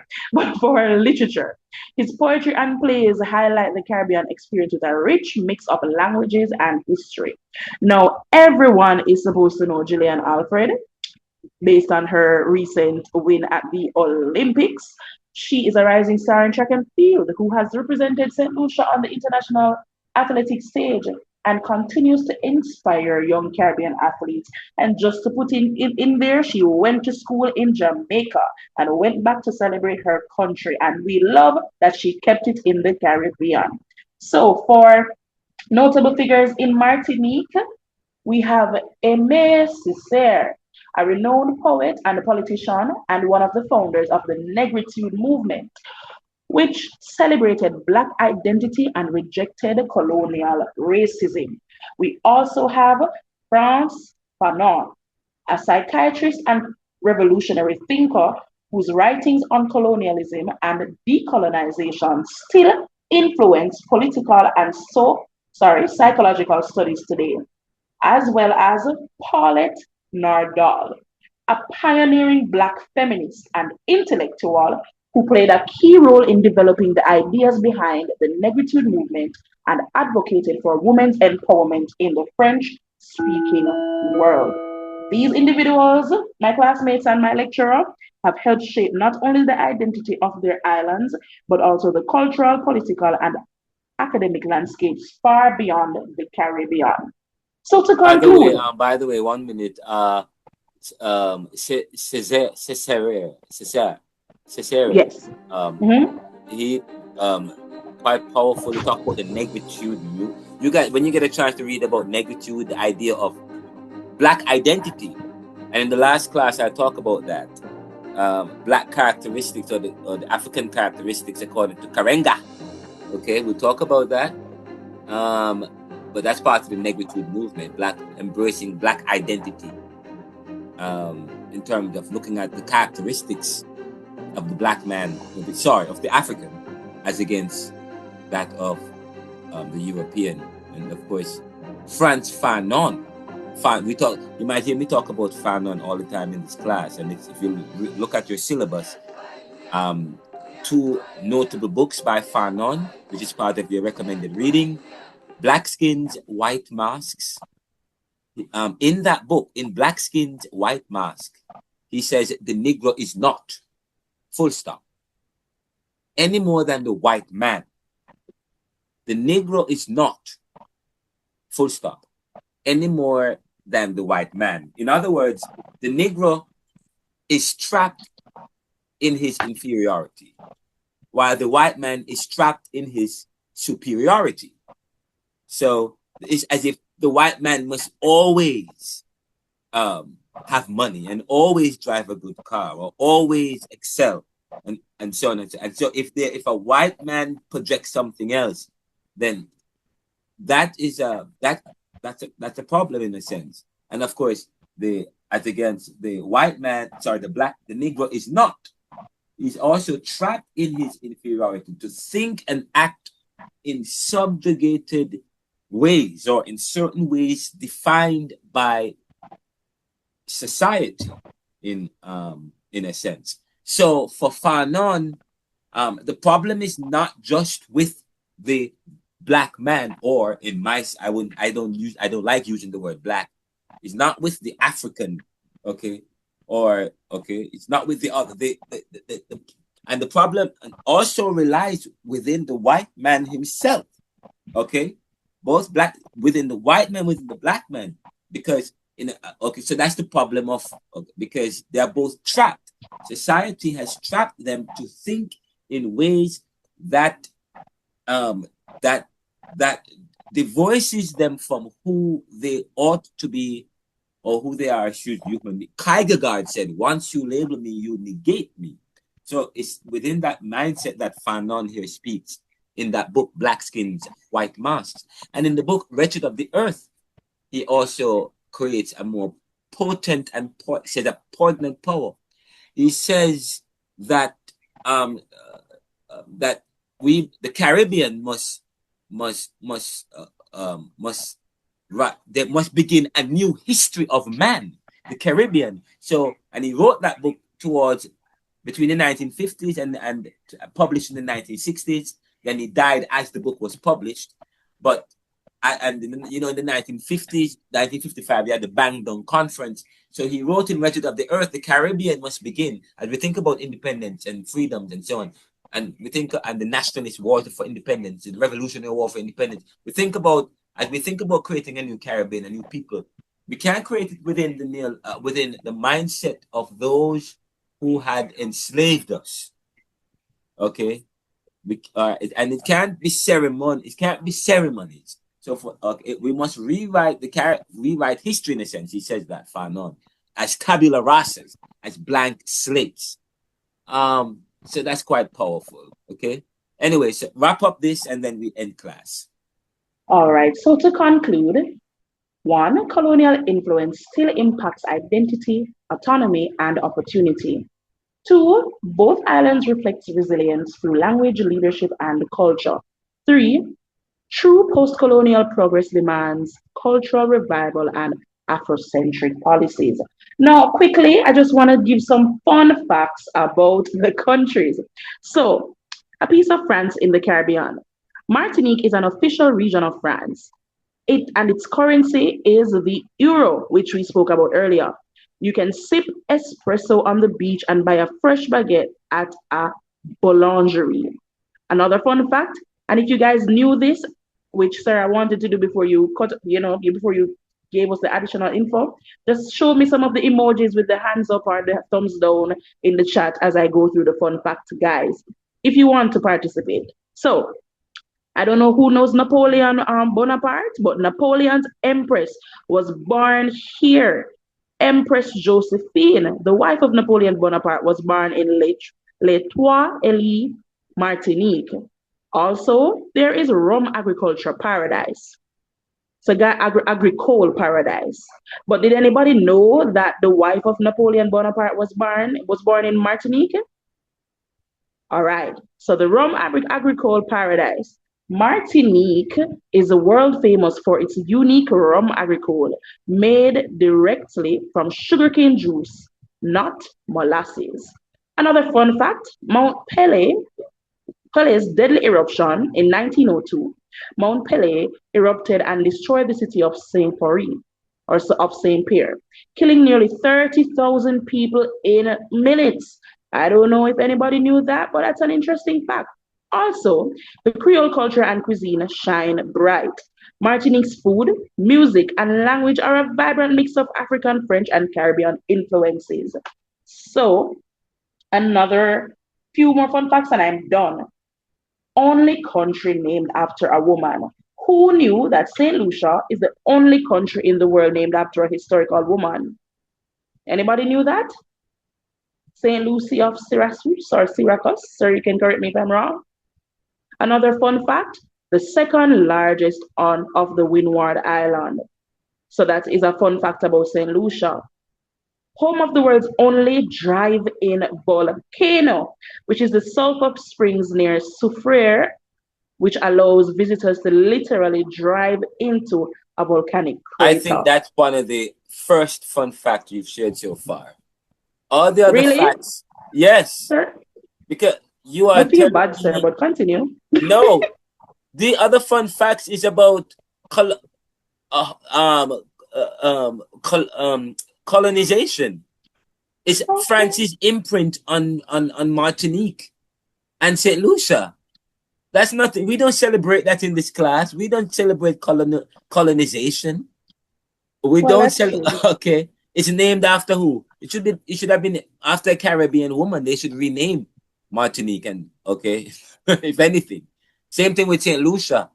for literature. His poetry and plays highlight the Caribbean experience with a rich mix of languages and history. Now, everyone is supposed to know Gillian Alfred based on her recent win at the Olympics. She is a rising star in track and field who has represented St. Lucia on the international athletic stage and continues to inspire young Caribbean athletes. And just to put in there, she went to school in Jamaica and went back to celebrate her country. And we love that she kept it in the Caribbean. So for notable figures in Martinique, we have Aimé Césaire, a renowned poet and politician and one of the founders of the Negritude movement, which celebrated Black identity and rejected colonial racism. We also have Frantz Fanon, a psychiatrist and revolutionary thinker whose writings on colonialism and decolonization still influence political and psychological studies today, as well as Paulette Nardal, a pioneering Black feminist and intellectual who played a key role in developing the ideas behind the Negritude movement and advocated for women's empowerment in the French-speaking world. These individuals, my classmates and my lecturer, have helped shape not only the identity of their islands, but also the cultural, political, and academic landscapes far beyond the Caribbean. So to conclude, by the way, 1 minute. Césaire. Yes. He quite powerfully talk about the negritude. You guys, when you get a chance to read about negritude, the idea of Black identity, and in the last class I talk about that Black characteristics or the African characteristics according to Karenga. Okay, we'll talk about that. But that's part of the negritude movement, embracing Black identity, in terms of looking at the characteristics of the Black man, of the African, as against that of the European. And of course, Frantz Fanon. You might hear me talk about Fanon all the time in this class. And if you look at your syllabus, 2 notable books by Fanon, which is part of your recommended reading. Black Skins, White Masks. In that book, in Black Skins, White Mask, he says the Negro is not, full stop, any more than the white man. The Negro is not, full stop, any more than the white man. In other words, the Negro is trapped in his inferiority, while the white man is trapped in his superiority. So it's as if the white man must always have money and always drive a good car or always excel and so on and so on. And so if a white man projects something else, then that's a problem in a sense. And of course, as against the white man, the Negro is not. He's also trapped in his inferiority to think and act in subjugated ways or in certain ways defined by society in a sense. So for Fanon, the problem is not just with the Black man, or I don't like using the word Black. It's not with the African, it's not with the other. And the problem also relies within the white man himself, both within the white man, within the Black man, because so that's the problem because they are both trapped. Society has trapped them to think in ways that divorces them from who they ought to be or who they are as human beings. Kierkegaard said, "Once you label me, you negate me." So it's within that mindset that Fanon here speaks in that book, Black Skins, White Masks. And in the book, Wretched of the Earth, he also creates a more potent and poignant power. He says that that the Caribbean there must begin a new history of man, the Caribbean. So, and he wrote that book between the 1950s and published in the 1960s. Then he died as the book was published. But in the 1950s, 1955, he had the Bang Down Conference. So he wrote in Record of the Earth, the Caribbean must begin. As we think about independence and freedoms and so on, and we think and the nationalist war for independence, the revolutionary war for independence, as we think about creating a new Caribbean, a new people, we can't create it within the mindset of those who had enslaved us. Okay, and it can't be ceremony. It can't be ceremonies. So we must rewrite history in a sense. He says that Fanon as tabula rasas, as blank slates. So that's quite powerful. Okay. Anyway, so wrap up this and then we end class. All right. So to conclude, 1, colonial influence still impacts identity, autonomy, and opportunity. 2, both islands reflect resilience through language, leadership, and culture. 3, true post-colonial progress demands cultural revival and Afrocentric policies. Now, quickly, I just want to give some fun facts about the countries. So, a piece of France in the Caribbean. Martinique is an official region of France. Its currency is the euro, which we spoke about earlier. You can sip espresso on the beach and buy a fresh baguette at a boulangerie. Another fun fact, and if you guys knew this, which Sarah wanted to do before you before you gave us the additional info, just show me some of the emojis with the hands up or the thumbs down in the chat as I go through the fun facts, guys, if you want to participate. So, I don't know who knows Napoleon Bonaparte, but Napoleon's empress was born here. Empress Josephine, the wife of Napoleon Bonaparte, was born in Les Trois-Îles, Martinique. Also, there is rum agriculture paradise. So agricole paradise. But did anybody know that the wife of Napoleon Bonaparte was born in Martinique? All right. So the rum agricole paradise. Martinique is world famous for its unique rum agricole made directly from sugarcane juice, not molasses. Another fun fact, Mount Pellé's deadly eruption in 1902, Mount Pelé erupted and destroyed the city of of Saint-Pierre, killing nearly 30,000 people in minutes. I don't know if anybody knew that, but that's an interesting fact. Also, the Creole culture and cuisine shine bright. Martinique's food, music, and language are a vibrant mix of African, French, and Caribbean influences. So, another few more fun facts and I'm done. Only country named after a woman. Who knew that St. Lucia is the only country in the world named after a historical woman? Anybody knew that? St. Lucy of Syracuse or Syracuse, sir, you can correct me if I'm wrong. Another fun fact, the second largest of the Windward Island. So that is a fun fact about St. Lucia. Home of the world's only drive-in volcano, which is the Sulphur Springs near Soufriere, which allows visitors to literally drive into a volcanic crater. I think that's one of the first fun facts you've shared so far. All the other facts, yes, sir? Because you are. I feel bad, sir, but continue. No, the other fun facts is about colonization. It's France's imprint on Martinique and St. Lucia. That's nothing. We don't celebrate that in this class. We don't celebrate colonization. We don't celebrate. Okay, it's named after who? It should have been after a Caribbean woman. They should rename Martinique and if anything. Same thing with St. Lucia.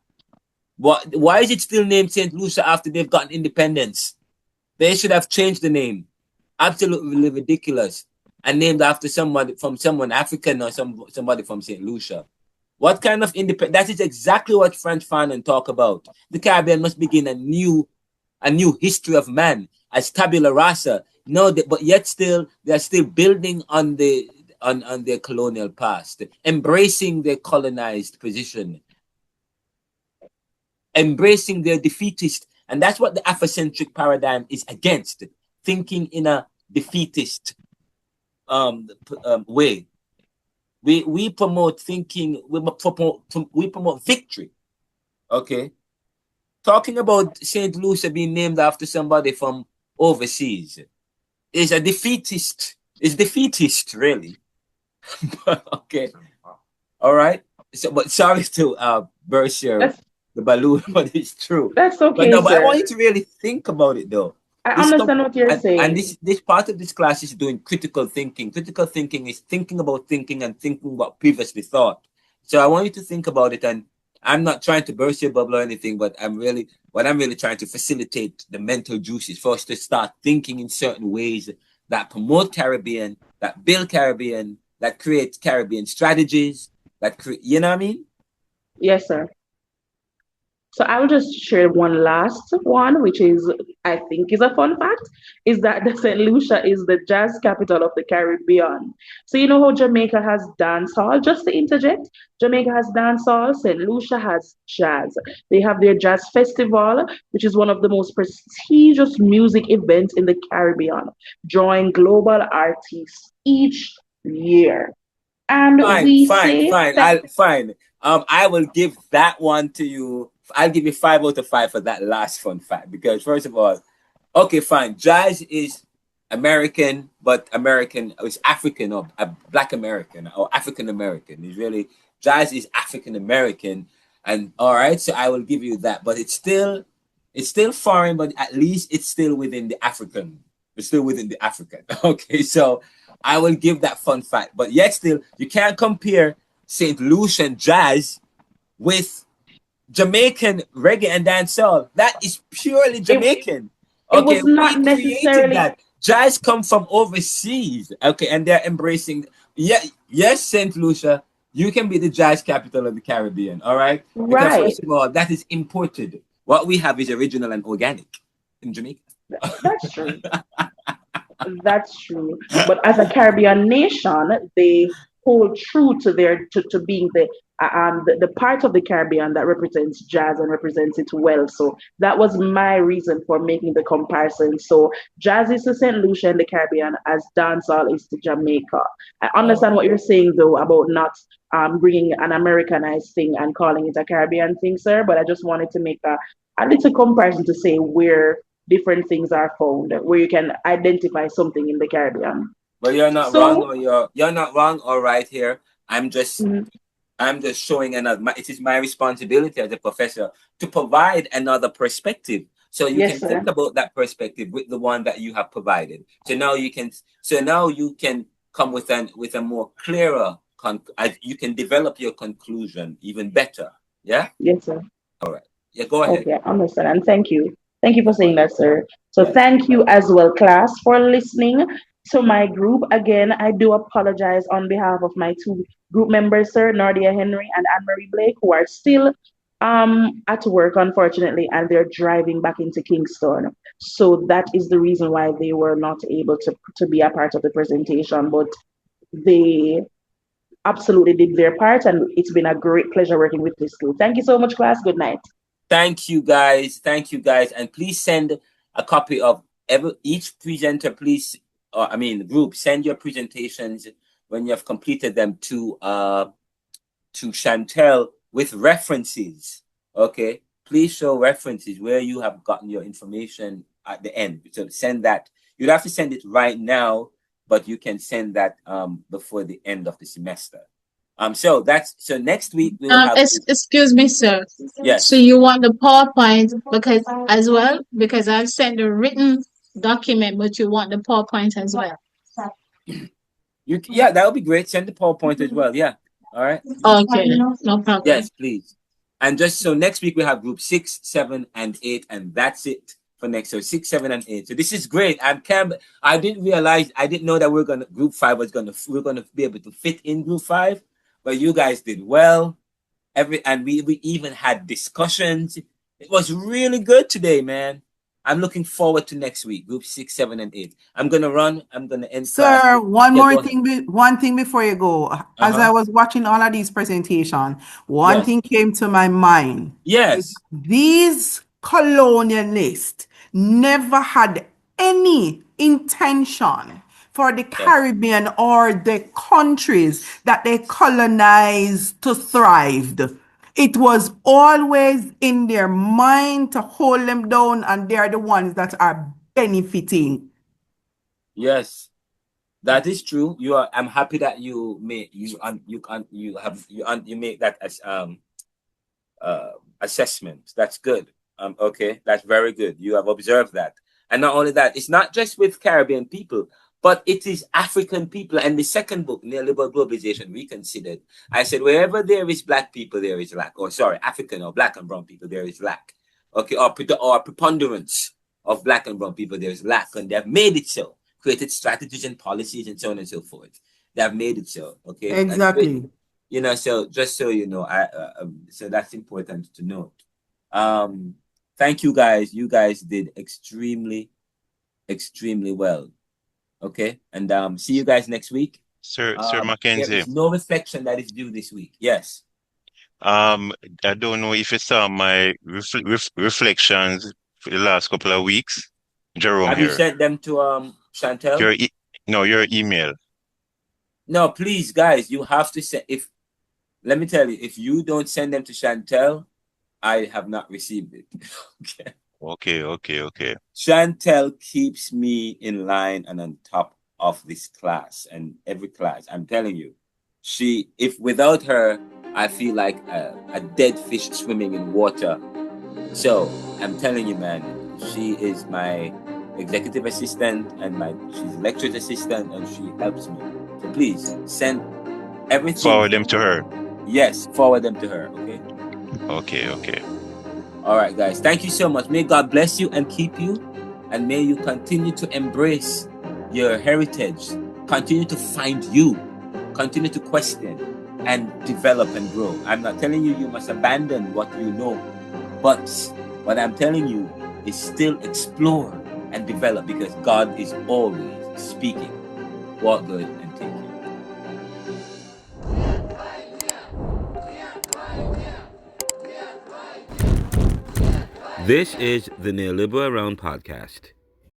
Why is it still named St. Lucia after they've gotten independence? They should have changed the name. Absolutely ridiculous. And named after someone African or somebody from St. Lucia. What kind of independence? That is exactly what French Fanon talk about. The Caribbean must begin a new history of man as tabula rasa. No, but yet still they are still building on the on their colonial past, embracing their colonized position, embracing their defeatist, and that's what the Afrocentric paradigm is against, thinking in a defeatist way. We promote thinking, we promote victory. Okay. Talking about St. Lucia being named after somebody from overseas is a defeatist. It's defeatist, really. Okay. All right. So, but sorry to burst the balloon, but it's true. That's okay, but no, but I sir. want you to really think about it, though. I understand what you're saying. And this part of this class is doing critical thinking. Critical thinking is thinking about thinking and thinking what previously thought. So I want you to think about it, and I'm not trying to burst your bubble or anything, but I'm really trying to facilitate the mental juices for us to start thinking in certain ways that promote Caribbean, that build Caribbean, that create Caribbean strategies, that create, you know what I mean? Yes, sir. So I will just share one last one, which is, I think is a fun fact, is that the St. Lucia is the jazz capital of the Caribbean. So you know how Jamaica has dancehall? Just to interject, Jamaica has dancehall, St. Lucia has jazz. They have their jazz festival, which is one of the most prestigious music events in the Caribbean, drawing global artists each year. And fine. I will give that one to you. I'll give you 5 out of 5 for that last fun fact, because first of all, okay, fine. Jazz is American, but American is African or Black American or African American. It's really, jazz is African American, and all right. So I will give you that, but it's still foreign, but at least it's still within the African. It's still within the African. Okay, so I will give that fun fact, but yet still you can't compare St. Lucian jazz with Jamaican reggae and dancehall. That is purely Jamaican. It was not necessarily that. Jazz come from overseas. Okay, and they're embracing. Yes, St. Lucia, you can be the jazz capital of the Caribbean. All right. Because first of all, that is imported. What we have is original and organic in Jamaica. That's true. That's true. But as a Caribbean nation, they hold true to their to being the part of the Caribbean that represents jazz and represents it well. So that was my reason for making the comparison. So jazz is to St. Lucia in the Caribbean as dancehall is to Jamaica. I understand what you're saying though about not bringing an Americanized thing and calling it a Caribbean thing, sir. But I just wanted to make a little comparison to say where different things are found, where you can identify something in the Caribbean. But you're not wrong, or you're not wrong or right here. I'm just showing another. It is my responsibility as a professor to provide another perspective, so you can think about that perspective with the one that you have provided. So now you can come with a more clearer. You can develop your conclusion even better. Yeah. Yes, sir. All right. Yeah. Go ahead. Okay, I understand, and thank you. Thank you for saying that, sir. So thank you as well, class, for listening to my group. Again, I do apologize on behalf of my 2 group members, sir, Nardia Henry and Anne-Marie Blake, who are still at work, unfortunately, and they're driving back into Kingston. So that is the reason why they were not able to be a part of the presentation, but they absolutely did their part, and it's been a great pleasure working with this group. Thank you so much, class. Good night. Thank you, guys. And please send a copy of each presenter, please, group, send your presentations when you have completed them to Chantel with references. Okay, please show references where you have gotten your information at the end. So send that. You'd have to send it right now, but you can send that before the end of the semester. So next week we'll have. Excuse me, sir. Yes. So you want the PowerPoint because I've sent a written document, but you want the PowerPoint as well. That would be great. Send the PowerPoint as well. Yeah. All right. Okay. No problem. Yes, please. And just so next week we have group 6, 7, and 8, and that's it for next. So 6, 7, and 8. So this is great. I didn't know that group 5 we're gonna be able to fit in group 5. But you guys did well. And we even had discussions. It was really good today, man. I'm looking forward to next week, group 6, 7, and 8. I'm gonna run. I'm gonna end Sir, class. one Yeah, more go ahead. thing, one thing before you go. As I was watching all of these presentations, one Yes. thing came to my mind. Yes. These colonialists never had any intention for the Caribbean or the countries that they colonized to thrive. It was always in their mind to hold them down, and they're the ones that are benefiting. Yes, that is true. I'm happy that you make that as assessment. That's good. Okay, that's very good. You have observed that. And not only that, it's not just with Caribbean people, but it is African people. And the second book, Neoliberal Globalization Reconsidered, I said, wherever there is black people, there is lack. Or sorry, African or black and brown people, there is lack. Okay, or preponderance of black and brown people, there is lack. And they have made it so, created strategies and policies and so on and so forth. They have made it so, okay? Exactly. You know, so just so you know, so that's important to note. Thank you guys. You guys did extremely well. Okay, and see you guys next week. Sir McKenzie. There is no reflection that is due this week. Yes. I don't know if you saw my reflections for the last couple of weeks. Jerome Have here. you sent them to Chantel? Your email. No, please, guys, you have to send. Let me tell you, if you don't send them to Chantel, I have not received it. Okay. Chantel keeps me in line and on top of this class and every class. I'm telling you, if without her, I feel like a dead fish swimming in water. So I'm telling you, man, she is my executive assistant and she's lecturer's assistant, and she helps me. So please send everything. Forward them to her. Yes, forward them to her. Okay. Okay. All right, guys. Thank you so much. May God bless you and keep you, and may you continue to embrace your heritage. Continue to find you. Continue to question and develop and grow. I'm not telling you must abandon what you know, but what I'm telling you is still explore and develop, because God is always speaking. Walk good and take care. This is the Neoliberal Podcast.